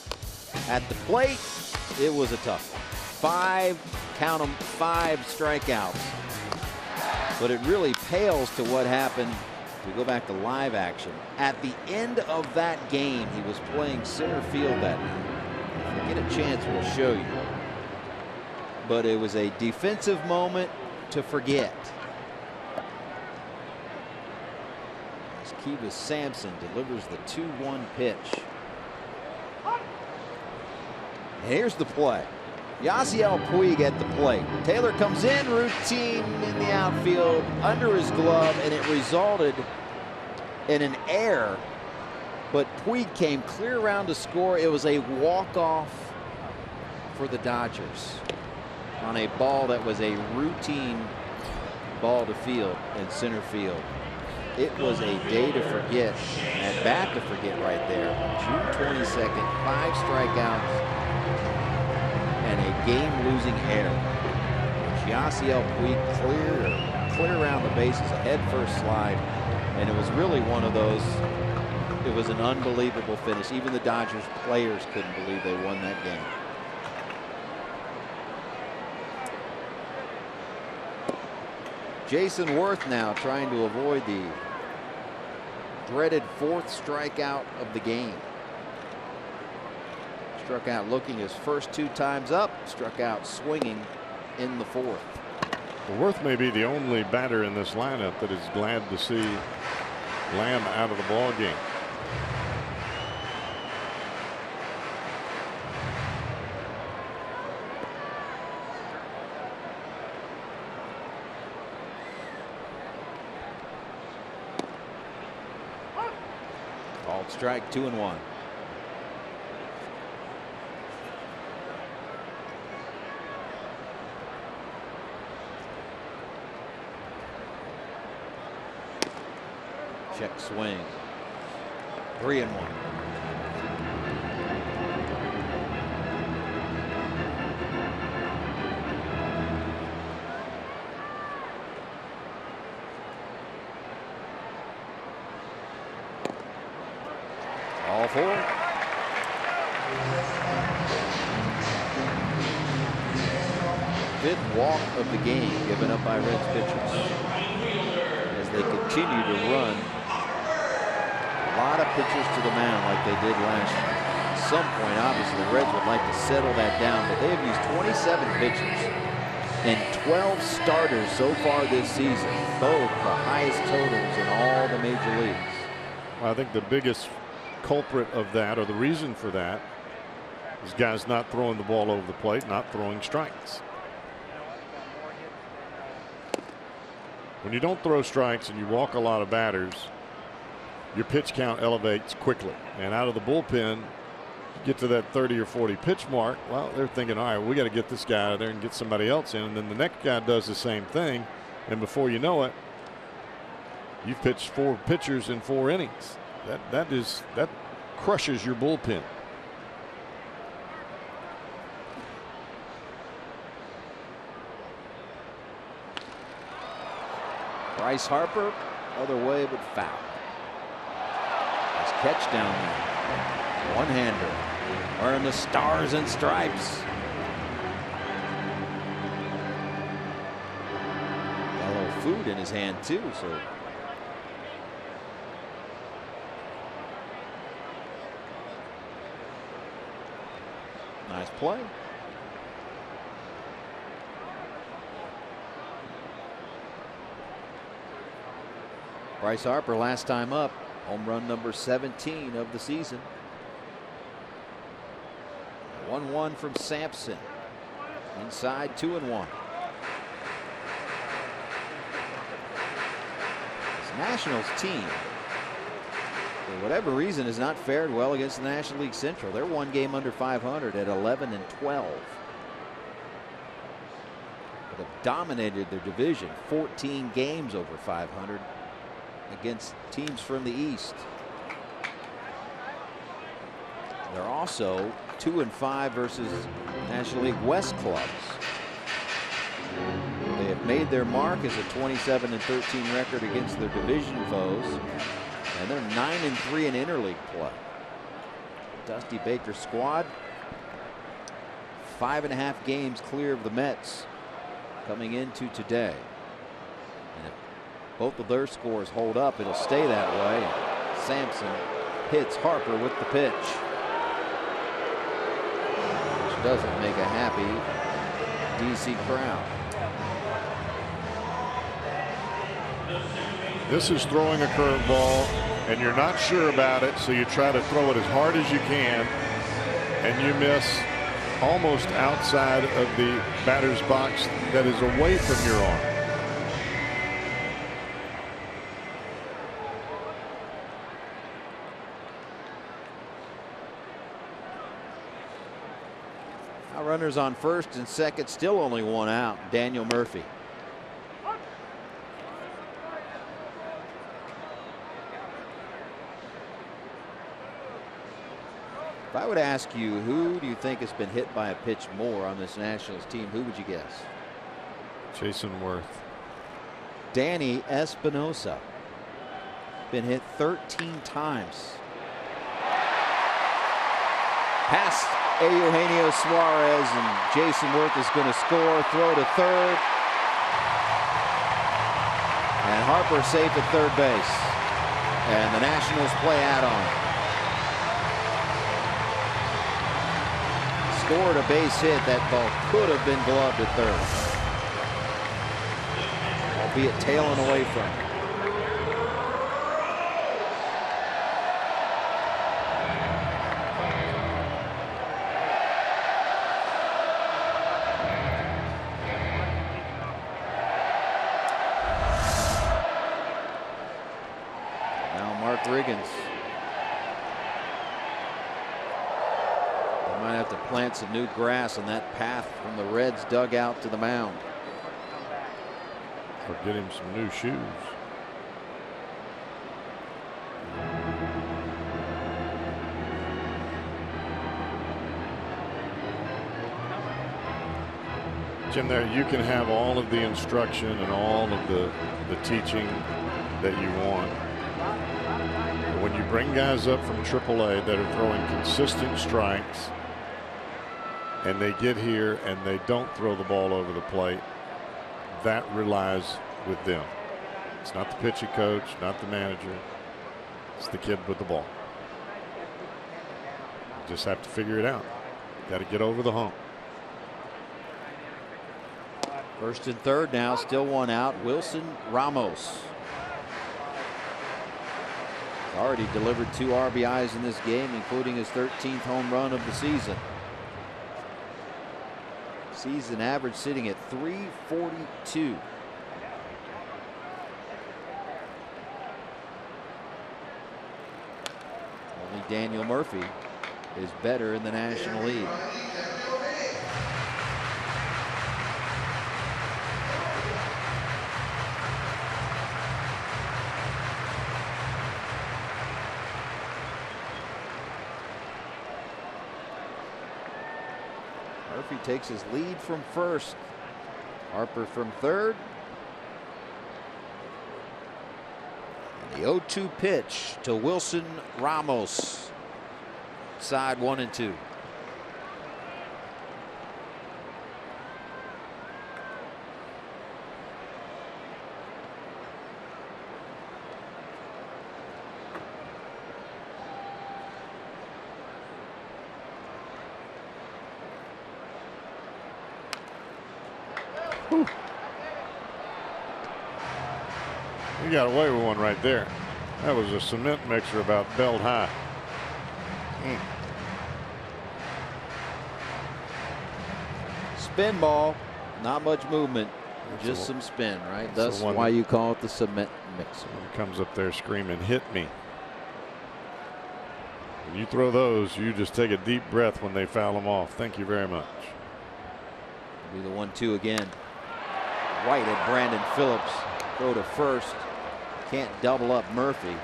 At the plate, it was a tough one. 5 strikeouts. But it really pales to what happened. We go back to live action. At the end of that game, he was playing center field that night. If we get a chance, we'll show you. But it was a defensive moment to forget. As Kivas Sampson delivers the 2-1 pitch. And here's the play. Yasiel Puig at the plate. Taylor comes in, routine in the outfield, under his glove, and it resulted in an error. But Puig came clear around to score. It was a walk-off for the Dodgers on a ball that was a routine ball to field in center field. It was a day to forget, and bat to forget right there. June 22nd, 5 strikeouts. And a game-losing error. Yasiel Puig clear around the bases, a head-first slide, and it was really one of those. It was an unbelievable finish. Even the Dodgers players couldn't believe they won that game. Jason Worth now trying to avoid the dreaded 4th strikeout of the game. Struck out looking his first 2 times up, struck out swinging in the 4th. Well, Worth may be the only batter in this lineup that is glad to see Lamb out of the ball game. strike, 2-1. Check swing. 3-1. All four. Fifth walk of the game given up by Reds pitchers as they continue to run a lot of pitchers to the mound like they did last year. At some point, obviously, the Reds would like to settle that down, but they have used 27 pitchers and 12 starters so far this season, both the highest totals in all the major leagues. I think the biggest culprit of that, or the reason for that, is guys not throwing the ball over the plate, not throwing strikes. When you don't throw strikes and you walk a lot of batters, your pitch count elevates quickly. And out of the bullpen, get to that 30 or 40 pitch mark, well, they're thinking, all right, we got to get this guy out of there and get somebody else in. And then the next guy does the same thing. And before you know it, you've pitched 4 pitchers in 4 innings. That crushes your bullpen. Bryce Harper, other way, but foul. Nice catch down there. One-hander. Wearing the stars and stripes. Got a little food in his hand, too, so. Nice play. Bryce Harper last time up, home run number 17 of the season. 1-1 from Sampson. Inside, 2-1. This Nationals team, for whatever reason, has not fared well against the National League Central. They're 1 game under 500 at 11-12. But have dominated their division, 14 games over 500 against teams from the East. They're also 2-5 versus National League West clubs. They have made their mark as a 27-13 record against their division foes. And they're 9-3 in interleague play. Dusty Baker's squad, 5.5 games clear of the Mets coming into today. And if both of their scores hold up, it'll stay that way. Sampson hits Harper with the pitch, which doesn't make a happy DC crowd. This is throwing a curveball, and you're not sure about it, so you try to throw it as hard as you can, and you miss almost outside of the batter's box that is away from your arm. Now runners on first and second, still only 1 out. Daniel Murphy. If I would ask you, who do you think has been hit by a pitch more on this Nationals team, who would you guess? Jason Worth. Danny Espinosa. Been hit 13 times. Past Eugenio Suarez, and Jason Worth is going to score. Throw to third. And Harper safe at third base. And the Nationals play add-on. Scored a base hit. That ball could have been gloved at third, albeit tailing away from it. Now Mark Riggins Might have to plant some new grass on that path from the Reds dugout to the mound. Or get him some new shoes. Jim, there you can have all of the instruction and all of the teaching that you want. But when you bring guys up from AAA that are throwing consistent strikes and they get here and they don't throw the ball over the plate, that relies with them. It's not the pitching coach, not the manager. It's the kid with the ball. You just have to figure it out. Got to get over the hump. First and third now, still one out. Wilson Ramos. He's already delivered 2 RBIs in this game, including his 13th home run of the season. Season average sitting at .342. Only Daniel Murphy is better in the National League. Murphy takes his lead from first. Harper from third. And the 0-2 pitch to Wilson Ramos. Side 1 and 2. You got away with one right there. That was a cement mixer about belt high. Spin ball, not much movement, just some spin, right? That's why you call it the cement mixer. Comes up there screaming, "Hit me." When you throw those, you just take a deep breath when they foul them off. Thank you very much. Do the 1-2 again. Right at Brandon Phillips. Go to first. Can't double up Murphy.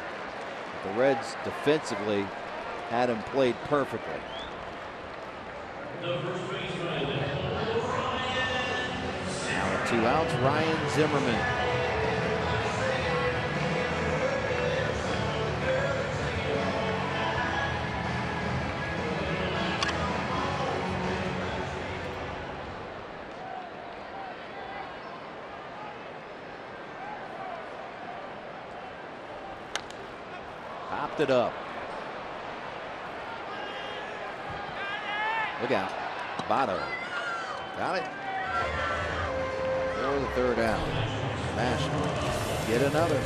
The Reds defensively had him played perfectly. Now 2 outs. Ryan Zimmerman. Popped it up. Look out. Votto. Got it. For the third out. Nationals get another.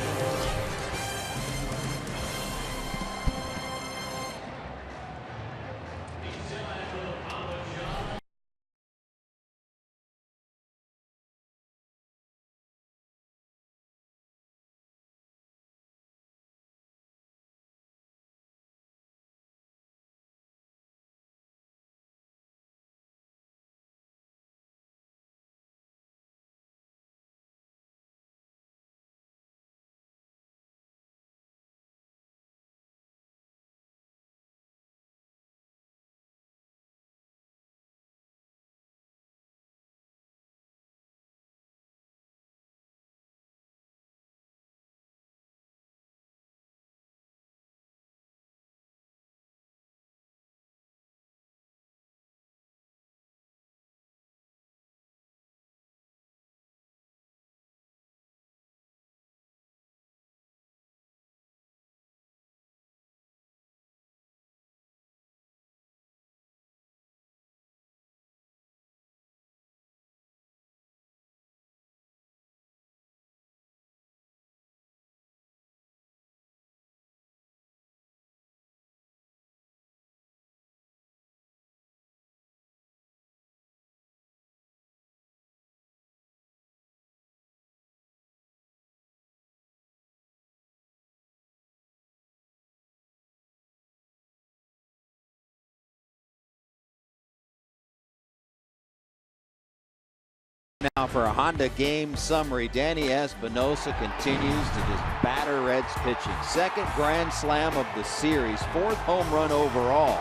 Now for a Honda game summary, Danny Espinosa continues to just batter Reds pitching. Second grand slam of the series, 4th home run overall,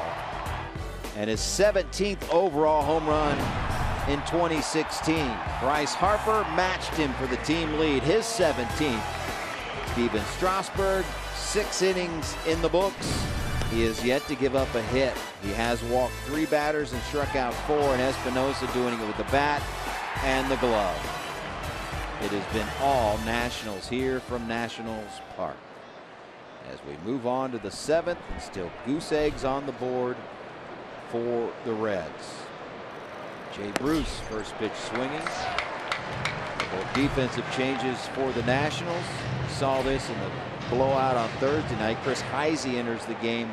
and his 17th overall home run in 2016. Bryce Harper matched him for the team lead, his 17th. Steven Strasburg, 6 innings in the books. He has yet to give up a hit. He has walked 3 batters and struck out 4, and Espinosa doing it with the bat and the glove. It has been all Nationals here from Nationals Park. As we move on to the 7th, and still goose eggs on the board for the Reds. Jay Bruce, first pitch swinging. Both defensive changes for the Nationals. We saw this in the blowout on Thursday night. Chris Heisey enters the game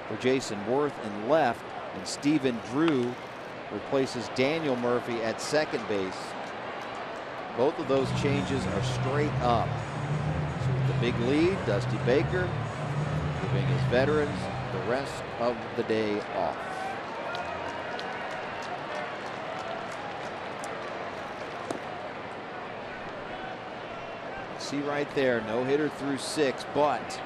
for Jason Worth in left, and Stephen Drew replaces Daniel Murphy at second base. Both of those changes are straight up. So with the big lead, Dusty Baker giving his veterans the rest of the day off. See right there, no hitter through 6, but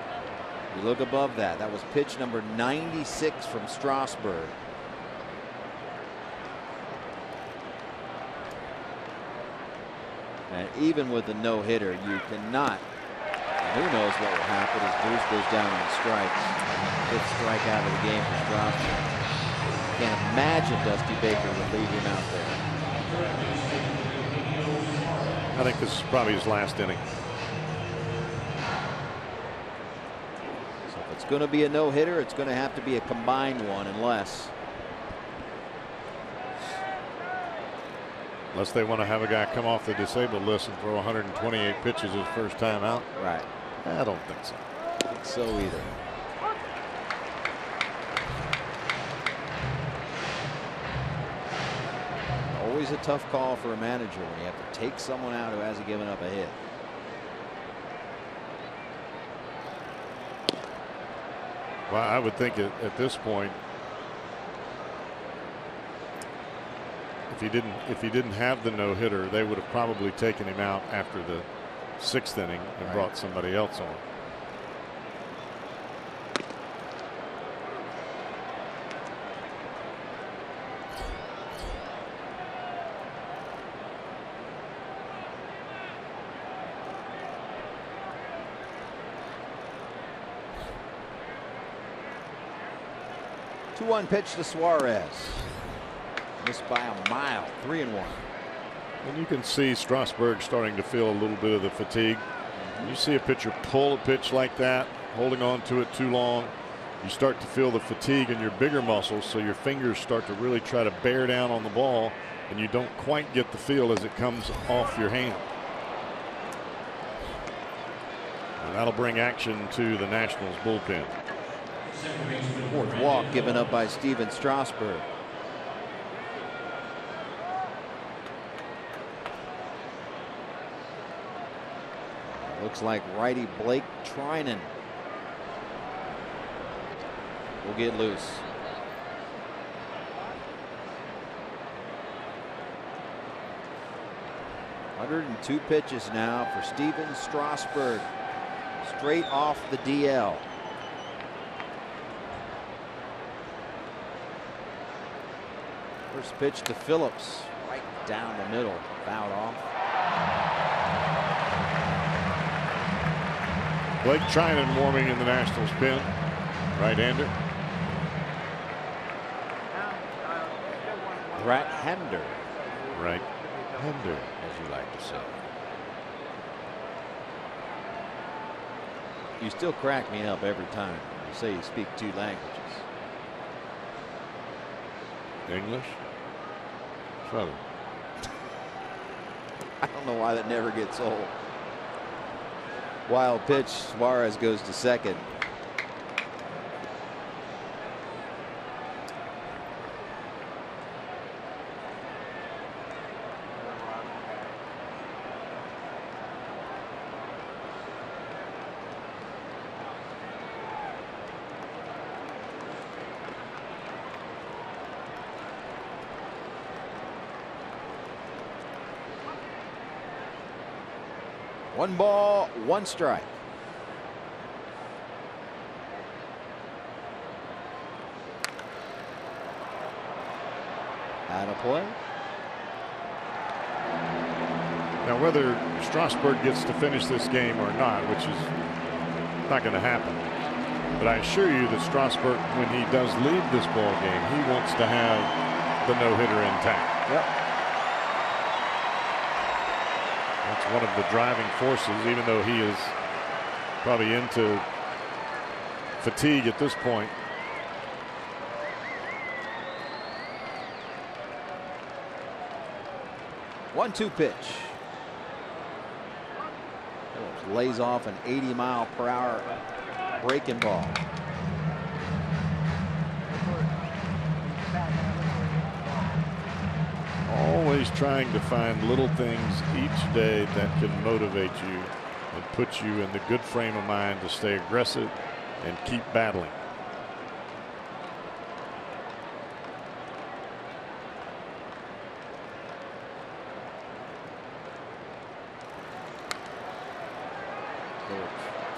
you look above that. That was pitch number 96 from Strasburg. And even with the no-hitter, you cannot. Who knows what will happen as Bruce goes down on strikes. 5th strikeout of the game for Strasburg. Can't imagine Dusty Baker would leave him out there. I think this is probably his last inning. So if it's going to be a no-hitter, it's going to have to be a combined one, unless they want to have a guy come off the disabled list and throw 128 pitches his first time out. Right. I don't think so. I don't think so either. Always a tough call for a manager when you have to take someone out who hasn't given up a hit. Well, I would think at this point, if he didn't have the no-hitter, they would have probably taken him out after the 6th inning and brought somebody else on. One pitch to Suarez. Missed by a mile. 3-1. And you can see Strasburg starting to feel a little bit of the fatigue. When you see a pitcher pull a pitch like that, holding on to it too long, you start to feel the fatigue in your bigger muscles, so your fingers start to really try to bear down on the ball, and you don't quite get the feel as it comes off your hand. And that'll bring action to the Nationals bullpen. 4th walk given up by Steven Strasburg. Looks like righty Blake Trinan will get loose. .102 pitches now for Steven Strasburg, straight off the DL. First pitch to Phillips, right down the middle, fouled off. Blake Trinan warming in the Nationals pen, right-hander. Right-hander. Right-hander, as you like to say. You still crack me up every time you say you speak 2 languages. English? Southern. I don't know why that never gets old. Wild pitch. Suarez goes to second. 1 ball, 1 strike. Out of play. Now, whether Strasburg gets to finish this game or not, which is not going to happen, but I assure you that Strasburg, when he does leave this ball game, he wants to have the no-hitter intact. Yep. That's one of the driving forces, even though he is probably into fatigue at this point. One-two pitch. Phillips lays off an 80-mile-per-hour breaking ball. Always trying to find little things each day that can motivate you and put you in the good frame of mind to stay aggressive and keep battling.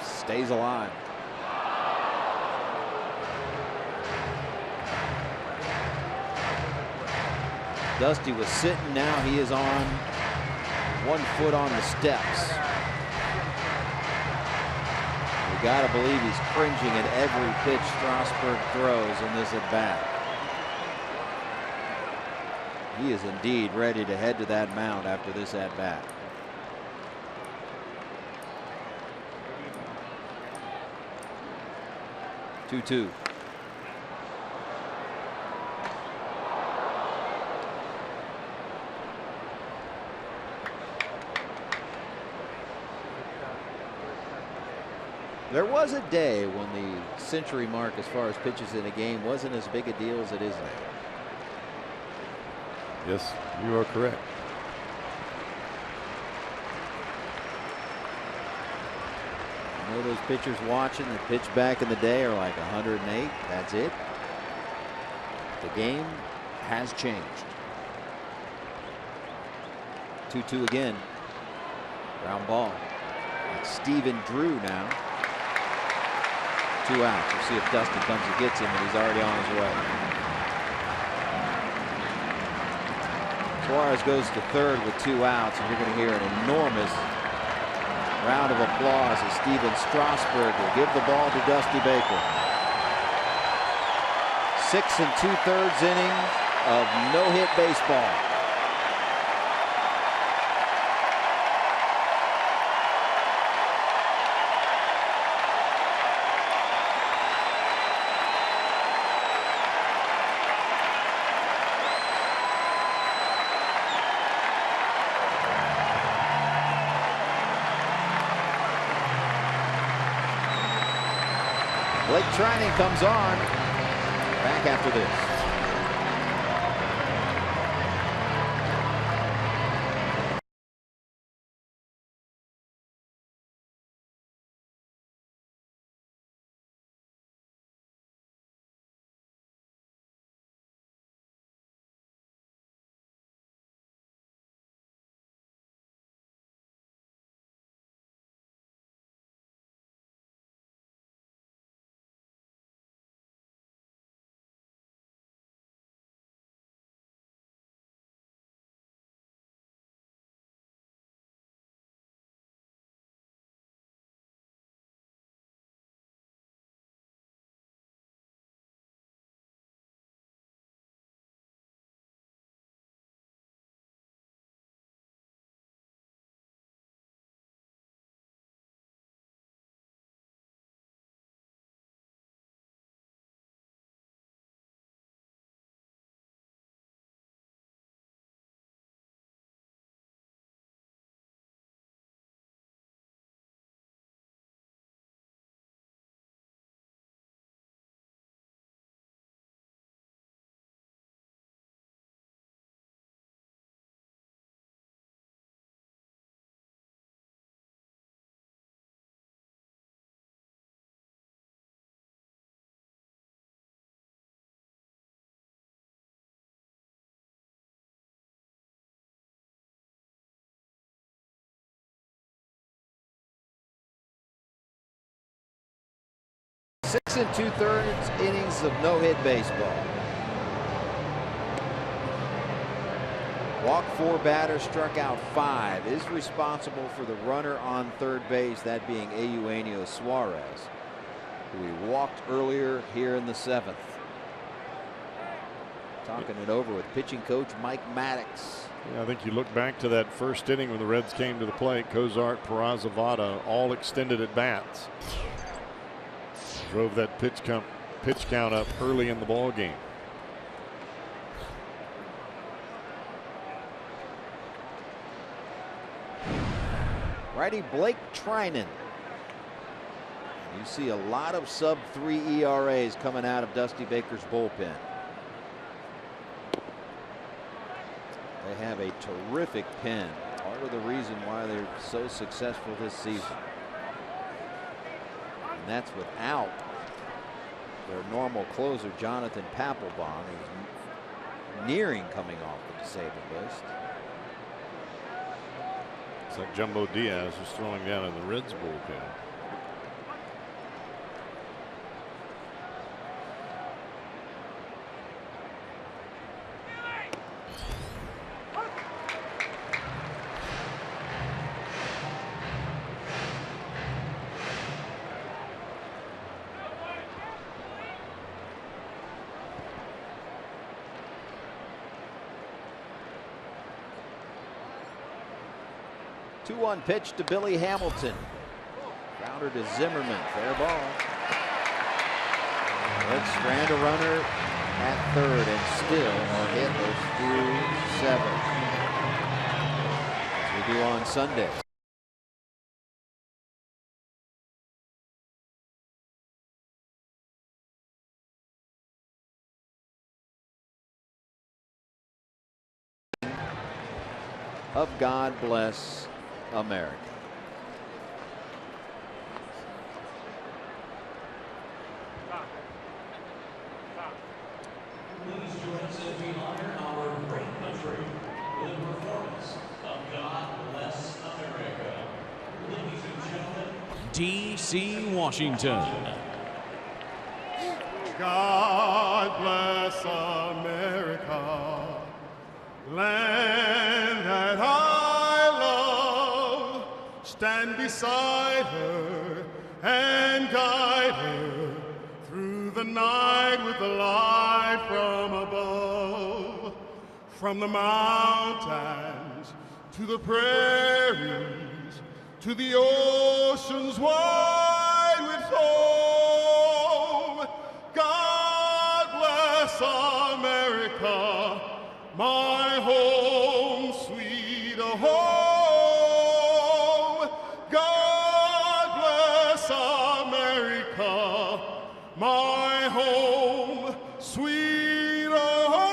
Stays alive. Dusty was sitting, now he is on 1 foot on the steps. You gotta believe he's cringing at every pitch Strasburg throws in this at bat. He is indeed ready to head to that mound after this at bat. Two. There was a day when the century mark as far as pitches in a game wasn't as big a deal as it is now. Yes, you are correct. I know those pitchers watching the pitch back in the day are like 108. That's it. The game has changed. 2-2 again. Ground ball. It's Stephen Drew now. 2 outs. We'll see if Dusty comes and gets him, and he's already on his way. Suarez goes to third with 2 outs, and you're going to hear an enormous round of applause as Steven Strasburg will give the ball to Dusty Baker. 6 2/3 innings of no-hit baseball. Blake Trinan comes on back after this. 6 2/3 innings of no-hit baseball. Walked 4 batters, struck out 5. Is responsible for the runner on third base, that being Eugenio Suarez, who he walked earlier here in the 7th. Talking it over with pitching coach Mike Maddox. Yeah, I think you look back to that first inning when the Reds came to the plate. Cozart, Peraza, Votto, all extended at bats. Drove that pitch count up early in the ball game. Righty Blake Trinan. You see a lot of sub-3 ERAs coming out of Dusty Baker's bullpen. They have a terrific pen. Part of the reason why they're so successful this season. And that's without their normal closer, Jonathan Papelbon, who's nearing coming off the disabled list. It's like Jumbo Diaz is throwing down in the Reds bullpen. Two-one pitch to Billy Hamilton. Grounder to Zimmerman. Fair ball. Let's strand a runner at third and still a hitless through 7. As we do on Sunday. Of God Bless America. Please join us as we honor our great country with a performance of God Bless America. Ladies and gentlemen, D.C. Washington. God bless America, land that I love. Stand beside her and guide her through the night with the light from above. From the mountains to the prairies to the oceans wide with foam. God bless America, my home, sweet home. God bless America, my home, sweet home.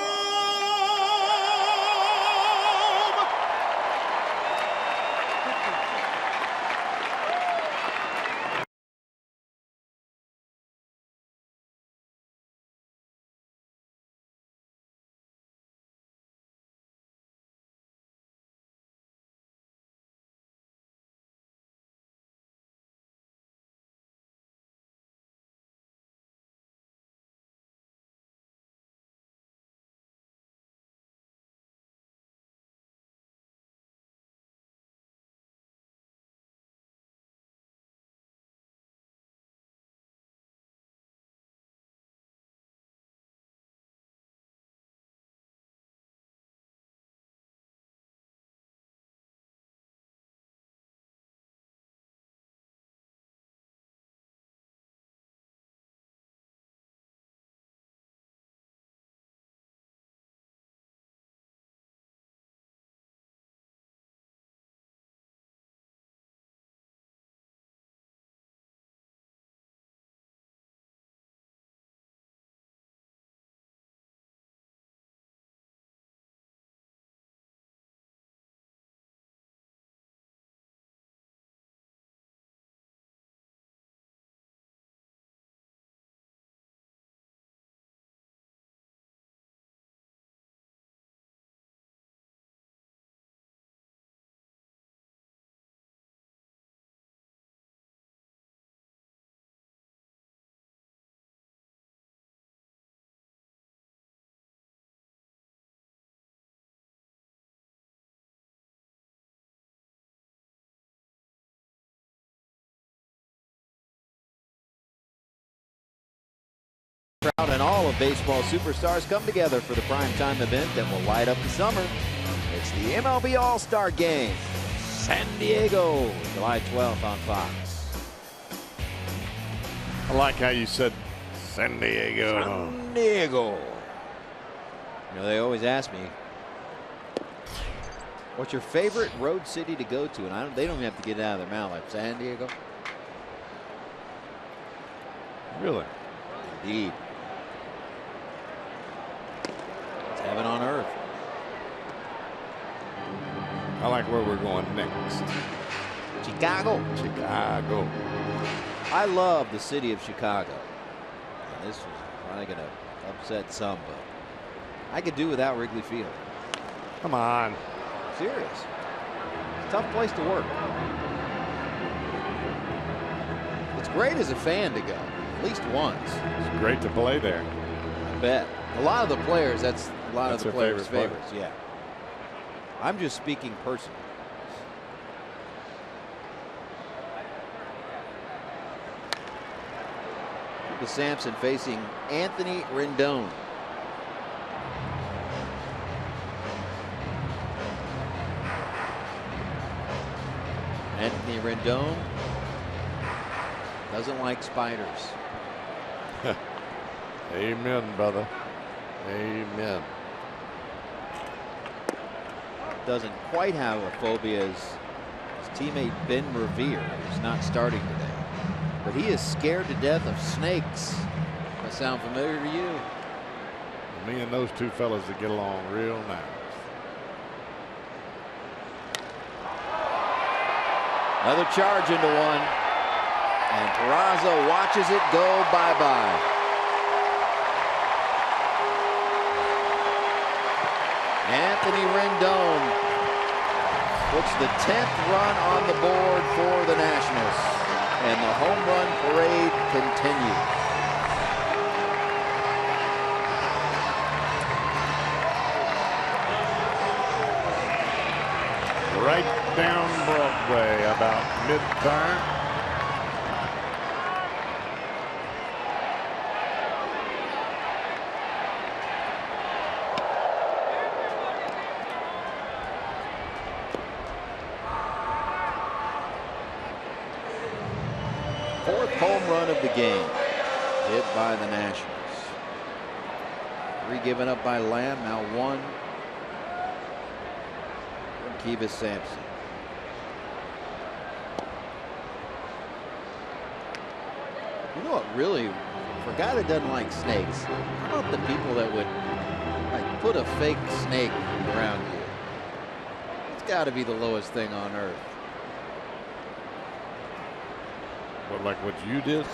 crowd and all of baseball superstars come together for the primetime event that will light up the summer. It's the MLB All-Star Game. San Diego, July 12th on Fox. I like how you said San Diego. San Diego. You know, they always ask me, what's your favorite road city to go to? And they don't even have to get it out of their mouth. Like San Diego. Really? Indeed. It's heaven on earth. I like where we're going next. Chicago. Chicago. I love the city of Chicago. And this was probably going to upset some, but I could do without Wrigley Field. Come on. Serious. It's a tough place to work. It's great as a fan to go, at least once. It's great to play there. I bet. A lot of the players, that's a lot of the players' favorite favorites. Yeah. I'm just speaking personally. With Sampson facing Anthony Rendon. Anthony Rendon doesn't like spiders. Amen, brother. Amen. Doesn't quite have a phobia as his teammate Ben Revere, who's not starting today. But he is scared to death of snakes. That sound familiar to you? Me and those two fellas that get along real nice. Another charge into one. And Peraza watches it go bye-bye. Anthony Rendon puts the 10th run on the board for the Nationals. And the home run parade continues. Right down Broadway about mid-time. Fourth home run of the game, hit by the Nationals. 3 given up by Lamb, now 1 from Kivas Sampson. You know what, really, for a guy that doesn't like snakes, how about the people that would like put a fake snake around you? It's got to be the lowest thing on earth. What, like what you did?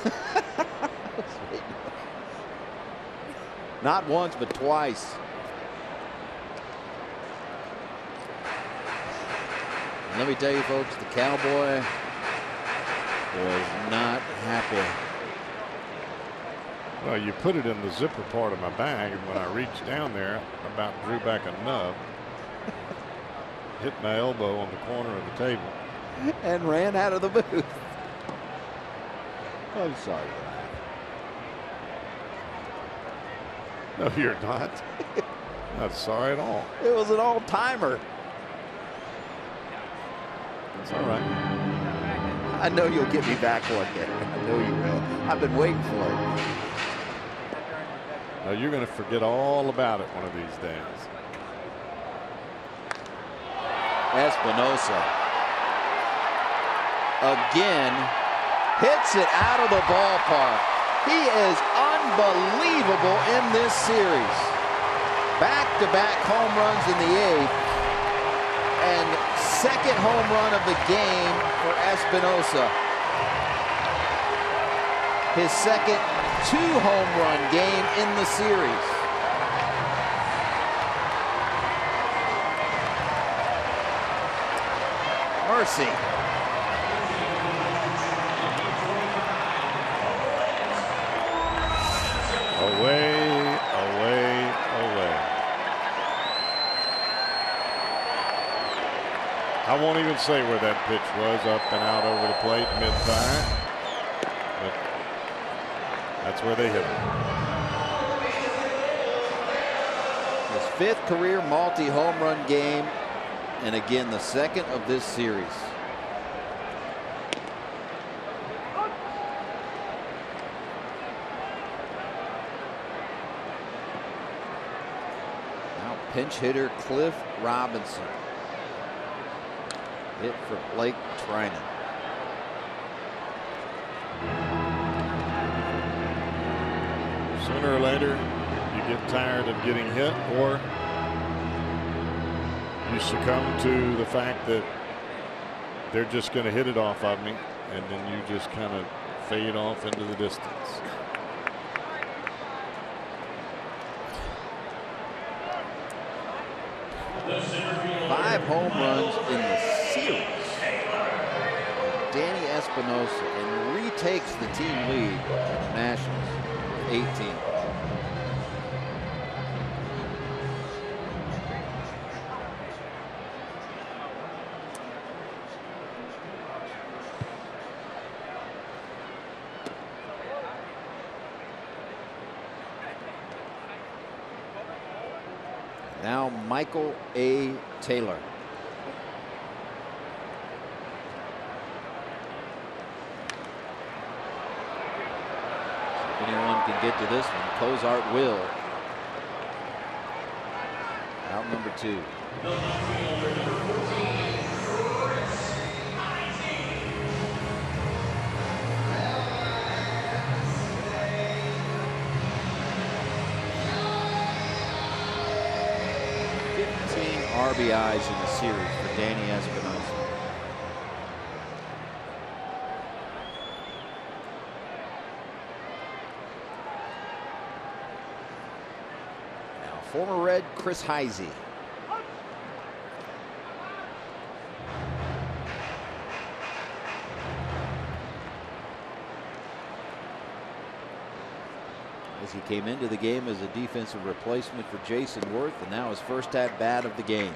Not once, but twice. And let me tell you, folks, the Cowboy was not happy. Well, you put it in the zipper part of my bag, and when I reached down there, I about drew back a nub, hit my elbow on the corner of the table, and ran out of the booth. I'm sorry. No, you're not. Not sorry at all. It was an all-timer. It's all right. I know you'll get me back one day. I know you will. I've been waiting for it. Now you're going to forget all about it one of these days. Espinosa again hits it out of the ballpark. He is unbelievable in this series. Back-to-back home runs in the 8th, and second home run of the game for Espinosa. His second 2-home run game in the series. Mercy. Away, away, away. I won't even say where that pitch was, up and out over the plate mid-thigh. But that's where they hit it. His 5th career multi-home run game, and again the 2nd of this series. Now pinch hitter Cliff Robinson. Hit for Blake Trinan. Sooner or later, you get tired of getting hit, or you succumb to the fact that they're just going to hit it off of me, and then you just kind of fade off into the distance. Five home runs in the series. Danny Espinosa, and retakes the team lead. The Nationals 18. Now Michael A. Taylor. If anyone can get to this one, Cozart will. Out number 2. RBIs in the series for Danny Espinosa. Now former Red Chris Heisey. As he came into the game as a defensive replacement for Jason Worth, and now his first at bat of the game.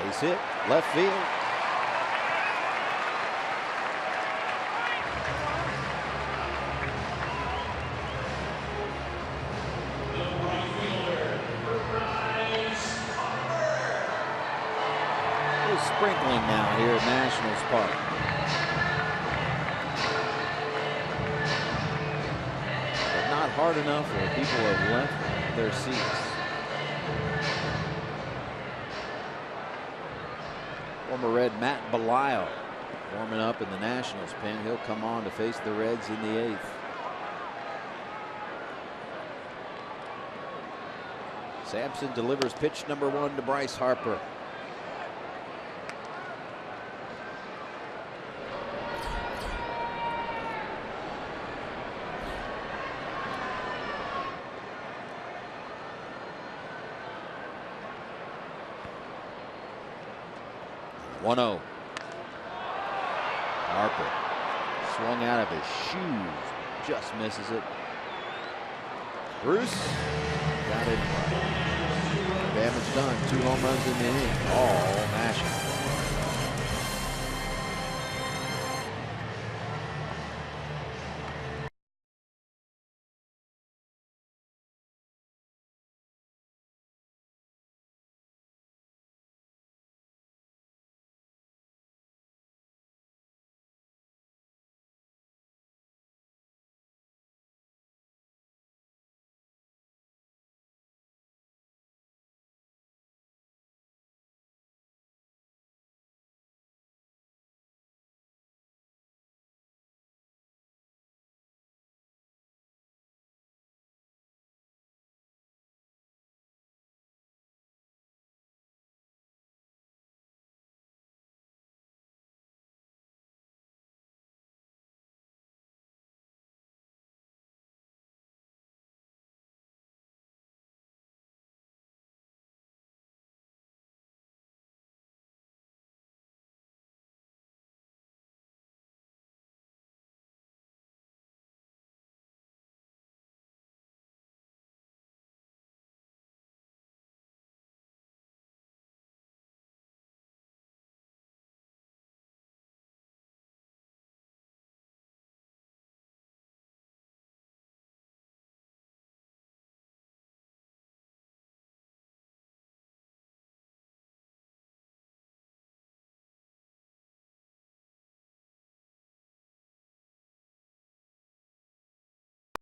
Base hit, left field. Sprinkling now here at Nationals Park. But not hard enough where people have left their seats. Former Red Matt Belisle warming up in the Nationals pen. He'll come on to face the Reds in the 8th. Sampson delivers pitch number 1 to Bryce Harper. One-0. Harper swung out of his shoes, just misses it. Bruce got it. Damage done. 2 home runs in the inning, all Nationals.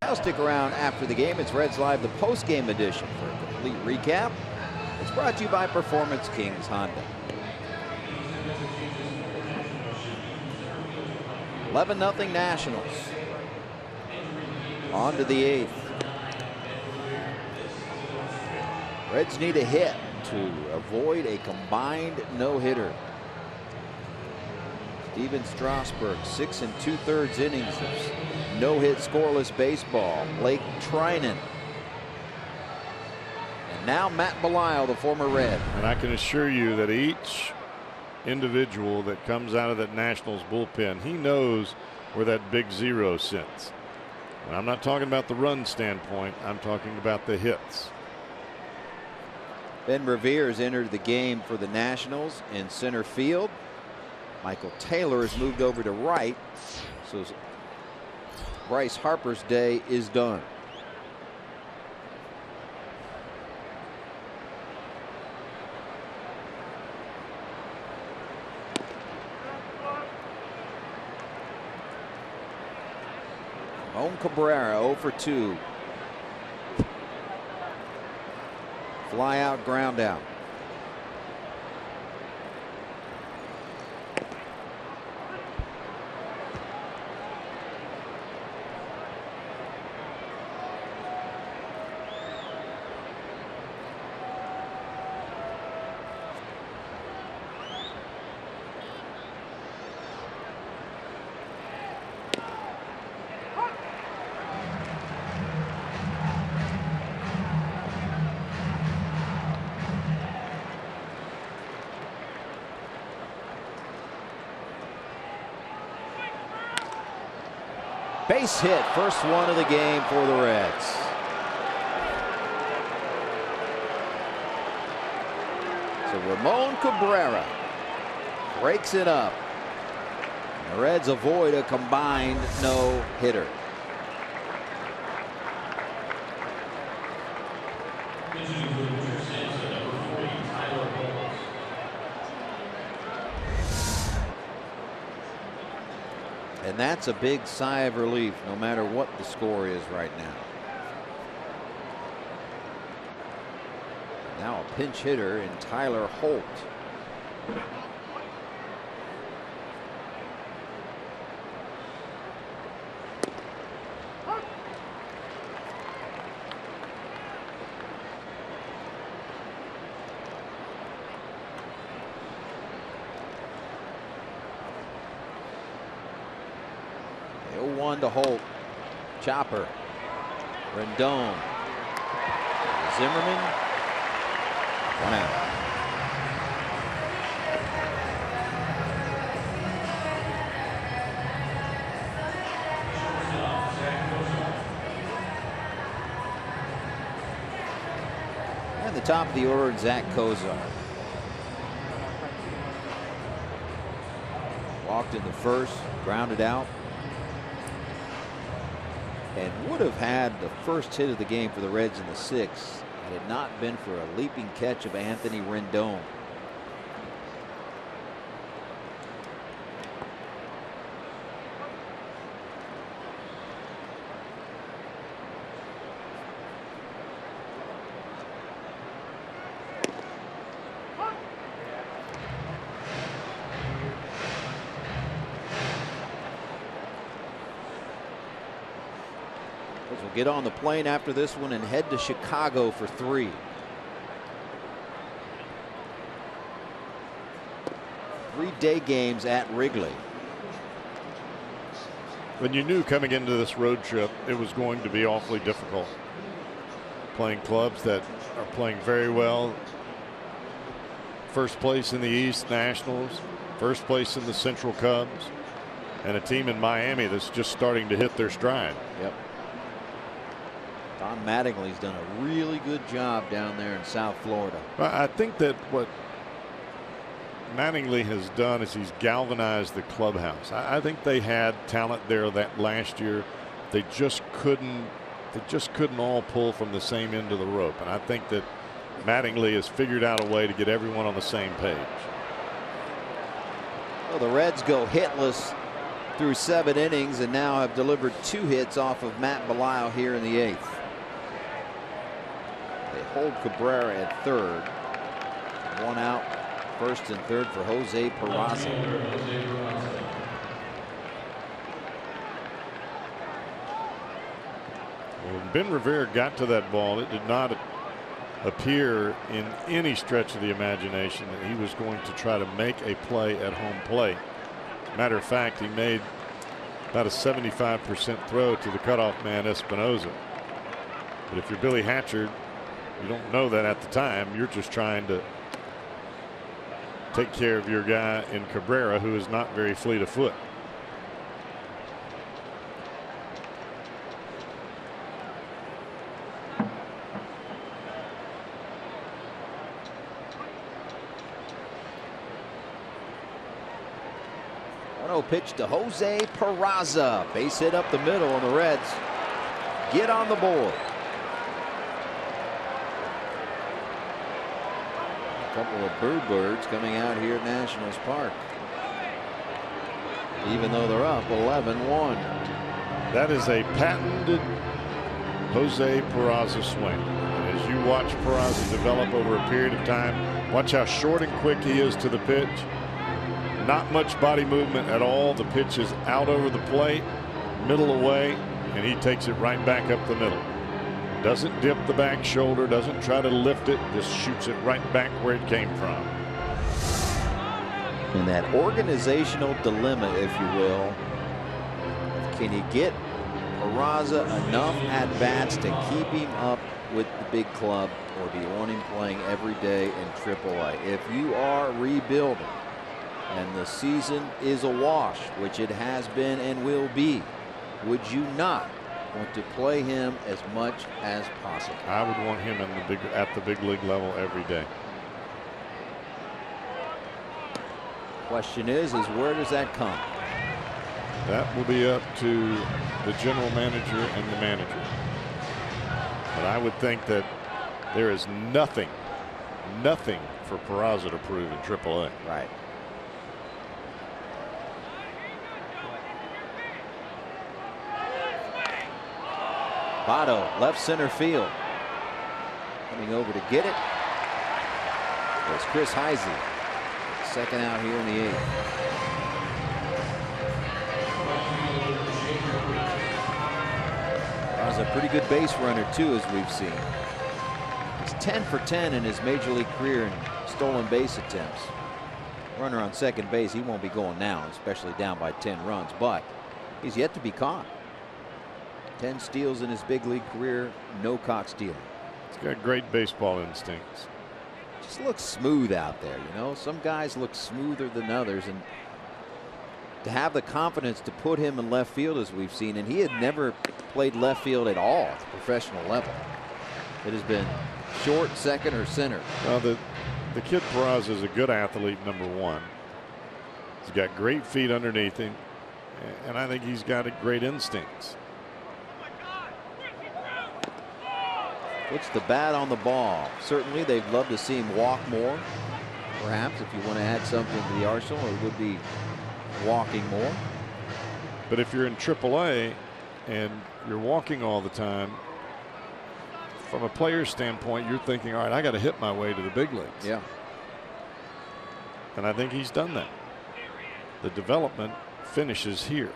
Now stick around after the game. It's Reds Live, the post-game edition. For a complete recap, it's brought to you by Performance Kings Honda. 11-0 Nationals. On to the 8th. Reds need a hit to avoid a combined no-hitter. Steven Strasburg, 6 2/3 innings of no-hit scoreless baseball. Blake Trinan. And now Matt Belisle, the former Red. And I can assure you that each individual that comes out of that Nationals bullpen, he knows where that big zero sits. And I'm not talking about the run standpoint. I'm talking about the hits. Ben Revere's entered the game for the Nationals in center field. Michael Taylor has moved over to right, so Bryce Harper's day is done. Ramon Cabrera 0 for 2. Fly out, ground out. Base hit, first one of the game for the Reds. So Ramon Cabrera breaks it up. The Reds avoid a combined no-hitter. And that's a big sigh of relief, no matter what the score is right now. Now a pinch hitter in Tyler Holt. To Holt. Chopper. Rendon. Zimmerman. One out. And the top of the order, Zach Kozar. Walked in the first, grounded out. And would have had the first hit of the game for the Reds in the 6th had it not been for a leaping catch of Anthony Rendon. We'll get on the plane after this one and head to Chicago for 3. Three-day games at Wrigley. When you knew coming into this road trip it was going to be awfully difficult. Playing clubs that are playing very well. First place in the East, Nationals. First place in the Central Cubs. And a team in Miami that's just starting to hit their stride. Yep. Don Mattingly's done a really good job down there in South Florida. I think that what Mattingly has done is he's galvanized the clubhouse. I think they had talent there that last year. They just couldn't all pull from the same end of the rope. And I think that Mattingly has figured out a way to get everyone on the same page. Well, the Reds go hitless through 7 innings and now have delivered 2 hits off of Matt Belisle here in the 8th. They hold Cabrera at third. 1 out, first and third for Jose Peraza. When Ben Rivera got to that ball, it did not appear in any stretch of the imagination that he was going to try to make a play at home plate. Matter of fact, he made about a 75% throw to the cutoff man Espinoza. But if you're Billy Hatcher, you don't know that at the time. You're just trying to take care of your guy in Cabrera, who is not very fleet of foot. Pitch to Jose Peraza. Base hit up the middle, and the Reds get on the board. A couple of Bluebirds coming out here at Nationals Park, even though they're up 11-1. That is a patented Jose Peraza swing. And as you watch Peraza develop over a period of time, watch how short and quick he is to the pitch. Not much body movement at all. The pitch is out over the plate, middle away, and he takes it right back up the middle. Doesn't dip the back shoulder, doesn't try to lift it, just shoots it right back where it came from. And that organizational dilemma, if you will, can you get Peraza enough at bats to keep him up with the big club, or do you want him playing every day in AAA? If you are rebuilding and the season is a wash, which it has been and will be, would you not want to play him as much as possible? I would want him at the big league level every day. Question is where does that come? That will be up to the general manager and the manager. But I would think that there is nothing for Peraza to prove in AAA. Right. Votto, left center field. Coming over to get it was Chris Heisey. Second out here in the 8th. That was a pretty good base runner too, as we've seen. He's 10 for 10 in his major league career in stolen base attempts. Runner on second base, he won't be going now, especially down by 10 runs, but he's yet to be caught. 10 steals in his big league career, no caught stealing. He's got great baseball instincts. Just looks smooth out there, you know. Some guys look smoother than others, and to have the confidence to put him in left field, as we've seen, and he had never played left field at all at the professional level. It has been short, second, or center. Well, the kid Peraza is a good athlete, number one. He's got great feet underneath him, and I think he's got great instincts. Puts the bat on the ball. Certainly they'd love to see him walk more. Perhaps if you want to add something to the arsenal, it would be walking more. But if you're in AAA and you're walking all the time, from a player's standpoint, you're thinking, all right, I got to hit my way to the big leagues. Yeah. And I think he's done that. The development finishes here.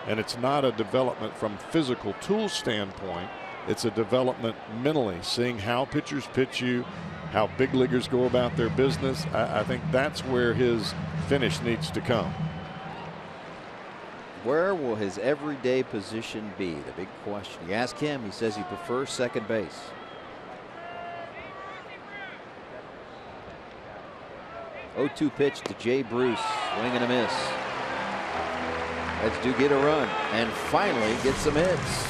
And it's not a development from physical tool standpoint. It's a development mentally, seeing how pitchers pitch you, how big leaguers go about their business. I think that's where his finish needs to come. Where will his everyday position be? The big question. You ask him, he says he prefers second base. Oh-2 pitch to Jay Bruce. Swing and a miss. Reds do get a run and finally get some hits.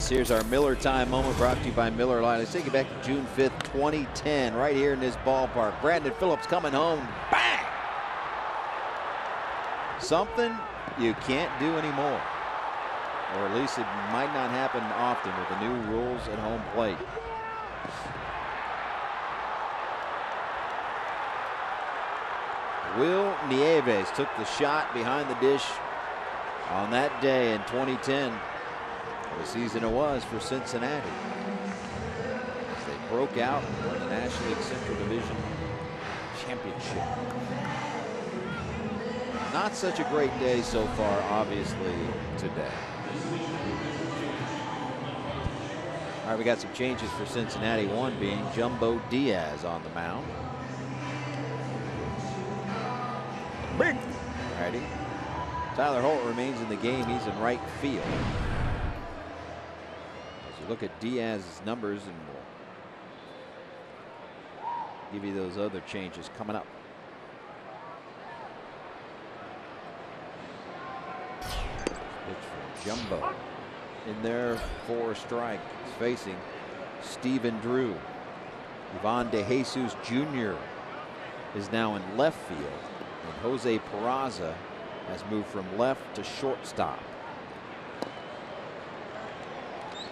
Here's our Miller Time moment brought to you by Miller Lite. Let's take it back to June 5th, 2010, right here in this ballpark. Brandon Phillips coming home. Bang! Something you can't do anymore. Or at least it might not happen often with the new rules at home plate. Will Nieves took the shot behind the dish on that day in 2010. The season it was for Cincinnati. As they broke out and won the National League Central Division Championship. Not such a great day so far, obviously, today. All right, we got some changes for Cincinnati. One being Jumbo Diaz on the mound. Righty. Tyler Holt remains in the game. He's in right field. As you look at Diaz's numbers, and we'll give you those other changes coming up. Pitch from Jumbo. In there for a strike. He's facing Stephen Drew. Ivan De Jesus Jr. is now in left field. And Jose Peraza has moved from left to shortstop.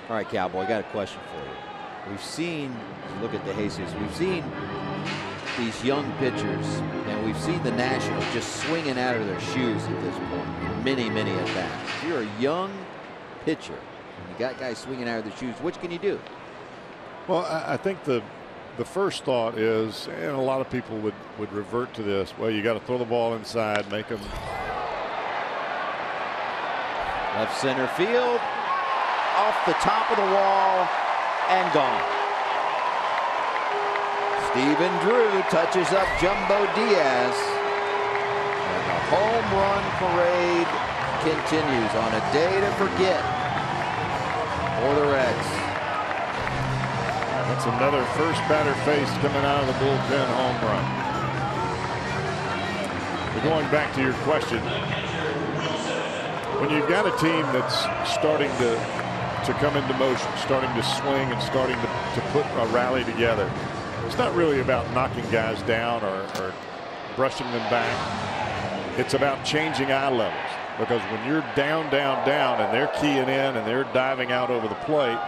All right, Cowboy, I got a question for you. We've seen, look at De Jesus, we've seen these young pitchers, and we've seen the Nationals just swinging out of their shoes at this point. Many, many at bats. If you're a young pitcher, and you got guys swinging out of their shoes, what can you do? Well, I think the first thought is, and a lot of people would revert to this, well, you got to throw the ball inside, make them. Left center field, off the top of the wall, and gone. Stephen Drew touches up Jumbo Diaz, and the home run parade continues on a day to forget for the Reds. That's another first batter face coming out of the bullpen home run. But going back to your question, when you've got a team that's starting to come into motion, starting to swing and starting to put a rally together, it's not really about knocking guys down or brushing them back. It's about changing eye levels, because when you're down, and they're keying in and they're diving out over the plate,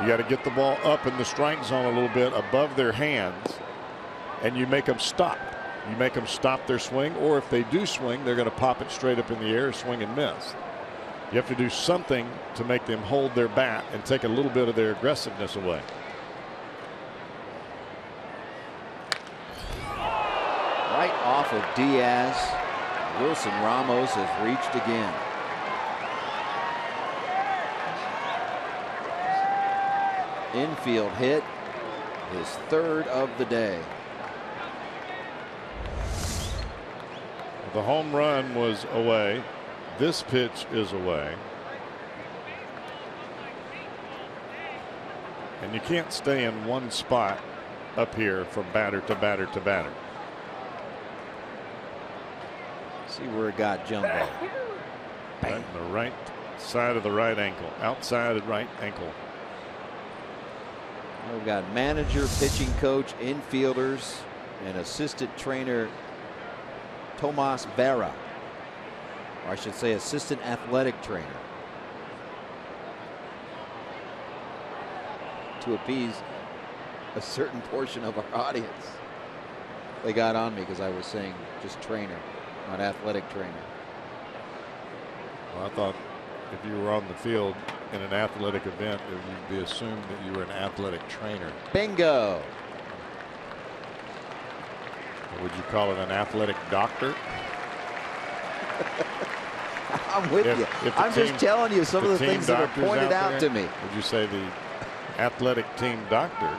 you got to get the ball up in the strike zone a little bit above their hands, and you make them stop. You make them stop their swing, or if they do swing, they're going to pop it straight up in the air, swing and miss. You have to do something to make them hold their bat and take a little bit of their aggressiveness away. Right off of Diaz, Wilson Ramos has reached again. Infield hit, his third of the day. The home run was away. This pitch is away. And you can't stay in one spot up here from batter to batter to batter. See where it got Jumbo. Right in the right side of the right ankle, outside of right ankle. We've got manager, pitching coach, infielders, and assistant trainer Tomas Vera, or I should say assistant athletic trainer, to appease a certain portion of our audience. They got on me because I was saying just trainer, not athletic trainer. Well, I thought if you were on the field in an athletic event, it would be assumed that you were an athletic trainer. Bingo. Would you call it an athletic doctor? I'm with you. I'm just telling you some of the things that are pointed out to me. Would you say the athletic team doctor?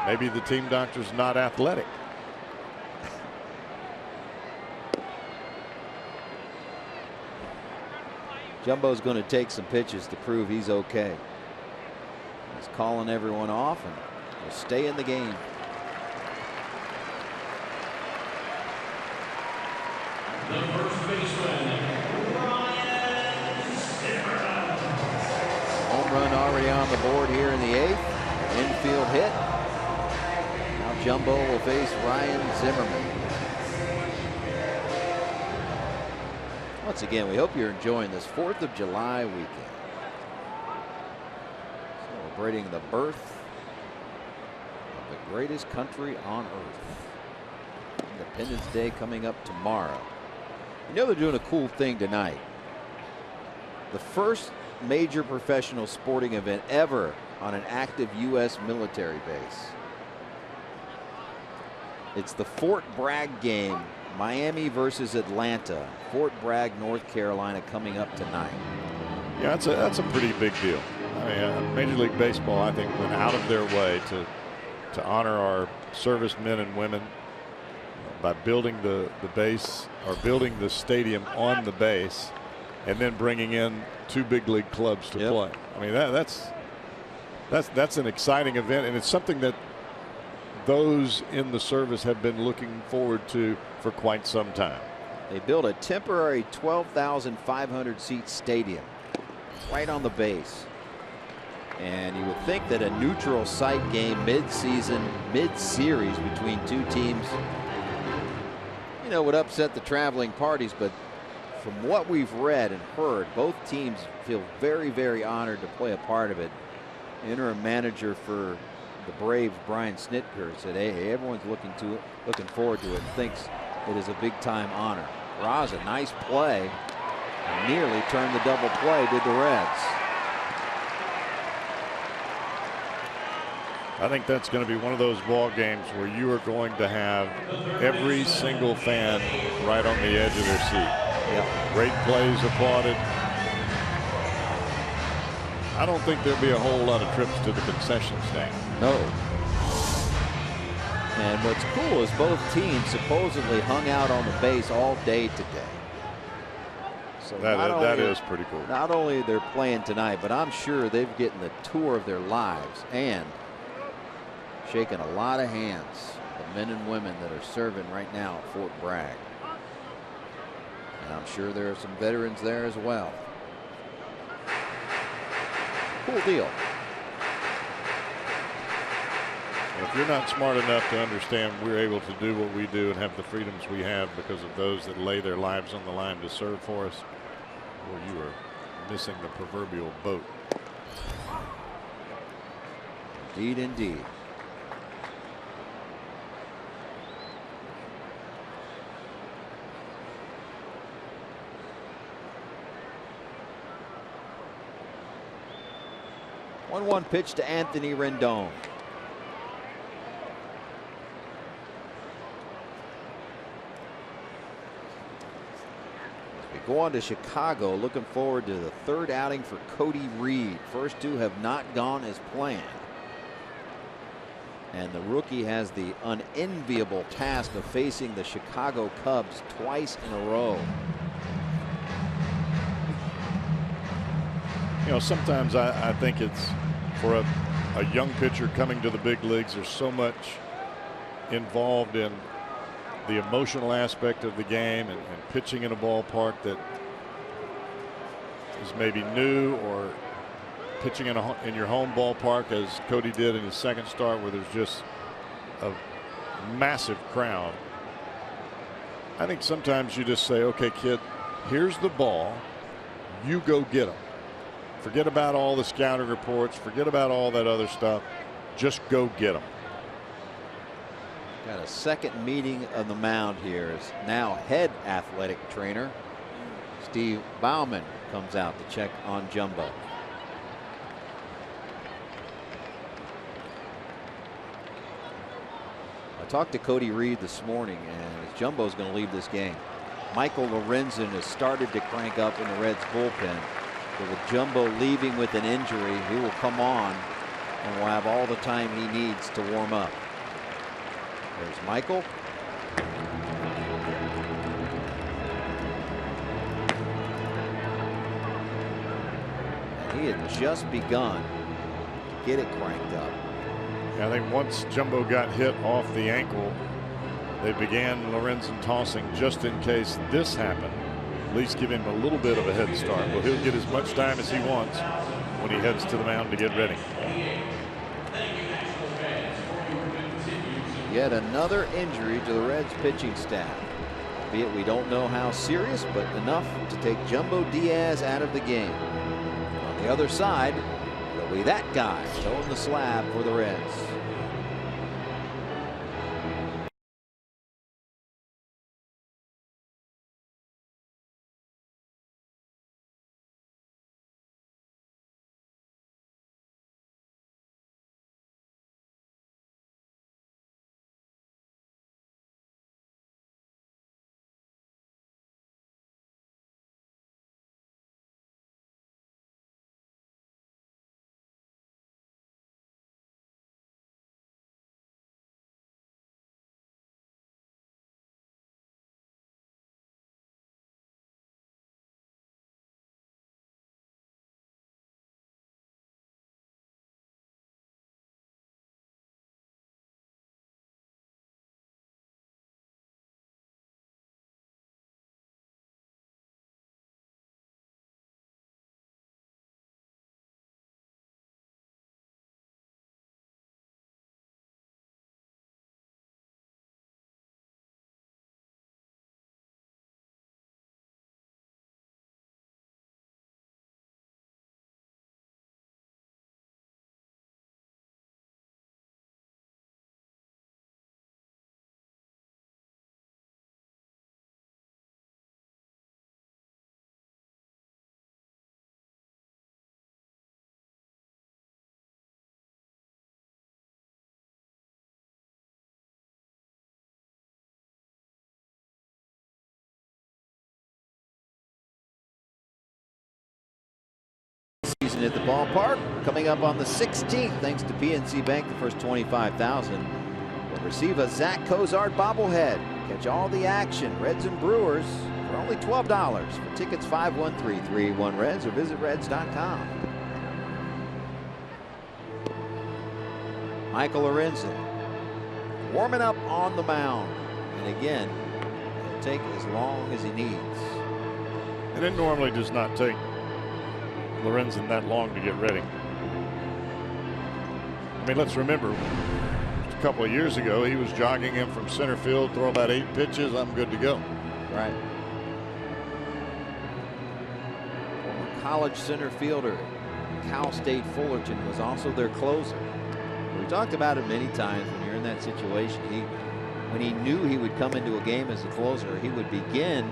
Maybe the team doctor's not athletic. Jumbo's going to take some pitches to prove he's okay. He's calling everyone off and will stay in the game. The first baseman, Ryan. Home run already already on the board here in the 8th. Infield hit. Now Jumbo will face Ryan Zimmerman. Once again, we hope you're enjoying this 4th of July weekend. Celebrating the birth of the greatest country on earth. Independence Day coming up tomorrow. You know they're doing a cool thing tonight. The first major professional sporting event ever on an active U.S. military base. It's the Fort Bragg game, Miami versus Atlanta. Fort Bragg, North Carolina, coming up tonight. Yeah, that's a pretty big deal. I mean, Major League Baseball, I think, went out of their way to honor our servicemen and women by building the base, or building the stadium on the base, and then bringing in 2 big league clubs to play. I mean, that's an exciting event, and it's something that those in the service have been looking forward to for quite some time. They built a temporary 12,500 seat stadium right on the base. And you would think that a neutral site game mid-season, mid-series between 2 teams, you know, would upset the traveling parties. But from what we've read and heard, both teams feel very, very honored to play a part of it. Interim manager for the Braves, Brian Snitker, said, hey, everyone's looking forward to it and thinks it is a big-time honor. Raza, nice play. Nearly turned the double play, did the Reds. I think that's going to be one of those ball games where you are going to have every single fan right on the edge of their seat. Yep. Great plays applauded. I don't think there'll be a whole lot of trips to the concession stand. No. And what's cool is both teams supposedly hung out on the base all day today. So that is pretty cool. Not only they're playing tonight, but I'm sure they've getting the tour of their lives and shaking a lot of hands, the men and women that are serving right now at Fort Bragg. And I'm sure there are some veterans there as well. Cool deal. If you're not smart enough to understand we're able to do what we do and have the freedoms we have because of those that lay their lives on the line to serve for us, well, you are missing the proverbial boat. Indeed, indeed. One pitch to Anthony Rendon. We go on to Chicago, looking forward to the 3rd outing for Cody Reed. First 2 have not gone as planned. And the rookie has the unenviable task of facing the Chicago Cubs twice in a row. You know, sometimes I think it's for a young pitcher coming to the big leagues, there's so much involved in the emotional aspect of the game and pitching in a ballpark that is maybe new, or pitching in your home ballpark as Cody did in his 2nd start, where there's just a massive crowd. I think sometimes you just say, okay, kid, here's the ball, you go get them. Forget about all the scouting reports, forget about all that other stuff, just go get them. Got a second meeting of the mound here as now head athletic trainer Steve Bauman comes out to check on Jumbo. I talked to Cody Reed this morning, and Jumbo's going to leave this game. Michael Lorenzen has started to crank up in the Reds bullpen. So with Jumbo leaving with an injury, he will come on and will have all the time he needs to warm up. There's Michael. And he had just begun to get it cranked up. I think once Jumbo got hit off the ankle, they began Lorenzen tossing just in case this happened. At least give him a little bit of a head start. Well, he'll get as much time as he wants. when he heads to the mound to get ready. Yet another injury to the Reds pitching staff. Albeit we don't know how serious, but enough to take Jumbo Diaz out of the game. On the other side, it'll be that guy toeing the slab for the Reds. Season at the ballpark coming up on the 16th, thanks to PNC Bank. The first 25,000 will receive a Zach Cozart bobblehead. Catch all the action, Reds and Brewers, for only $12. For tickets, 513-381-REDS or visit reds.com. Michael Lorenzen warming up on the mound, and again, it'll take as long as he needs. And it normally does not take Lorenzen that long to get ready. I mean, let's remember, a couple of years ago, he was jogging in from center field, throw about 8 pitches, I'm good to go. Right. Former college center fielder Cal State Fullerton was also their closer. We talked about it many times. When you're in that situation, when he knew he would come into a game as a closer, he would begin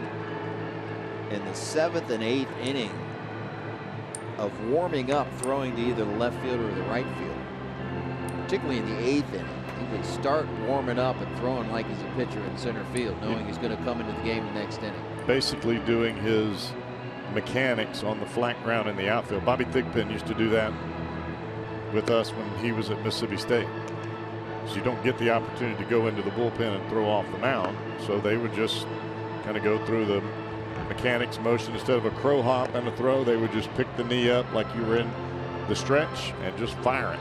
in the 7th and 8th inning of warming up, throwing to either the left fielder or the right fielder. Particularly in the 8th inning, he would start warming up and throwing like he's a pitcher in center field, knowing he's going to come into the game the next inning. Basically doing his mechanics on the flat ground in the outfield. Bobby Thigpen used to do that with us when he was at Mississippi State. So you don't get the opportunity to go into the bullpen and throw off the mound, so they would just kind of go through the mechanics motion. Instead of a crow hop and a throw, they would just pick the knee up like you were in the stretch and just fire it.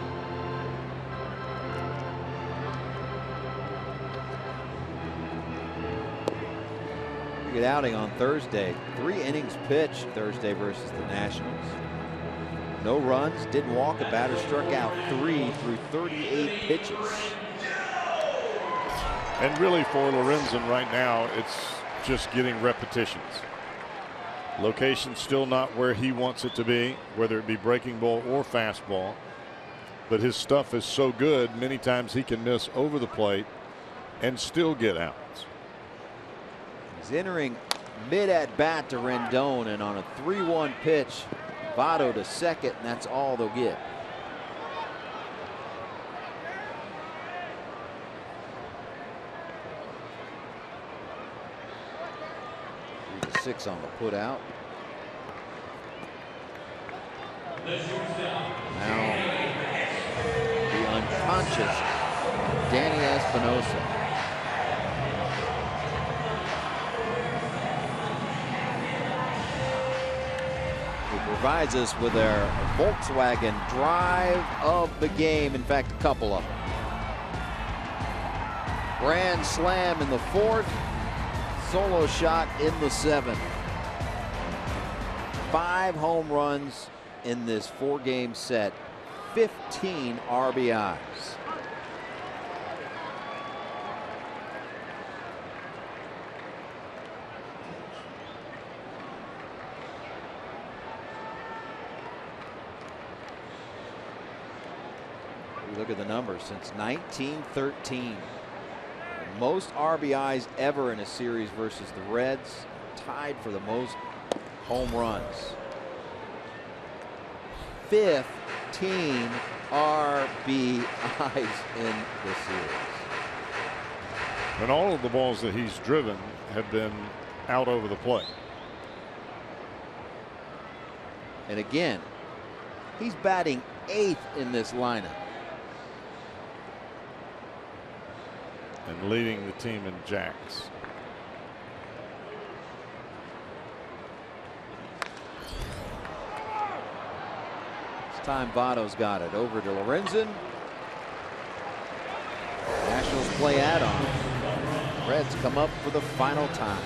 Good outing on Thursday. 3 innings pitched Thursday versus the Nationals. No runs, didn't walk. A batter struck out 3 through 38 pitches. And really for Lorenzen right now, it's just getting repetitions. Location still not where he wants it to be, whether it be breaking ball or fastball. But his stuff is so good, many times he can miss over the plate and still get outs. He's entering mid at bat to Rendon, and on a 3-1 pitch, Votto to second, and that's all they'll get. The 6 on the put out. Now the unconscious Danny Espinosa. Provides us with our Volkswagen drive of the game. In fact, a couple of them. Grand slam in the 4th, solo shot in the 7th. 5 home runs in this 4-game set, 15 RBIs. Look at the numbers since 1913. Most RBIs ever in a series versus the Reds, tied for the most home runs. 15 RBIs in the series. And all of the balls that he's driven have been out over the plate. And again, he's batting 8th in this lineup. And leading the team in jacks. This time Votto's got it over to Lorenzen. Nationals play add-on. Reds come up for the final time.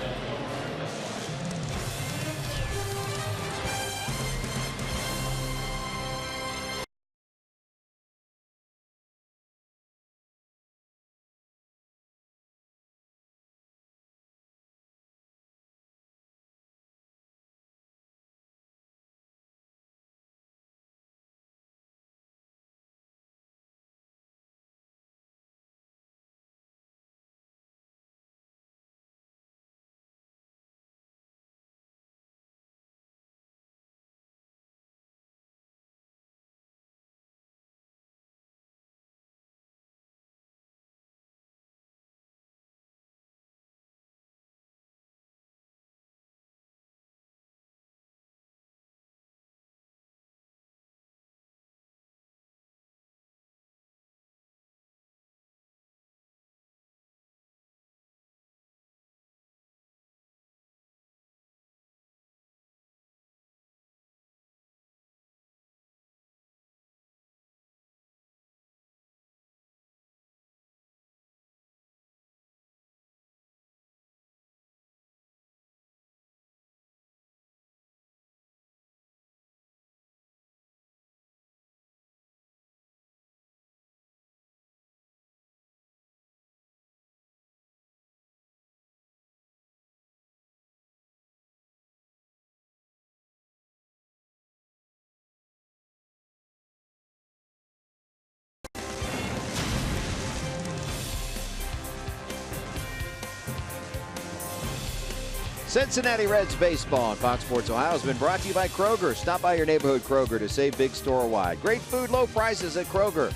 Cincinnati Reds baseball on Fox Sports Ohio has been brought to you by Kroger. Stop by your neighborhood Kroger to save big store-wide. Great food, low prices at Kroger.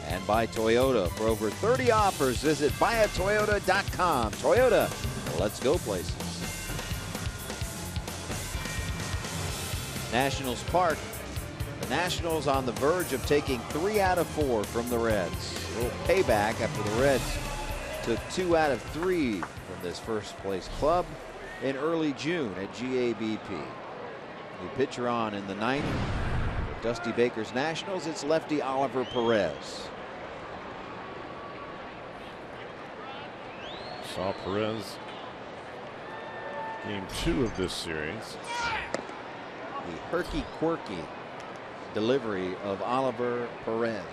And by Toyota. For over 30 offers, visit buyatoyota.com. Toyota, let's go places. Nationals Park. The Nationals on the verge of taking 3 out of 4 from the Reds. A little payback after the Reds took 2 out of 3 from this first place club in early June at GABP. New pitcher on in the 9th. For Dusty Baker's Nationals, it's lefty Oliver Perez. Saw Perez game 2 of this series. The herky-quirky delivery of Oliver Perez.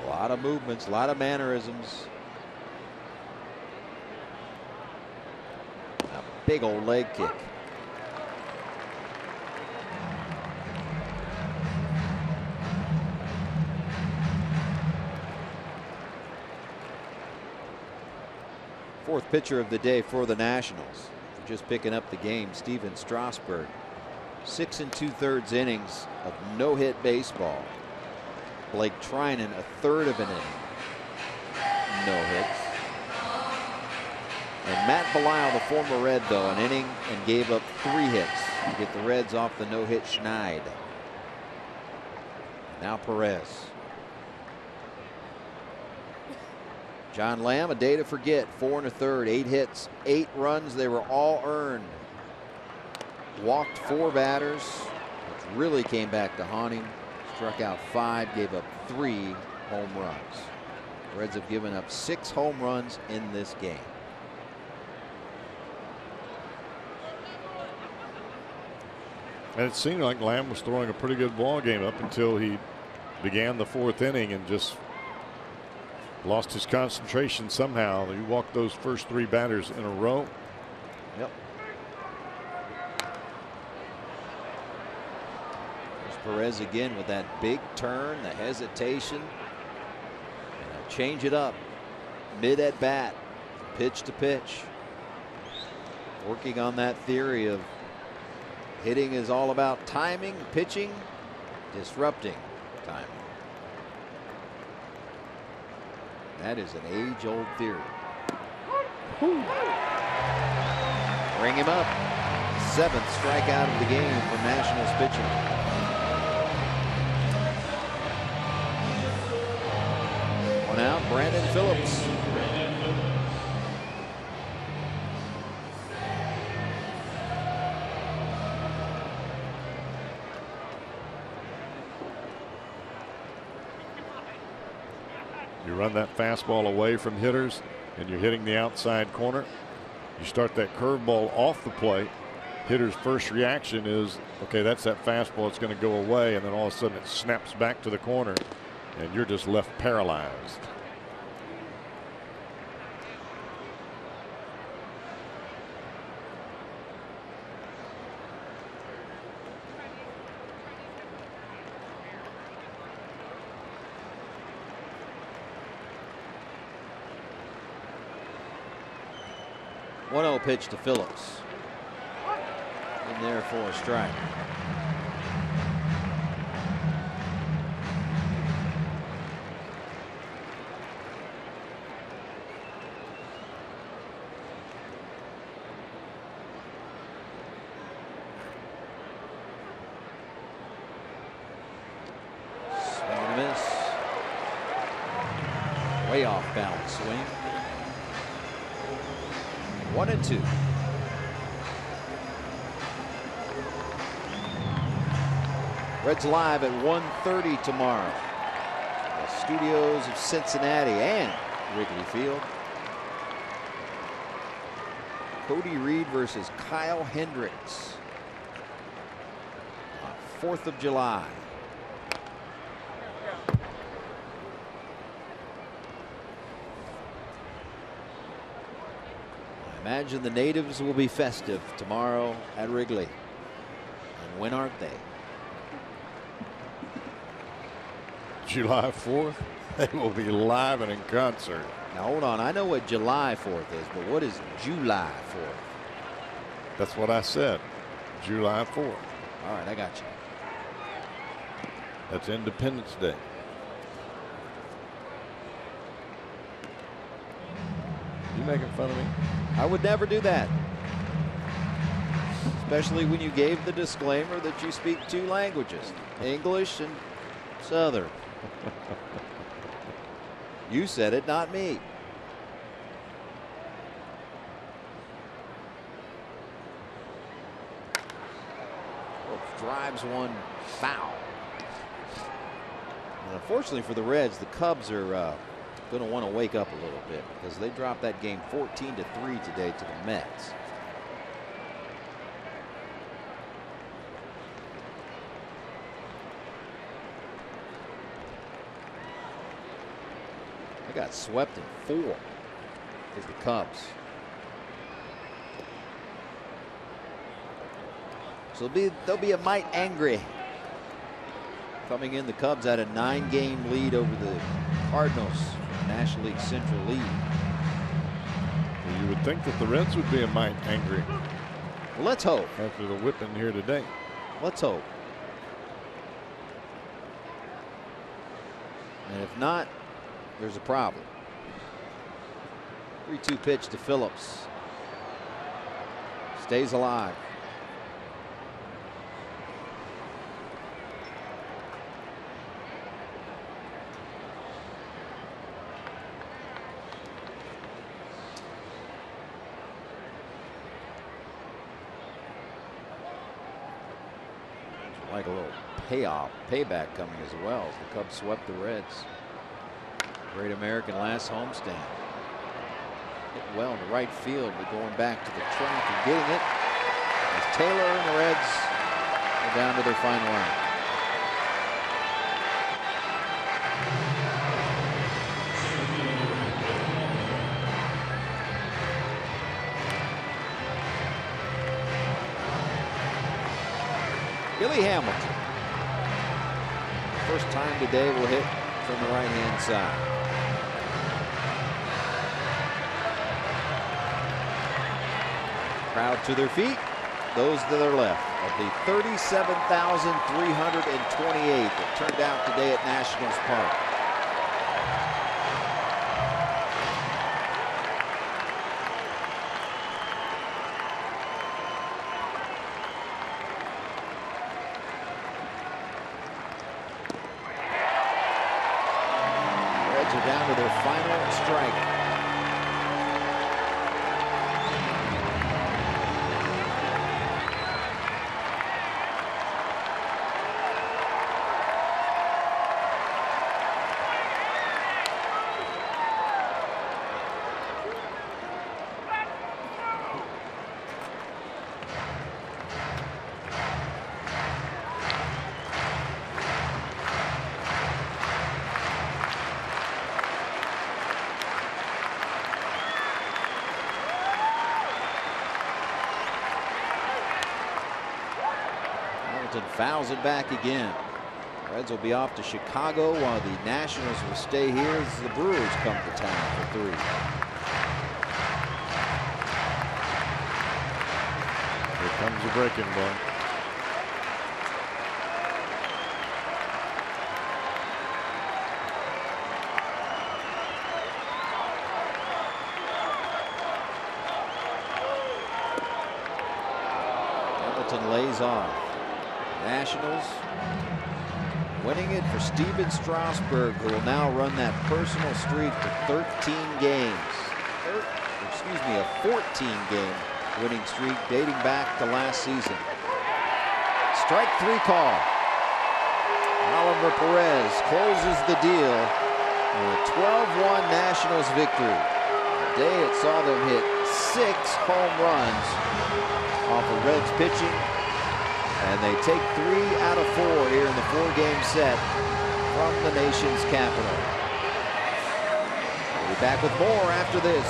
A lot of movements, a lot of mannerisms. A big old leg kick. Fourth pitcher of the day for the Nationals. Just picking up the game, Steven Strasburg. 6 2/3 innings of no-hit baseball. Blake Trinan, a third of an inning. No hits. And Matt Belisle, the former Red, though, an inning and gave up 3 hits to get the Reds off the no-hit schneid. Now Perez. John Lamb, a day to forget. 4 1/3, 8 hits, 8 runs. They were all earned. Walked 4 batters, which really came back to haunt him. Struck out 5, gave up 3 home runs. The Reds have given up 6 home runs in this game. And it seemed like Lamb was throwing a pretty good ball game up until he began the 4th inning and just lost his concentration somehow. He walked those first 3 batters in a row. Yep. There's Perez again with that big turn, the hesitation. And change it up mid at bat, pitch to pitch. Working on that theory of hitting is all about timing, pitching, disrupting timing. That is an age-old theory. Bring him up. 7th strikeout of the game for Nationals pitching. One out, Brandon Phillips. You run that fastball away from hitters and you're hitting the outside corner. You start that curveball off the plate. Hitter's first reaction is, okay, that's that fastball. It's going to go away. And then all of a sudden it snaps back to the corner and you're just left paralyzed. Pitch to Phillips. In there for a strike. Swing and a miss. Way off balance swing. 1-2. Reds live at 1:30 tomorrow. The studios of Cincinnati and Wrigley Field. Cody Reed versus Kyle Hendricks on 4th of July. Imagine the natives will be festive tomorrow at Wrigley. And when aren't they? July 4th, they will be live and in concert. Now hold on, I know what July 4th is, but what is July 4th? That's what I said. July 4th. All right, I got you. That's Independence Day. You making fun of me? I would never do that. Especially when you gave the disclaimer that you speak 2 languages, English and Southern. You said it, not me. Drives one foul. And unfortunately for the Reds, the Cubs are going to want to wake up a little bit because they dropped that game 14-3 today to the Mets. They got swept in 4 as the Cubs. So they'll be a mite angry. Coming in, the Cubs had a 9-game lead over the Cardinals, National League Central lead. Well, you would think that the Reds would be a mite angry. Well, let's hope. After the whipping here today. Let's hope. And if not, there's a problem. 3-2 pitch to Phillips. Stays alive. Like a little payback coming as well as the Cubs swept the Reds. Great American last homestand. Hit well in the right field, but going back to the track and getting it. As Taylor and the Reds We're down to their final out. Billy Hamilton. First time today will hit from the right-hand side. Crowd to their feet. Those to their left of the 37,328 that turned out today at Nationals Park. Reds are down to their final strike. Fouls it back again. Reds will be off to Chicago while the Nationals will stay here as the Brewers come to town for 3. Here comes the breaking ball. Hamilton lays off. Nationals winning it for Steven Strasburg, who will now run that personal streak to 13 games. A 14-game winning streak dating back to last season. Strike 3 call. Oliver Perez closes the deal with a 12-1 Nationals victory. Today it saw them hit 6 home runs off of Reds pitching. And they take 3 out of 4 here in the 4-game set from the nation's capital. We'll be back with more after this.